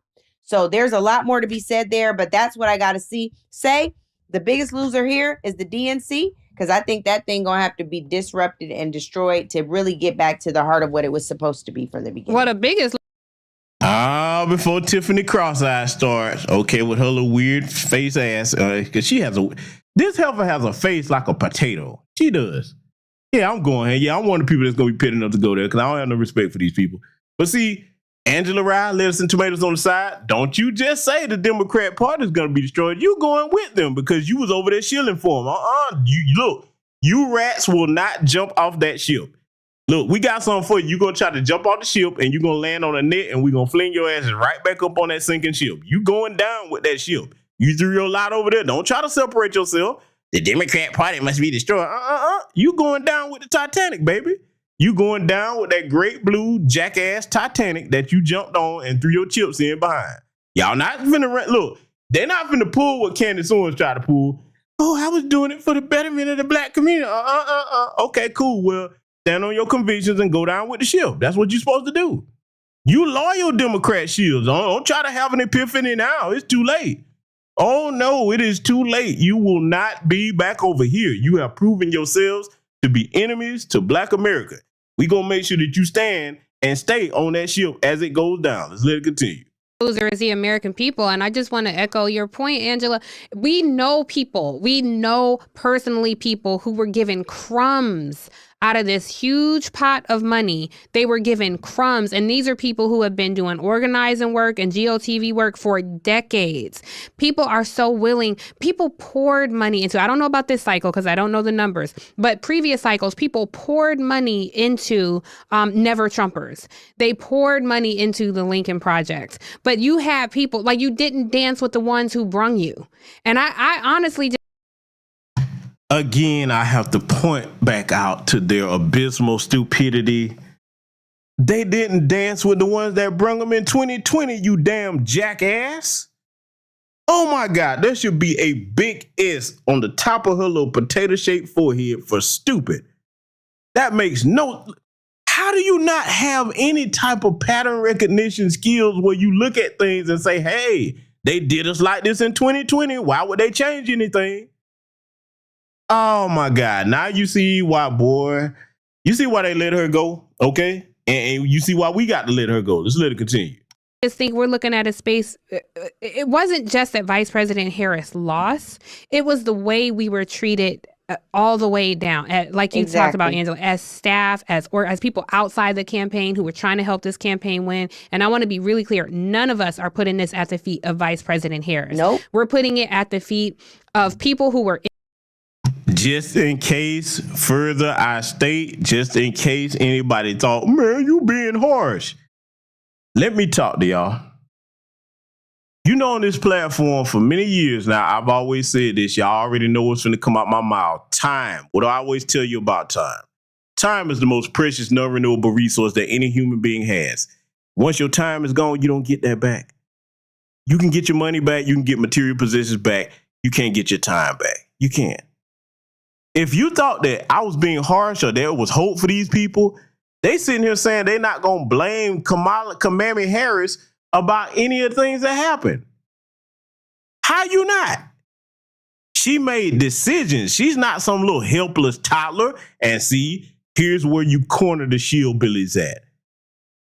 So there's a lot more to be said there, but that's what I got to say. The biggest loser here is the DNC, because I think that thing going to have to be disrupted and destroyed to really get back to the heart of what it was supposed to be from the beginning. Well, the biggest before Tiffany Cross-Eyes starts, okay, with her little weird face ass, because this heifer has a face like a potato. She does. Yeah, I'm going here. Yeah, I'm one of the people that's going to be pitting enough to go there, because I don't have no respect for these people. But see, Angela Rye, lettuce and tomatoes on the side. Don't you just say the Democrat Party is going to be destroyed. You going with them because you was over there shilling for them. Look, you rats will not jump off that ship. Look, we got something for you. You're going to try to jump off the ship and you're going to land on a net and we're going to fling your asses right back up on that sinking ship. You going down with that ship. You threw your lot over there. Don't try to separate yourself. The Democrat Party must be destroyed. You going down with the Titanic, baby. You going down with that great blue jackass Titanic that you jumped on and threw your chips in behind. Y'all not finna look. They're not finna pull what Candace Owens tried to pull. Oh, I was doing it for the betterment of the black community. Okay, cool. Well, stand on your convictions and go down with the ship. That's what you're supposed to do. You loyal Democrat shields. Don't try to have an epiphany now. It's too late. Oh, no, it is too late. You will not be back over here. You have proven yourselves to be enemies to black America. We're going to make sure that you stand and stay on that ship as it goes down. Let's let it continue. Loser is the American people. And I just want to echo your point, Angela. We know personally people who were given crumbs out of this huge pot of money. They were given crumbs. And these are people who have been doing organizing work and GOTV work for decades. People are so willing. People poured money into, I don't know about this cycle because I don't know the numbers, but previous cycles, people poured money into Never Trumpers. They poured money into the Lincoln Project. But you have people, like, you didn't dance with the ones who brung you. And I honestly just, again, I have to point back out to their abysmal stupidity. They didn't dance with the ones that brung them in 2020, you damn jackass. Oh my God, there should be a big S on the top of her little potato-shaped forehead for stupid. That makes no... How do you not have any type of pattern recognition skills where you look at things and say, hey, they did us like this in 2020. Why would they change anything? Oh my God. Now you see why, boy. You see why they let her go, okay? And you see why we got to let her go. Let's let it continue. just think we're looking at a space. It wasn't just that Vice President Harris lost. It was the way we were treated all the way down, like you talked about, Angela, as staff, as people outside the campaign who were trying to help this campaign win. And I want to be really clear. None of us are putting this at the feet of Vice President Harris. Nope. We're putting it at the feet of people who were. Just in case, further I state, just in case anybody thought, man, you being harsh. Let me talk to y'all. You know, on this platform for many years now, I've always said this. Y'all already know what's going to come out my mouth. Time. What do I always tell you about time? Time is the most precious, non-renewable resource that any human being has. Once your time is gone, you don't get that back. You can get your money back. You can get material possessions back. You can't get your time back. You can't. If you thought that I was being harsh or there was hope for these people, they sitting here saying they're not going to blame Kamala KaMammy Harris about any of the things that happened. How you not? She made decisions. She's not some little helpless toddler. And see, here's where you corner the Shillbillies at.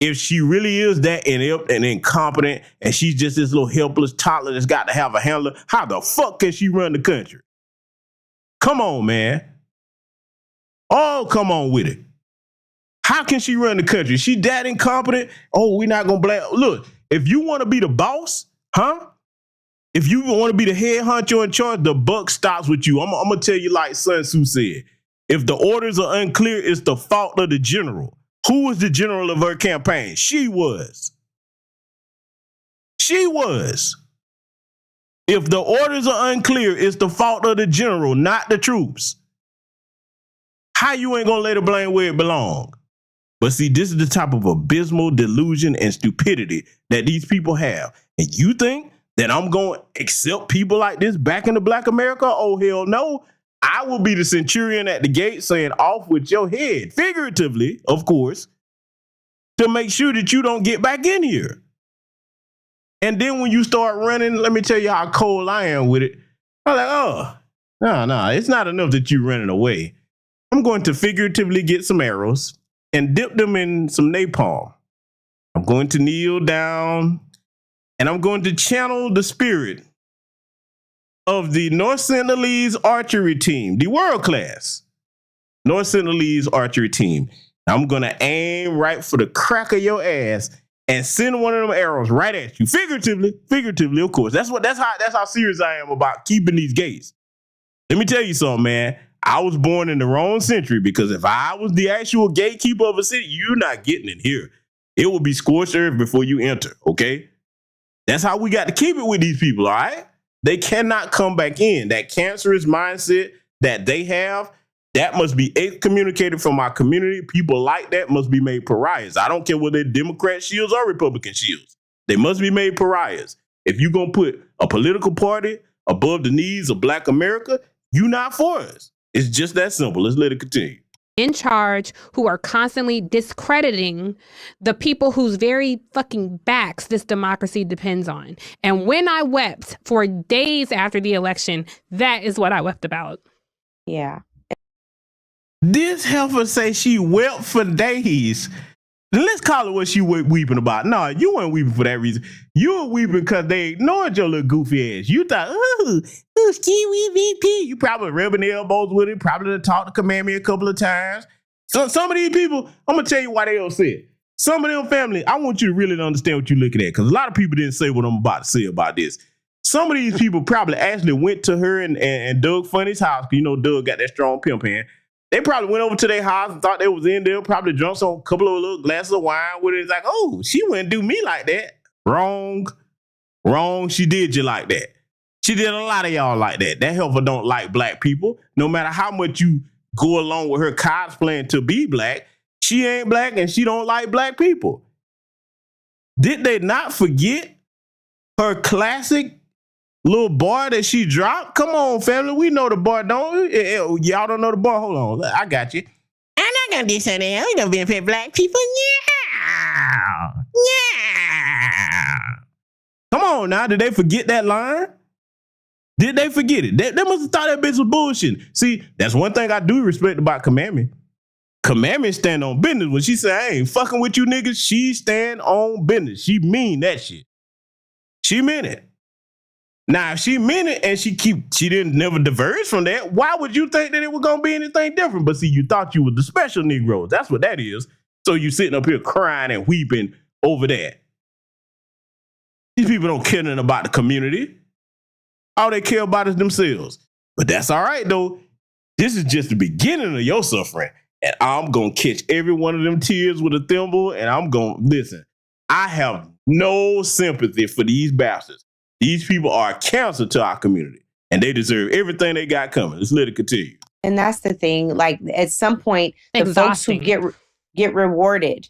If she really is that inept and incompetent and she's just this little helpless toddler that's got to have a handler, how the fuck can she run the country? Come on, man. Oh, come on with it. How can she run the country? She that incompetent? Oh, we're not going to blame. Look, if you want to be the boss, if you want to be the head honcho in charge, the buck stops with you. I'm going to tell you like Sun Tzu said. If the orders are unclear, it's the fault of the general. Who was the general of her campaign? She was. She was. If the orders are unclear, it's the fault of the general, not the troops. How you ain't gonna let her blame where it belongs? But see, this is the type of abysmal delusion and stupidity that these people have. And you think that I'm going to accept people like this back into Black America? Oh, hell no. I will be the centurion at the gate saying, off with your head, figuratively, of course, to make sure that you don't get back in here. And then when you start running, let me tell you how cold I am with it. I'm like, oh, no, it's not enough that you running away. I'm going to figuratively get some arrows and dip them in some napalm. I'm going to kneel down and I'm going to channel the spirit of the North Sentinelese archery team, the world class North Sentinelese archery team. I'm going to aim right for the crack of your ass and send one of them arrows right at you. Figuratively, of course. That's how serious I am about keeping these gates. Let me tell you something, man. I was born in the wrong century, because if I was the actual gatekeeper of a city, you're not getting in here. It will be scorched earth before you enter, okay? That's how we got to keep it with these people, all right? They cannot come back in. That cancerous mindset that they have, that must be excommunicated from our community. People like that must be made pariahs. I don't care whether they're Democrat shields or Republican shields. They must be made pariahs. If you're going to put a political party above the needs of Black America, You not for us. It's just that simple. Let's let it continue. In charge who are constantly discrediting the people whose very fucking backs this democracy depends on. And when I wept for days after the election, that is what I wept about. Yeah. This heifer say she wept for days. Let's call it what she weeping about. No, you weren't weeping for that reason. You were weeping because they ignored your little goofy ass. You thought, ooh, Skee Wee VP. You probably rubbing elbows with it, probably talked to KaMammy a couple of times. So some of these people, I'm going to tell you why they upset. Some of them family, I want you to really understand what you're looking at, because a lot of people didn't say what I'm about to say about this. Some of these people probably actually went to her and Doug Funny's house. You know, Doug got that strong pimp hand. They probably went over to their house and thought they was in there, probably drunk some couple of little glasses of wine with it. It's like, oh, she wouldn't do me like that. Wrong. She did you like that. She did a lot of y'all like that. That heifer don't like black people. No matter how much you go along with her cosplaying to be black, she ain't black and she don't like black people. Did they not forget her classic little bar that she dropped? Come on, family. We know the bar, don't we? Y'all don't know the bar? Hold on. I got you. I'm not gonna do something else. I'm gonna benefit black people. Yeah. Yeah. Come on now. Did they forget that line? Did they forget it? They must have thought that bitch was bullshit. See, that's one thing I do respect about KaMammy. KaMammy stand on business. When she say, I ain't fucking with you niggas, she stand on business. She mean that shit. She meant it. Now, if she meant it and she didn't never diverge from that, why would you think that it was gonna be anything different? But see, you thought you was the special Negroes. That's what that is. So you sitting up here crying and weeping over that. These people don't care nothing about the community. All they care about is themselves. But that's all right, though. This is just the beginning of your suffering. And I'm gonna catch every one of them tears with a thimble, and I'm gonna listen. I have no sympathy for these bastards. These people are a cancer to our community, and they deserve everything they got coming. Let's let it continue. And that's the thing. Like, at some point, the folks who get rewarded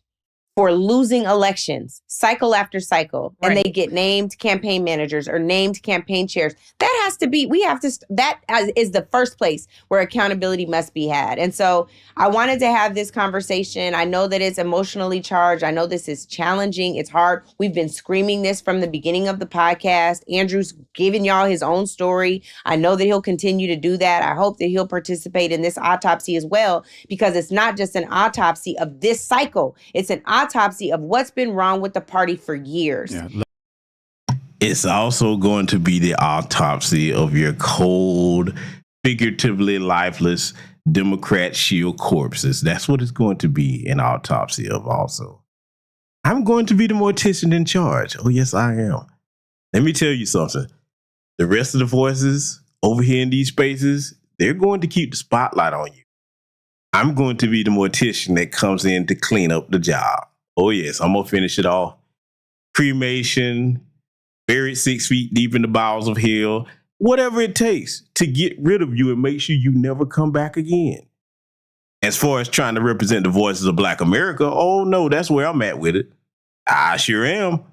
for losing elections cycle after cycle, and they get named campaign managers or named campaign chairs. That has to be, that is the first place where accountability must be had. And so I wanted to have this conversation. I know that it's emotionally charged. I know this is challenging. It's hard. We've been screaming this from the beginning of the podcast. Andrew's giving y'all his own story. I know that he'll continue to do that. I hope that he'll participate in this autopsy as well, because it's not just an autopsy of this cycle. It's an autopsy of what's been wrong with the party for years. Yeah. It's also going to be the autopsy of your cold, figuratively lifeless Democrat shield corpses. That's what it's going to be an autopsy of also. I'm going to be the mortician in charge. Oh, yes, I am. Let me tell you something. The rest of the voices over here in these spaces, they're going to keep the spotlight on you. I'm going to be the mortician that comes in to clean up the job. Oh, yes, I'm going to finish it off. Cremation, buried 6 feet deep in the bowels of hell, whatever it takes to get rid of you and make sure you never come back again. As far as trying to represent the voices of Black America, oh, no, that's where I'm at with it. I sure am.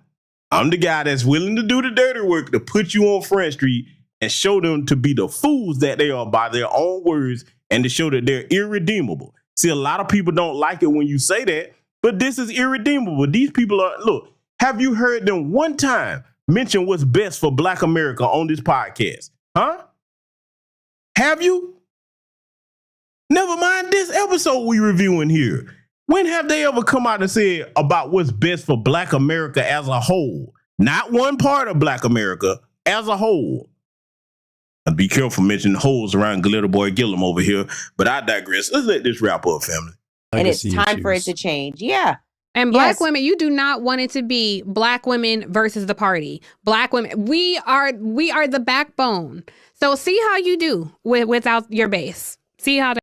I'm the guy that's willing to do the dirty work to put you on Front Street and show them to be the fools that they are by their own words and to show that they're irredeemable. See, a lot of people don't like it when you say that, but this is irredeemable. These people are, look, have you heard them one time mention what's best for Black America on this podcast? Huh? Have you? Never mind this episode we reviewing here. When have they ever come out and said about what's best for Black America as a whole? Not one part of Black America, as a whole. And be careful mentioning holes around Glitter Boy Gillum over here, but I digress. Let's let this wrap up, family. And it's time for it to change. Yeah. And Black women, you do not want it to be Black women versus the party. Black women, we are the backbone. So see how you do without your base. See how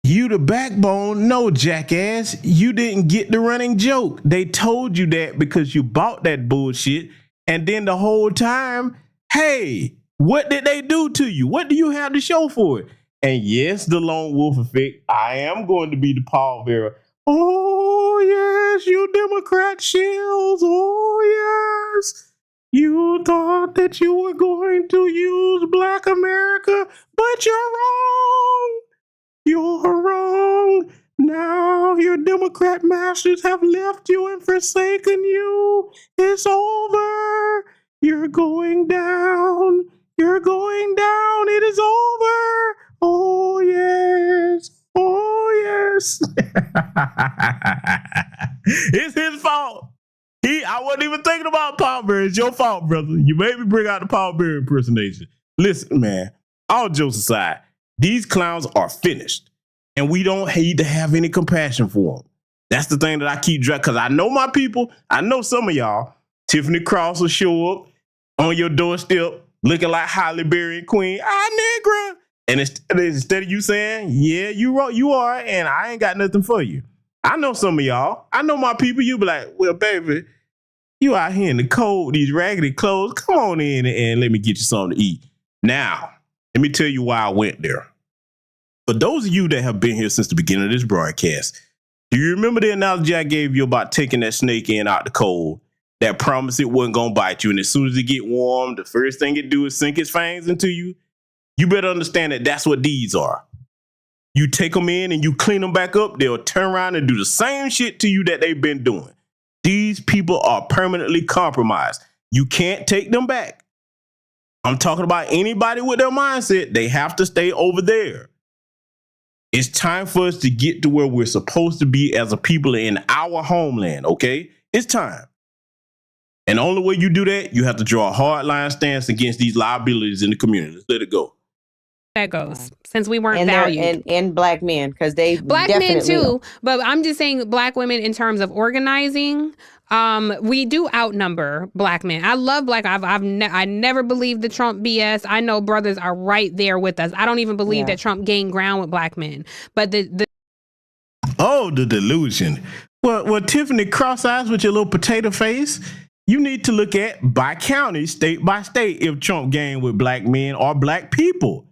You the backbone? No, jackass. You didn't get the running joke. They told you that because you bought that bullshit. And then the whole time, hey, what did they do to you? What do you have to show for it? And yes, the lone wolf effect. I am going to be the pallbearer. Oh, yes, you Democrat shills. Oh, yes. You thought that you were going to use Black America, but you're wrong. You're wrong. Now your Democrat masters have left you and forsaken you. It's over. You're going down. You're going down. It is over. Oh, yes. Oh, yes. It's his fault. I wasn't even thinking about Paul Bear. It's your fault, brother. You made me bring out the Paul Bear impersonation. Listen, man, all jokes aside, these clowns are finished, and we don't need to have any compassion for them. That's the thing that I keep driving, because I know my people. I know some of y'all. Tiffany Cross will show up on your doorstep looking like Halle Berry and Queen. Nigga. And instead of you saying, yeah, you are, and I ain't got nothing for you. I know some of y'all. I know my people. You be like, well, baby, you out here in the cold, these raggedy clothes. Come on in and let me get you something to eat. Now, let me tell you why I went there. For those of you that have been here since the beginning of this broadcast, do you remember the analogy I gave you about taking that snake in out the cold that promised it wasn't going to bite you? And as soon as it get warm, the first thing it do is sink its fangs into you. You better understand that that's what these are. You take them in and you clean them back up, they'll turn around and do the same shit to you that they've been doing. These people are permanently compromised. You can't take them back. I'm talking about anybody with their mindset. They have to stay over there. It's time for us to get to where we're supposed to be as a people in our homeland, okay? It's time. And the only way you do that, you have to draw a hard line stance against these liabilities in the community. Let's let it go. That goes, since we weren't and valued. and black men, because they black men too, but I'm just saying black women in terms of organizing. We do outnumber black men. I love black. I never believed the Trump BS. I know brothers are right there with us. I don't even believe that Trump gained ground with black men. But the delusion. Well, Tiffany, cross eyes with your little potato face. You need to look at by county, state by state, if Trump gained with black men or black people.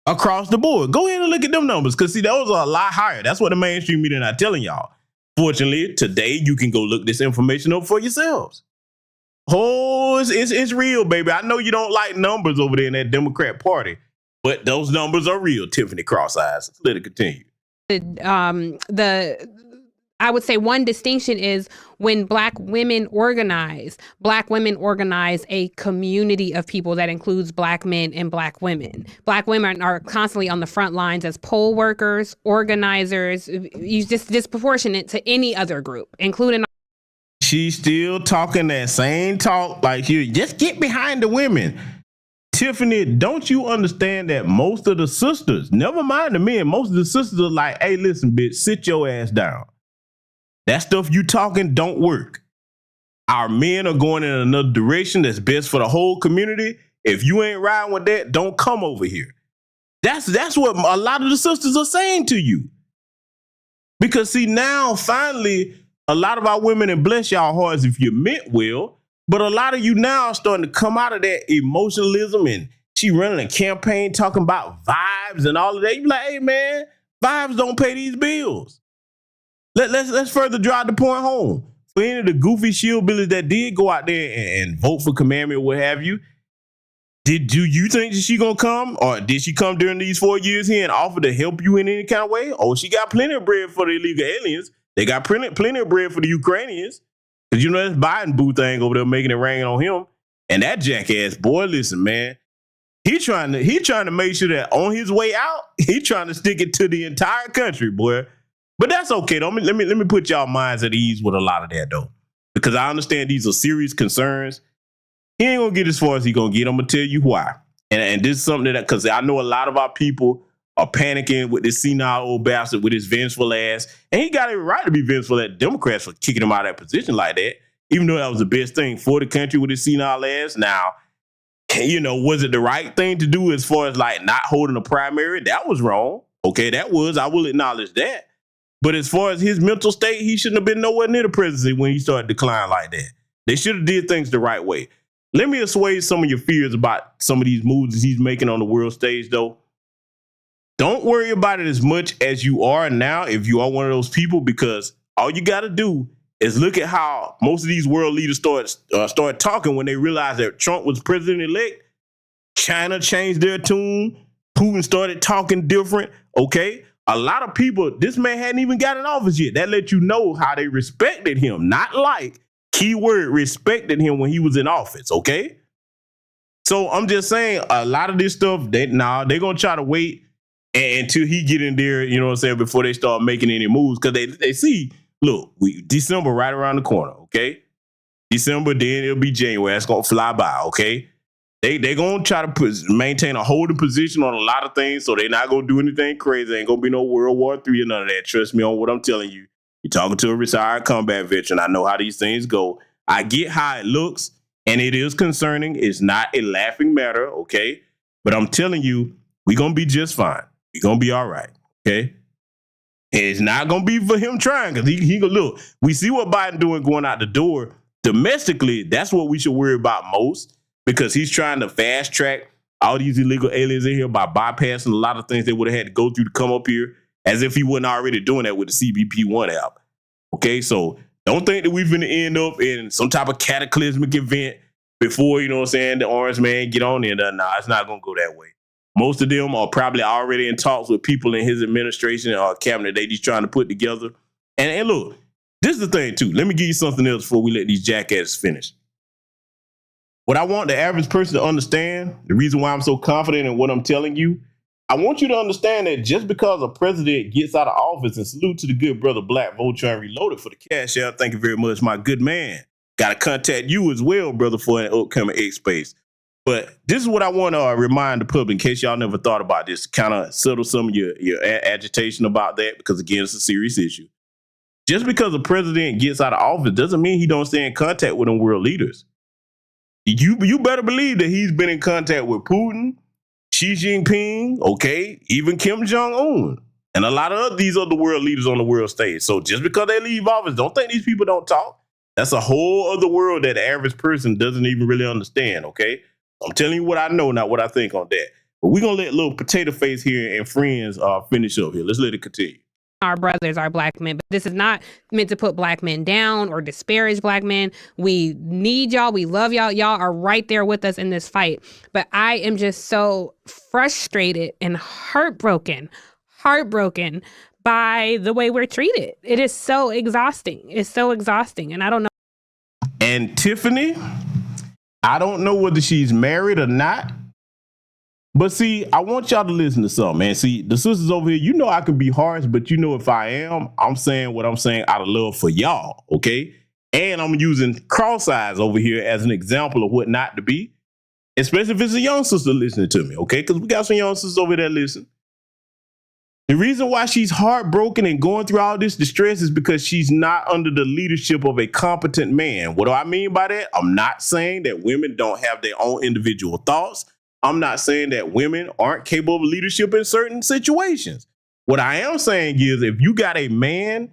Across the board. Go ahead and look at them numbers, because see, those are a lot higher. That's what the mainstream media not telling y'all. Fortunately, today you can go look this information up for yourselves. Oh, it's real, baby. I know you don't like numbers over there in that Democrat Party, but those numbers are real, Tiffany Cross Eyes. Let it continue. I would say one distinction is when black women organize a community of people that includes black men and black women. Black women are constantly on the front lines as poll workers, organizers, just disproportionate to any other group, including. She's still talking that same talk like you just get behind the women. Tiffany, don't you understand that most of the sisters, never mind the men, most of the sisters are like, hey, listen, bitch, sit your ass down. That stuff you talking don't work. Our men are going in another direction that's best for the whole community. If you ain't riding with that, don't come over here. That's what a lot of the sisters are saying to you. Because see, now finally, a lot of our women, and bless y'all hearts if you meant well, but a lot of you now are starting to come out of that emotionalism, and she running a campaign talking about vibes and all of that. You like, hey man, vibes don't pay these bills. Let's further drive the point home. For any of the goofy shillbillies that did go out there and vote for KaMammy or what have you, do you think that she gonna come, or did she come during these 4 years here and offer to help you in any kind of way? Oh, she got plenty of bread for the illegal aliens. They got plenty of bread for the Ukrainians, because you know that's Biden boo thing over there making it rain on him. And that jackass boy, listen, man, he trying to make sure that on his way out, he trying to stick it to the entire country, boy. But that's okay, though. Let me put y'all minds at ease with a lot of that, though, because I understand these are serious concerns. He ain't gonna get as far as he gonna get. I'm gonna tell you why. And this is something that, because I know a lot of our people are panicking with this senile old bastard with his vengeful ass, and he got every right to be vengeful at Democrats for kicking him out of that position like that, even though that was the best thing for the country with his senile ass. Now, you know, was it the right thing to do as far as like not holding a primary? That was wrong. Okay, that was. I will acknowledge that. But as far as his mental state, he shouldn't have been nowhere near the presidency when he started declining like that. They should have did things the right way. Let me assuage some of your fears about some of these moves he's making on the world stage, though. Don't worry about it as much as you are now if you are one of those people, because all you got to do is look at how most of these world leaders started talking when they realized that Trump was president-elect. China changed their tune. Putin started talking different, okay? A lot of people, this man hadn't even got in office yet. That let you know how they respected him. Not like, keyword, respected him when he was in office, okay? So I'm just saying, a lot of this stuff, they're going to try to wait until he get in there, you know what I'm saying, before they start making any moves. Because they see, look, December right around the corner, okay? December, then it'll be January. That's going to fly by, okay? They're going to try to maintain a holding position on a lot of things, so they're not going to do anything crazy. Ain't going to be no World War III or none of that. Trust me on what I'm telling you. You're talking to a retired combat veteran. I know how these things go. I get how it looks, and it is concerning. It's not a laughing matter, okay? But I'm telling you, we're going to be just fine. We're going to be all right, okay? And it's not going to be for him trying, because he going to look. We see what Biden doing going out the door. Domestically, that's what we should worry about most. Because he's trying to fast track all these illegal aliens in here by bypassing a lot of things they would have had to go through to come up here, as if he wasn't already doing that with the CBP-1 app. Okay, so don't think that we're going to end up in some type of cataclysmic event before, you know what I'm saying, the orange man get on there. Nah, it's not going to go that way. Most of them are probably already in talks with people in his administration or cabinet they just trying to put together. And look, this is the thing, too. Let me give you something else before we let these jackasses finish. What I want the average person to understand, the reason why I'm so confident in what I'm telling you, I want you to understand that just because a president gets out of office, and salute to the good brother Black Voltron Reloaded for the cash out. Thank you very much, my good man. Got to contact you as well, brother, for an upcoming X Space. But this is what I want to remind the public, in case y'all never thought about this, kind of settle some of your agitation about that, because, again, it's a serious issue. Just because a president gets out of office doesn't mean he don't stay in contact with them world leaders. You better believe that he's been in contact with Putin, Xi Jinping, okay, even Kim Jong-un, and a lot of these other world leaders on the world stage. So just because they leave office, don't think these people don't talk. That's a whole other world that the average person doesn't even really understand, okay? I'm telling you what I know, not what I think on that. But we're going to let little Potato Face here and friends finish up here. Let's let it continue. Our brothers are black men, but this is not meant to put black men down or disparage black men. We need y'all. We love y'all. Y'all are right there with us in this fight. But I am just so frustrated and heartbroken by the way we're treated. It is so exhausting. It's so exhausting. And I don't know. And Tiffany, I don't know whether she's married or not. But see, I want y'all to listen to something, man. See, the sisters over here, you know I can be harsh, but you know if I am, I'm saying what I'm saying out of love for y'all, okay? And I'm using cross eyes over here as an example of what not to be, especially if it's a young sister listening to me, okay? Because we got some young sisters over there listening. The reason why she's heartbroken and going through all this distress is because she's not under the leadership of a competent man. What do I mean by that? I'm not saying that women don't have their own individual thoughts. I'm not saying that women aren't capable of leadership in certain situations. What I am saying is if you got a man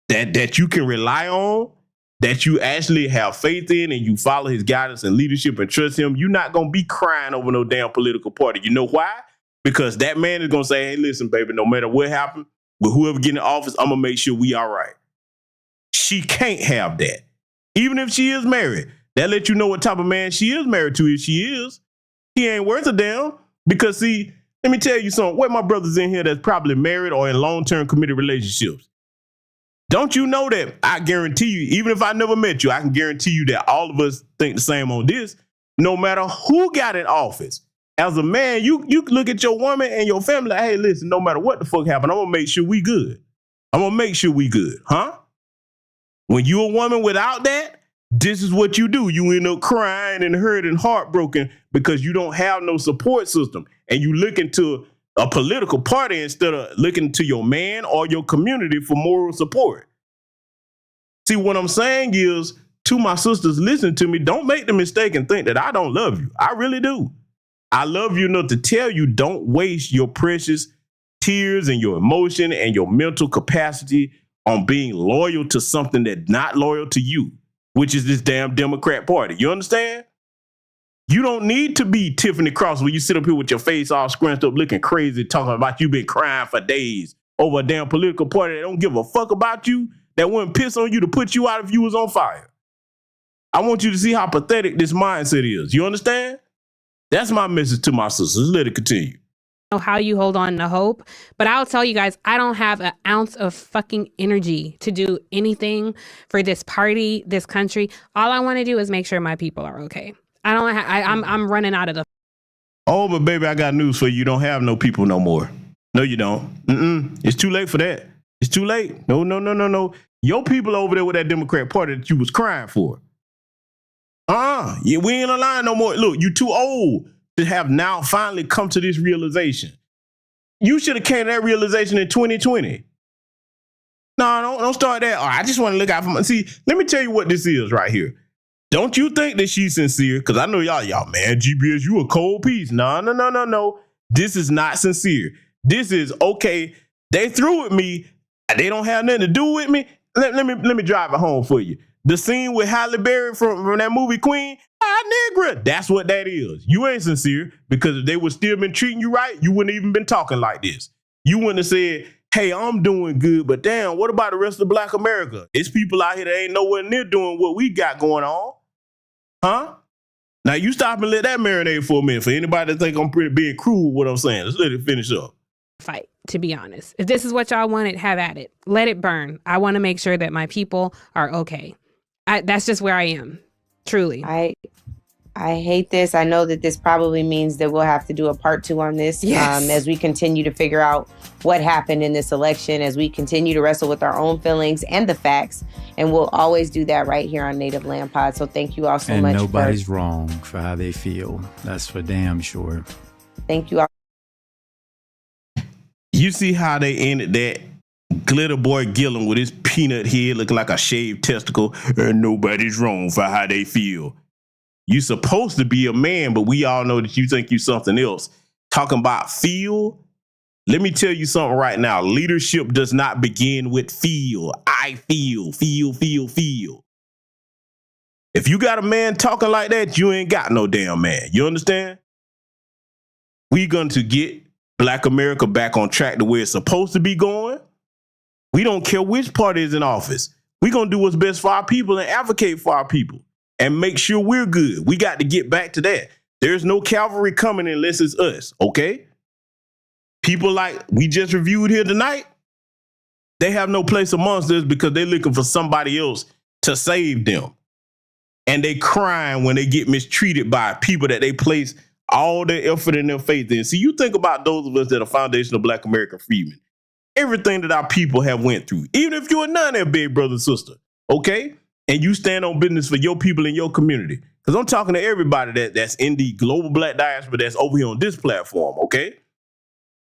that you can rely on, that you actually have faith in, and you follow his guidance and leadership and trust him, you're not going to be crying over no damn political party. You know why? Because that man is going to say, hey, listen, baby, no matter what happened, with whoever get in office, I'm going to make sure we all right. She can't have that. Even if she is married, that lets you know what type of man she is married to if she is. He ain't worth a damn, because see, let me tell you something. Where my brothers in here that's probably married or in long-term committed relationships. Don't you know that I guarantee you, even if I never met you, I can guarantee you that all of us think the same on this. No matter who got in office, as a man, you look at your woman and your family like, hey, listen, no matter what the fuck happened, I'm going to make sure we good. I'm going to make sure we good, huh? When you a woman without that, this is what you do. You end up crying and hurt and heartbroken because you don't have no support system. And you look into a political party instead of looking to your man or your community for moral support. See, what I'm saying is, to my sisters listening to me, don't make the mistake and think that I don't love you. I really do. I love you enough to tell you don't waste your precious tears and your emotion and your mental capacity on being loyal to something that's not loyal to you, which is this damn Democrat Party. You understand? You don't need to be Tiffany Cross when you sit up here with your face all scrunched up looking crazy talking about you been crying for days over a damn political party that don't give a fuck about you. that wouldn't piss on you to put you out if you was on fire. I want you to see how pathetic this mindset is. You understand? That's my message to my sisters. Let it continue. Know how you hold on to hope, but I'll tell you guys, I don't have an ounce of fucking energy to do anything for this party, this country. All I want to do is make sure my people are okay. I'm running out of the. Oh, but baby, I got news for you. You don't have no people no more. No, you don't. It's too late for that. It's too late. No. Your people over there with that Democrat Party that you was crying for. Yeah, we ain't aligned no more. Look, you too old to have now finally come to this realization. You should have came to that realization in 2020. No, don't start that. I just want to look out for my. See, let me tell you what this is right here. Don't you think that she's sincere? Because I know y'all, man, GBS, you a cold piece. No. This is not sincere. This is, okay, they threw with me. They don't have nothing to do with me. Let me drive it home for you. The scene with Halle Berry from that movie Queen, nigga, that's what that is. You ain't sincere, because if they would still been treating you right, you wouldn't even been talking like this. You wouldn't have said, hey, I'm doing good, but damn, what about the rest of Black America? It's people out here that ain't nowhere near doing what we got going on. Huh? Now you stop and let that marinate for a minute. For anybody that think I'm being cruel, what I'm saying, let's let it finish up. Fight, to be honest. If this is what y'all wanted, have at it. Let it burn. I want to make sure that my people are okay. That's just where I am, truly. I hate this. I know that this probably means that we'll have to do a part 2 on this. Yes. As we continue to figure out what happened in this election, as we continue to wrestle with our own feelings and the facts. And we'll always do that right here on Native Land Pod. So thank you all so much. And nobody's wrong for how they feel. That's for damn sure. Thank you all. You see how they ended that? Glitter boy Gillum with his peanut head looking like a shaved testicle, and nobody's wrong for how they feel. You supposed to be a man, but we all know that you think you something else. Talking about feel. Let me tell you something right now. Leadership does not begin with feel. I feel. If you got a man talking like that, you ain't got no damn man. You understand? We going to get Black America back on track to where it's supposed to be going. We don't care which party is in office. We're going to do what's best for our people and advocate for our people and make sure we're good. We got to get back to that. There's no cavalry coming unless it's us, okay? People like we just reviewed here tonight, they have no place amongst us because they're looking for somebody else to save them. And they crying when they get mistreated by people that they place all their effort and their faith in. See, you think about those of us that are foundational Black American freedmen. Everything that our people have went through, even if you're none of their big brother and sister, okay? And you stand on business for your people in your community. Because I'm talking to everybody that's in the global Black diaspora that's over here on this platform, okay?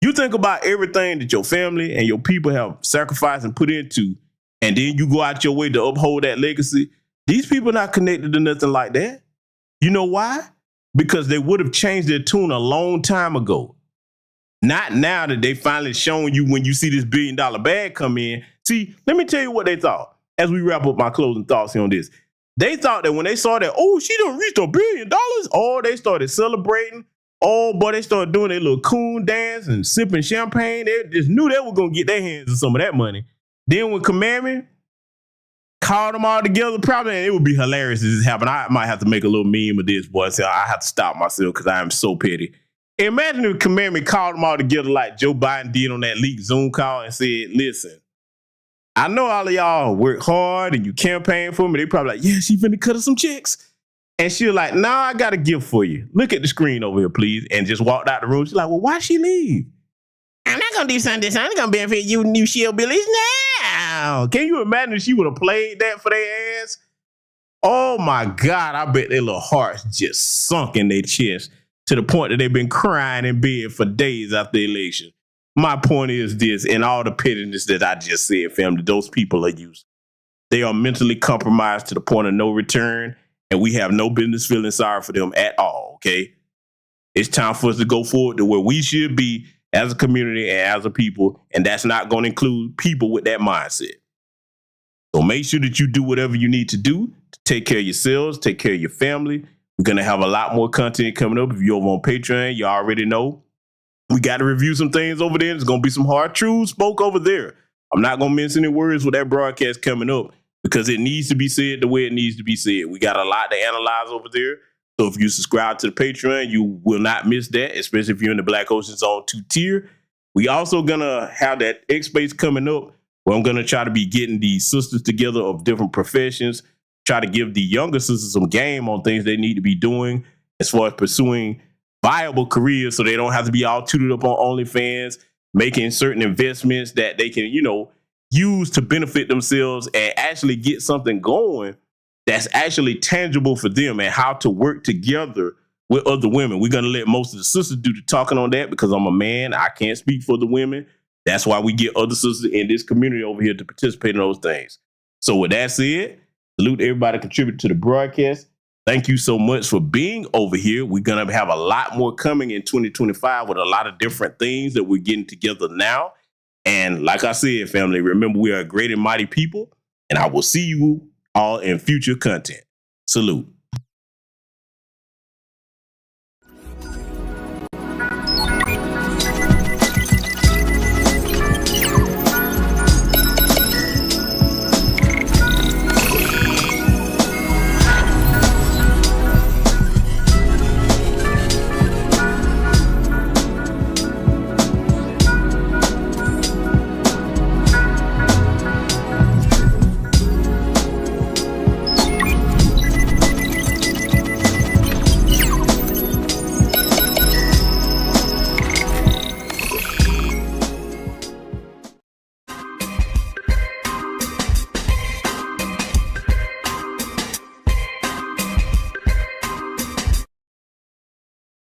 You think about everything that your family and your people have sacrificed and put into, and then you go out your way to uphold that legacy. These people are not connected to nothing like that. You know why? Because they would have changed their tune a long time ago. Not now that they finally shown you when you see this $1 billion bag come in. See, let me tell you what they thought as we wrap up my closing thoughts here on this. They thought that when they saw that, oh, she done reached $1 billion, oh, they started celebrating. Oh, boy, they started doing their little coon dance and sipping champagne. They just knew they were going to get their hands on some of that money. Then when KaMammy called them all together, probably it would be hilarious if this happened. I might have to make a little meme of this, boy. So I have to stop myself because I am so petty. Imagine if KaMammy called them all together like Joe Biden did on that leaked Zoom call and said, listen, I know all of y'all work hard and you campaign for me. They probably like, yeah, she finna cut us some checks. And she was like, nah, I got a gift for you. Look at the screen over here, please. And just walked out the room. She's like, well, why'd she leave? I'm not going to do something. I'm going to benefit you new Shillbillies now. Can you imagine if she would have played that for their ass? Oh, my God. I bet their little hearts just sunk in their chest to the point that they've been crying in bed for days after the election. My point is this, and all the pettiness that I just said, family, those people are used. They are mentally compromised to the point of no return, and we have no business feeling sorry for them at all, okay? It's time for us to go forward to where we should be as a community and as a people, and that's not going to include people with that mindset. So make sure that you do whatever you need to do to take care of yourselves, take care of your family. We're going to have a lot more content coming up. If you're over on Patreon, you already know. We got to review some things over there. There's going to be some hard truths spoke over there. I'm not going to mince any words with that broadcast coming up because it needs to be said the way it needs to be said. We got a lot to analyze over there. So if you subscribe to the Patreon, you will not miss that, especially if you're in the Black Ocean Zone 2 tier. We also going to have that X Space coming up where I'm going to try to be getting the sisters together of different professions, try to give the younger sisters some game on things they need to be doing as far as pursuing viable careers so they don't have to be all tutored up on OnlyFans, making certain investments that they can, use to benefit themselves and actually get something going that's actually tangible for them and how to work together with other women. We're going to let most of the sisters do the talking on that because I'm a man. I can't speak for the women. That's why we get other sisters in this community over here to participate in those things. So with that said, salute everybody contributing to the broadcast. Thank you so much for being over here. We're going to have a lot more coming in 2025 with a lot of different things that we're getting together now. And like I said, family, remember we are a great and mighty people, and I will see you all in future content. Salute.